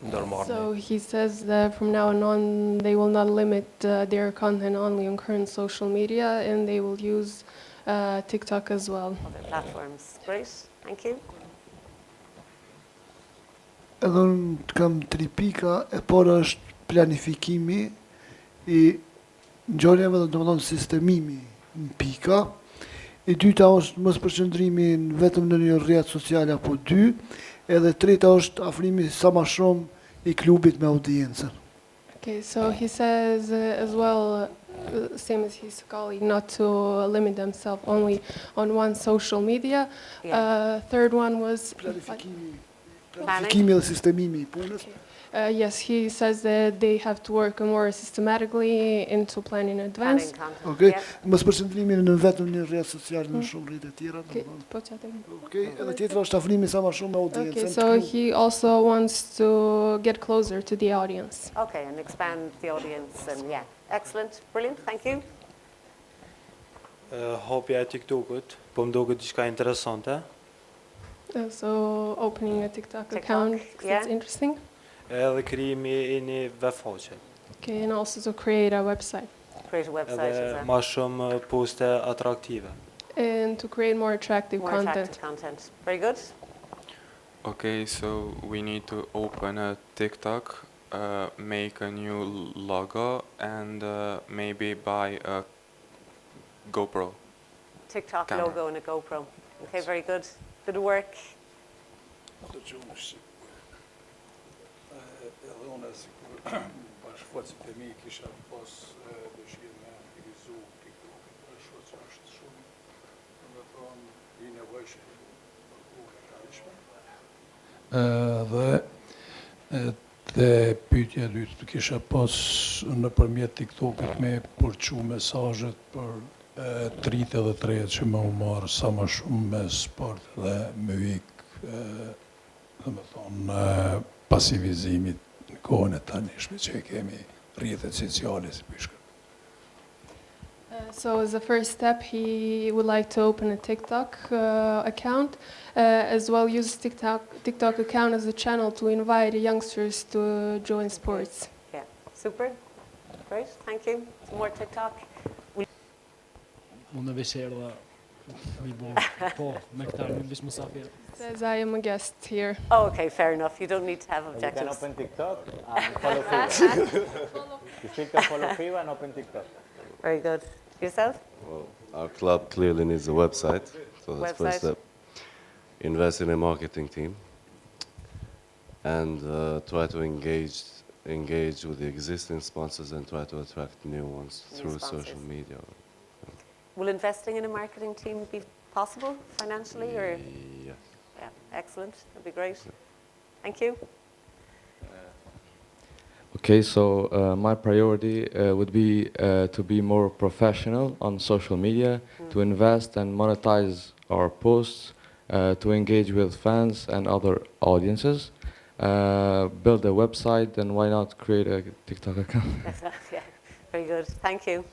ndërmarrë. So he says that from now on they will not limit their content only on current social media, and they will use TikTok as well. Other platforms. Great. Thank you. Edhe unë kam 3 pika, e para është planifikimi I ngjarjeve dhe domethënë sistemimi në pika. I dyta është mos përqendrimi vetëm në një rrjet social apo dy, edhe treta është afrimi sa më shumë I klubit me audiencën. Okay, so he says as well, same as his colleague, not to limit themselves only on one social media. Third one was Planifikimi dhe sistemimi I punës. yes, he says that they have to work more systematically into planning in advance. Okay, mos përqendrimi në vetëm një rrjet social në shumë rrjete tjera. Okay, edhe tjetra është afrimi sa më shumë me audiencën. Okay, so he also wants to get closer to the audience. Okay, and expand the audience, and yeah, excellent, brilliant, thank you. Hapja e TikTokut, po më duket diçka interesante. So opening a TikTok account, 'cause it's interesting. Edhe krijimi I një webfaqe. Okay, and also to create a website. Create a website as Edhe well. ma shumë poste atraktive. And to create more attractive More content. attractive content. Very good. Okay, so we need to open a TikTok, make a new logo, and maybe buy a GoPro. TikTok camera. logo and a GoPro. Okay, very good. Good work. Edhe unë sikur bashkëfaqet e mi kisha pas dëshirë me utilizu TikTok-in, për shoh që është shumë, domethënë I nevojshëm dhe pyetja e dytë kisha pas nëpërmjet TikTok-it me përçu mesazhet për tritë dhe tretë që më u marr sa më shumë me sport dhe muzikë, domethënë pasivizimit në kohën e tanishme që kemi rrjetet sociale si pishka. So as a first step, he would like to open a TikTok account, as well use TikTok account as a channel to invite youngsters to join sports. Yeah, super. Great, thank you. Some more TikTok. Unë veç erdha mi po, me këta mi veç musafir. Says I am a guest here. Oh, okay, fair enough. You don't need to have You objectives. can open TikTok and follow FIBA. You still can follow FIBA and open TikTok. Very good. Yourself? Well, our club clearly needs a website, so that's first step. Invest in a marketing team and try to engage with the existing sponsors and try to attract new ones through social media. Will investing in a marketing team be possible financially, or? Yes. Yeah, excellent. That'd be great. Thank you. Okay, so my priority would be to be more professional on social media, to invest and monetize our posts, to engage with fans and other audiences, build a website, and why not create a TikTok account? Yeah, very good. Thank you.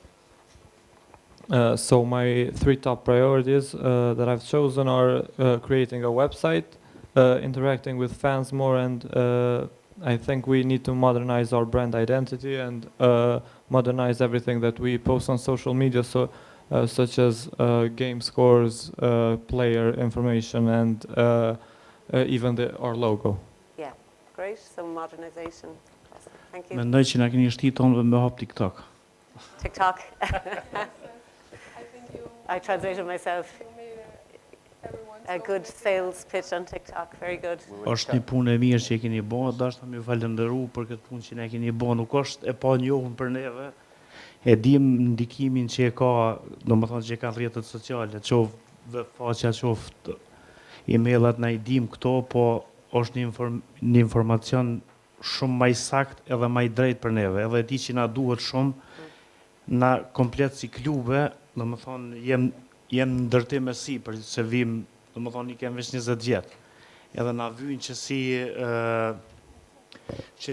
So my three top priorities that I've chosen are creating a website, interacting with fans more, and I think we need to modernize our brand identity and modernize everything that we post on social media, so such as game scores, player information, and even our logo. Yeah, great. So modernization. Thank you. Mendoj që na keni shtitë onve me hap TikTok. TikTok. I translated myself. A good sales pitch on TikTok. Very good. Është një punë e mirë që e keni bërë, dashur më falënderu për këtë punë që ne keni bërë, nuk është e pa njohur për neve. E dim ndikimin që e ka, domethënë që ka rrjetet sociale, qoftë faqja, qoftë emaillat, na I dim këto, po është një informacion shumë më I sakt edhe më I drejt për neve, edhe di që na duhet shumë, na komplet si klube, domethënë jem ndërtim e sipër se vim, domethënë I kem veç 20 vjet. Edhe na vyn që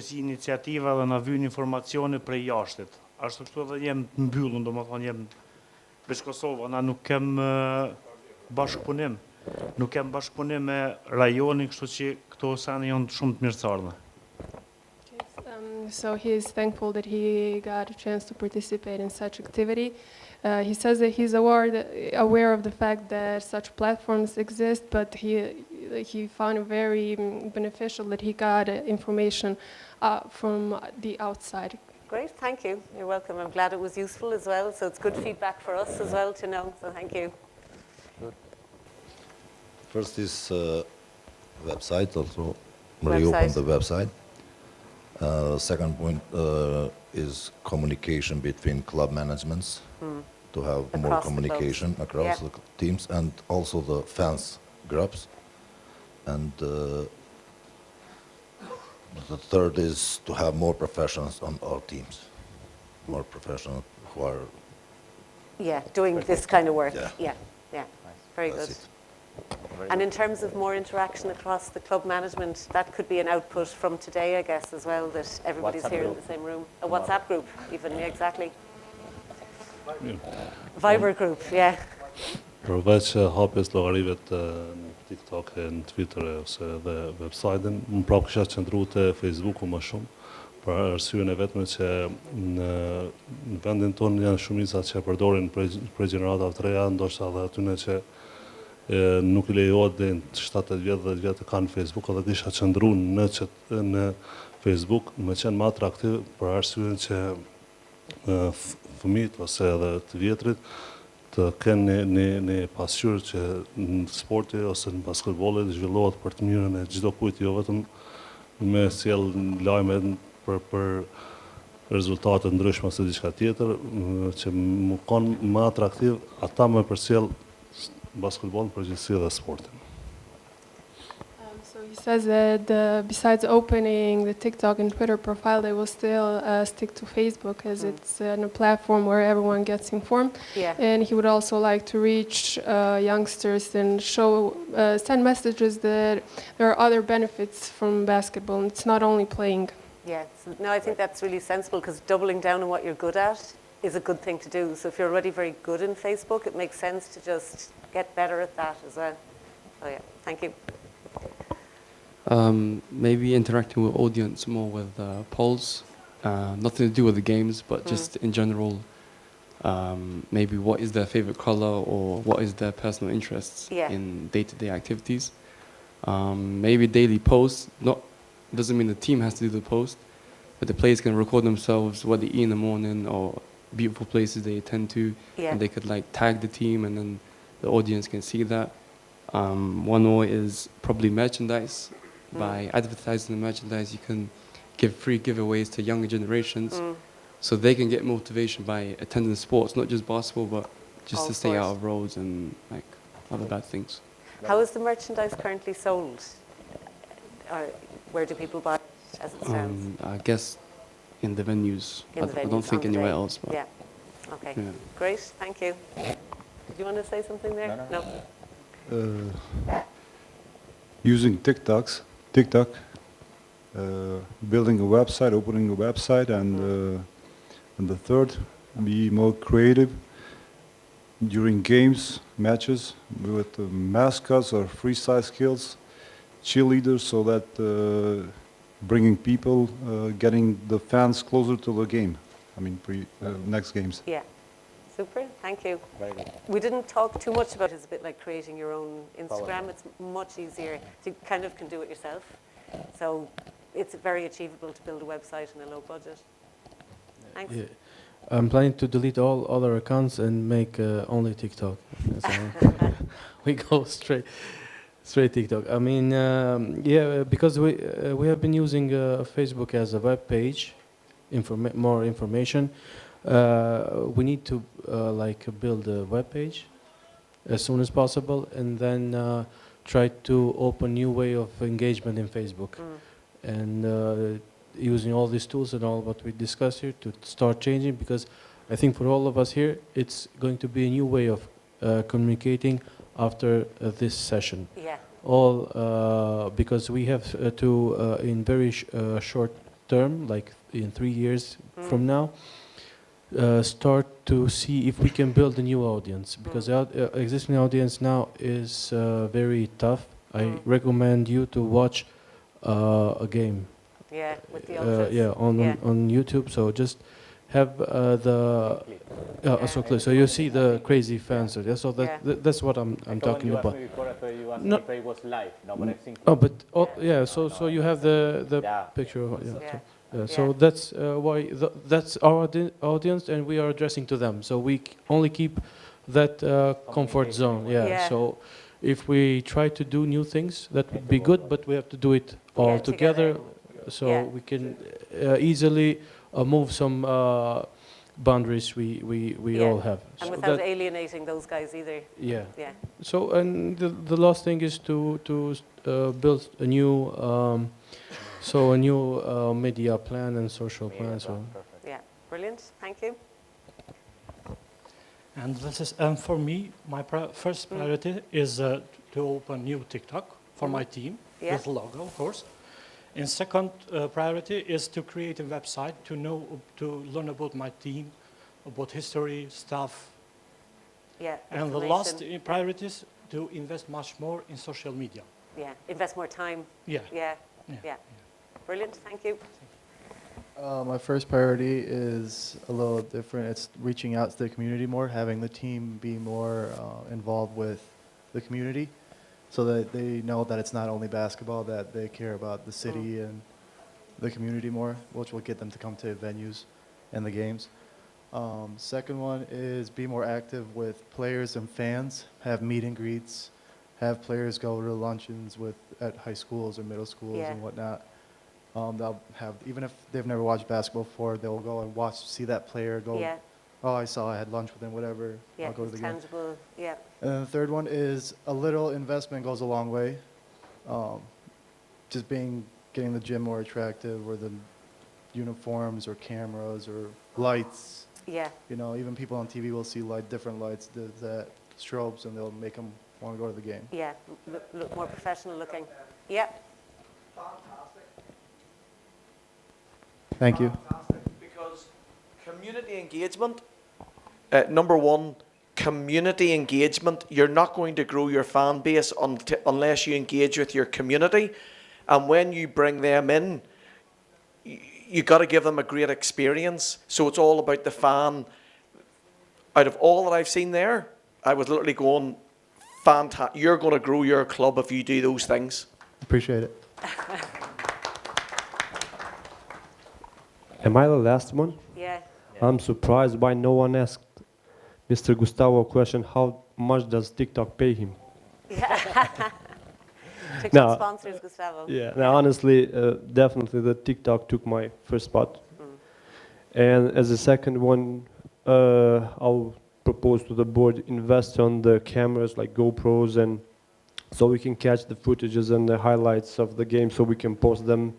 si iniciativa dhe na vyn informacione prej jashtit. Ashtu këtu edhe jem të mbyllur, domethënë jem veç Kosova, na nuk kem bashkëpunim. Nuk kem bashkëpunim me rajonin, kështu që këto sene janë shumë të mirësardhme. So he is thankful that he got a chance to participate in such activity. He says that he's aware of the fact that such platforms exist, but he found it very beneficial that he got information from the outside. Great, thank you. You're welcome. I'm glad it was useful as well. So it's good feedback for us as well to know. So thank you. First is website, also reopen the website. Second point is communication between club managements to have more communication across the teams, and also the fans groups. And the third is to have more professionals on our teams, more professionals who are doing this kind of work. Yeah. Very good. And in terms of more interaction across the club management, that could be an output from today, I guess, as well, that everybody's here in the same room. A WhatsApp group, even, exactly. Viber group, Përveç hapjes llogarive të TikTok e në Twitter ose dhe website-in, më prapë kisha qëndruar te Facebooku më shumë, për arsyeën e vetme që në vendin tonë janë shumica që përdorin për gjeneratave të reja, ndoshta edhe atyne që nuk I lejohet dhe në 7-8 vjetë, 10 vjetë kanë Facebook, edhe kisha qëndruar në Facebook, më qenë më atraktiv për arsyeën që fëmijët ose edhe të vjetrit të kenë një pasqyrë që në sporti ose në basketbollit zhvillohet për të mirën e çdo kujt, jo vetëm me sjell lajme për rezultate ndryshme ose diçka tjetër, që më kanë më atraktiv ata më përcjell basketbollin përgjithësi dhe sportin. So he says that besides opening the TikTok and Twitter profile, they will still stick to Facebook as it's a platform where everyone gets informed. And he would also like to reach youngsters and send messages that there are other benefits from basketball. It's not only playing. No, I think that's really sensible, because doubling down on what you're good at is a good thing to do. So if you're already very good in Facebook, it makes sense to just get better at that as well. So thank you. Maybe interacting with audience more with polls, nothing to do with the games, but just in general, maybe what is their favorite color or what is their personal interests in day-to-day activities. Maybe daily posts, doesn't mean the team has to do the post, but the players can record themselves what they eat in the morning or beautiful places they attend to, and they could tag the team, and then the audience can see that. One more is probably merchandise. By advertising the merchandise, you can give free giveaways to younger generations, so they can get motivation by attending sports, not just basketball, but just to stay out of roads and other bad things. How is the merchandise currently sold? Or where do people buy it as it stands? I guess in the venues. I don't think anywhere else. But Okay. Great. Thank you. Did you want to say something there? No. Using TikTok, building a website, opening a website, and the third, be more creative during games, matches, with mascots or freestyle skills, cheerleaders, so that bringing people, getting the fans closer to the game. I mean, next games. Super, thank you. We didn't talk too much about it. It's a bit like creating your own Instagram. It's much easier. You kind of can do it yourself. So it's very achievable to build a website in a low budget. Thanks. I'm planning to delete all other accounts and make only TikTok. So we go straight TikTok. I mean, because we have been using Facebook as a web page, more information. We need to build a web page as soon as possible, and then try to open new way of engagement in Facebook, and using all these tools and all what we discussed here to start changing, because I think for all of us here it's going to be a new way of communicating after this session. All because we have to in very short term, like in 3 years from now, start to see if we can build a new audience, because the existing audience now is very tough. I recommend you to watch a game. With the ultras. On YouTube. So just have so you see the crazy fans. So that's what I'm talking about. No, it was live. No, but I've seen. So you have the picture. So that's why that's our audience, and we are addressing to them. So we only keep that comfort zone. So if we try to do new things, that would be good, but we have to do it all together, so we can easily move some boundaries we all have. And so without alienating those guys either. Yeah. Yeah. So, and the last thing is to build a new media plan and social plan. So. Yeah, brilliant. Thank you. And this is for me. My first priority is to open new TikTok for my team with logo, of course. And second priority is to create a website to learn about my team, about history, stuff. Yeah. And the last priority is to invest much more in social media. Yeah, invest more time. Yeah. Yeah. Brilliant. Thank you. My first priority is a little different. It's reaching out to the community more, having the team be more involved with the community, so that they know that it's not only basketball, that they care about the city and the community more, which will get them to come to venues and the games. Second one is be more active with players and fans, have meet and greets, have players go to luncheons at high schools or middle schools and whatnot. They'll have, even if they've never watched basketball before, they'll go and see that player, go, oh, I had lunch with him, whatever, I'll go to the game. Tangible, yeah. And then the third one is a little investment goes a long way. Just getting the gym more attractive, or the uniforms or cameras or lights. Yeah. You know, even people on TV will see different lights, that strobes, and they'll make them want to go to the game. Yeah, look more professional looking. Yeah. Thank you. Because community engagement, number one, community engagement, you're not going to grow your fan base unless you engage with your community. And when you bring them in, you got to give them a great experience. So it's all about the fan. Out of all that I've seen there, I was literally going, fantastic. You're going to grow your club if you do those things. Appreciate it. Am I the last one? Yeah. I'm surprised why no one asked Mr. Gustavo a question, how much does TikTok pay him? Yeah. No, sponsors, Gustavo. Yeah, now honestly, definitely the TikTok took my first spot. And as a second one, I'll propose to the board invest on the cameras like GoPros, and so we can catch the footages and the highlights of the game, so we can post them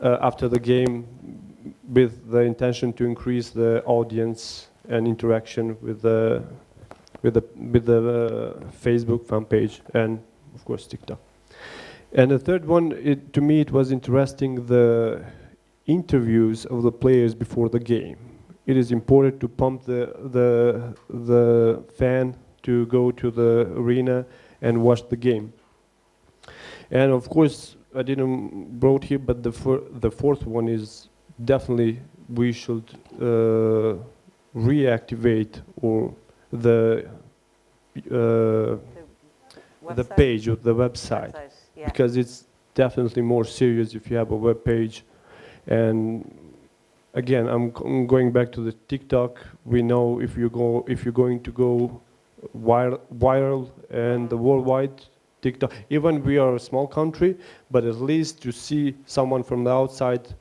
after the game, with the intention to increase the audience and interaction with the Facebook fan page and of course TikTok. And the third one, to me it was interesting, the interviews of the players before the game. It is important to pump the fan to go to the arena and watch the game. And of course, I didn't brought here, but the fourth one is definitely we should reactivate the page or the website, because it's definitely more serious if you have a web page. And again, I'm going back to the TikTok. We know if you're going to go viral and the worldwide TikTok, even we are a small country, but at least to see someone from the outside,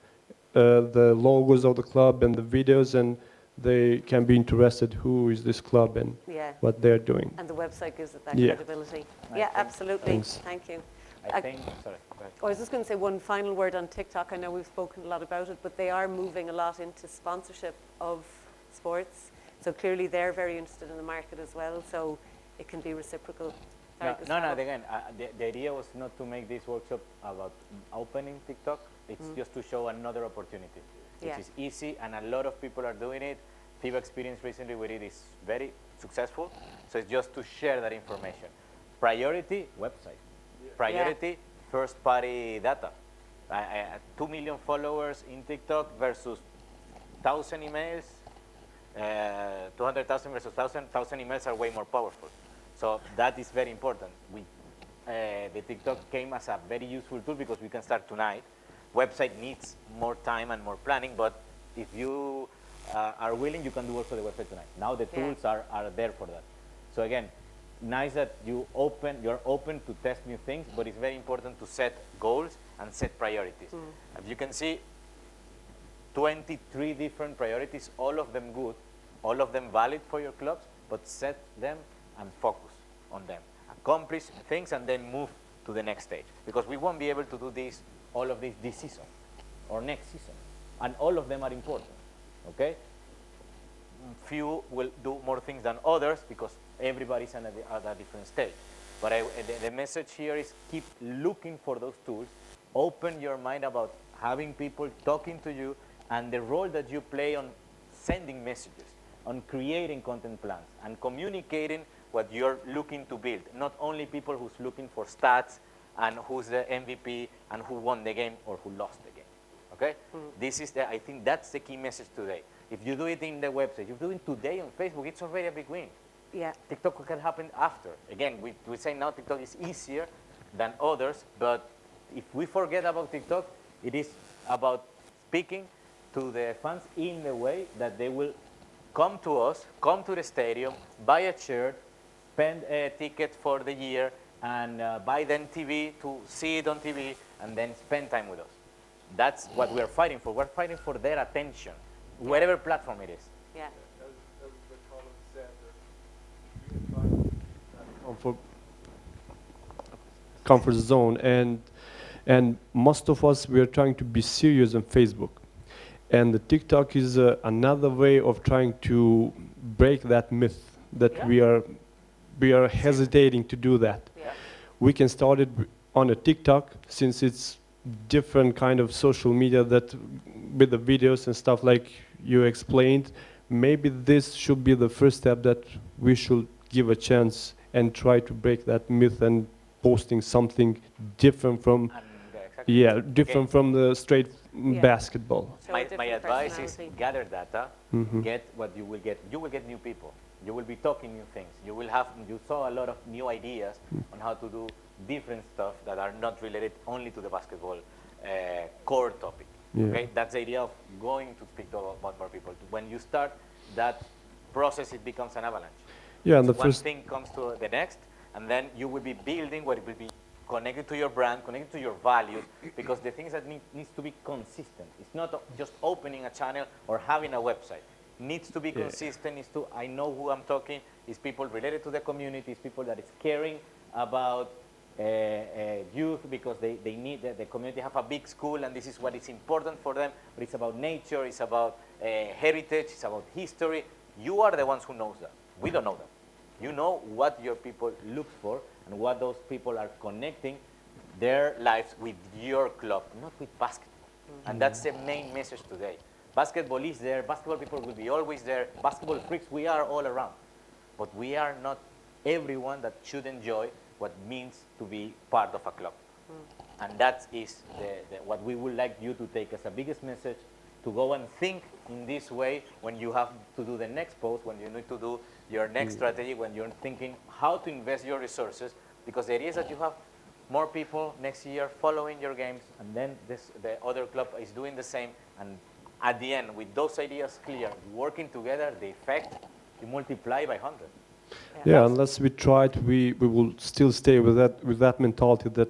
the logos of the club and the videos, and they can be interested who is this club and what they're doing. And the website gives it that credibility. Yeah, absolutely. Thanks. Thank you. Sorry, go ahead. I was just going to say one final word on TikTok. I know we've spoken a lot about it, but they are moving a lot into sponsorship of sports. So clearly they're very interested in the market as well, so it can be reciprocal. No, again, the idea was not to make this workshop about opening TikTok. It's just to show another opportunity, which is easy, and a lot of people are doing it. FIBA experience recently with it is very successful, so it's just to share that information. Priority, website. Priority, first-party data. 2 million followers in TikTok versus 1,000 emails. 200,000 versus 1,000 emails are way more powerful. So that is very important. The TikTok came as a very useful tool because we can start tonight. Website needs more time and more planning, but if you are willing, you can do also the website tonight. Now the tools are there for that. So again, nice that you're open to test new things, but it's very important to set goals and set priorities. As you can see, 23 different priorities, all of them good, all of them valid for your clubs, but set them and focus on them. Accomplish things and then move to the next stage. Because we won't be able to do all of this season or next season. And all of them are important, okay? Few will do more things than others because everybody's at a different stage. But the message here is keep looking for those tools, open your mind about having people talking to you and the role that you play on sending messages, on creating content plans and communicating what you're looking to build. Not only people who's looking for stats and who's the MVP and who won the game or who lost the game, okay? This is I think that's the key message today. If you do it in the website, you do it today on Facebook, it's already a big win. Yeah. TikTok can happen after. Again, we say now TikTok is easier than others, but if we forget about TikTok, it is about speaking to the fans in the way that they will come to us, come to the stadium, buy a shirt, spend a ticket for the year, and buy then TV to see it on TV, and then spend time with us. That's what we're fighting for. We're fighting for their attention, whatever platform it is. Yeah. Comfort zone, and most of us, we are trying to be serious on Facebook, and the TikTok is another way of trying to break that myth that we are hesitating to do that. We can start it on a TikTok since it's different kind of social media that with the videos and stuff like you explained. Maybe this should be the first step that we should give a chance and try to break that myth and posting something different from different from the straight basketball. My advice is gather data, get what you will get. You will get new people. You will be talking new things. You saw a lot of new ideas on how to do different stuff that are not related only to the basketball core topic. Okay, that's the idea of going to speak to about more people. When you start that process, it becomes an avalanche. Yeah, and the one first thing comes to the next, and then you will be building what it will be connected to your brand, connected to your values, because the things that needs to be consistent. It's not just opening a channel or having a website. It needs to be consistent. It's to, I know who I'm talking, is people related to the community, is people that is caring about youth because they need the community have a big school and this is what is important for them, but it's about nature, it's about heritage, it's about history. You are the ones who knows that. We don't know that. You know what your people look for and what those people are connecting their lives with your club, not with basketball. And that's the main message today. Basketball is there, basketball people will be always there, basketball freaks, we are all around. But we are not everyone that should enjoy what means to be part of a club. And that is what we would like you to take as a biggest message, to go and think in this way when you have to do the next post, when you need to do your next strategy, when you're thinking how to invest your resources, because the idea is that you have more people next year following your games, and then the other club is doing the same, and at the end, with those ideas clear, working together, the effect, you multiply by 100. Yeah, unless we try it, we will still stay with that mentality that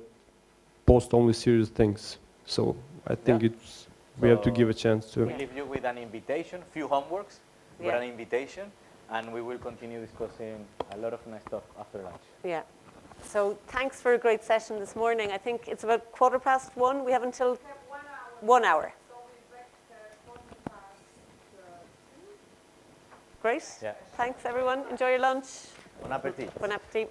post only serious things. So I think we have to give a chance to. We leave you with an invitation, few homeworks, with an invitation, and we will continue discussing a lot of nice stuff after lunch. Yeah. So thanks for a great session this morning. I think it's about 1:15. We have until 1 hour. Great. Yeah. Thanks, everyone. Enjoy your lunch. Bon appetit. Bon appetit.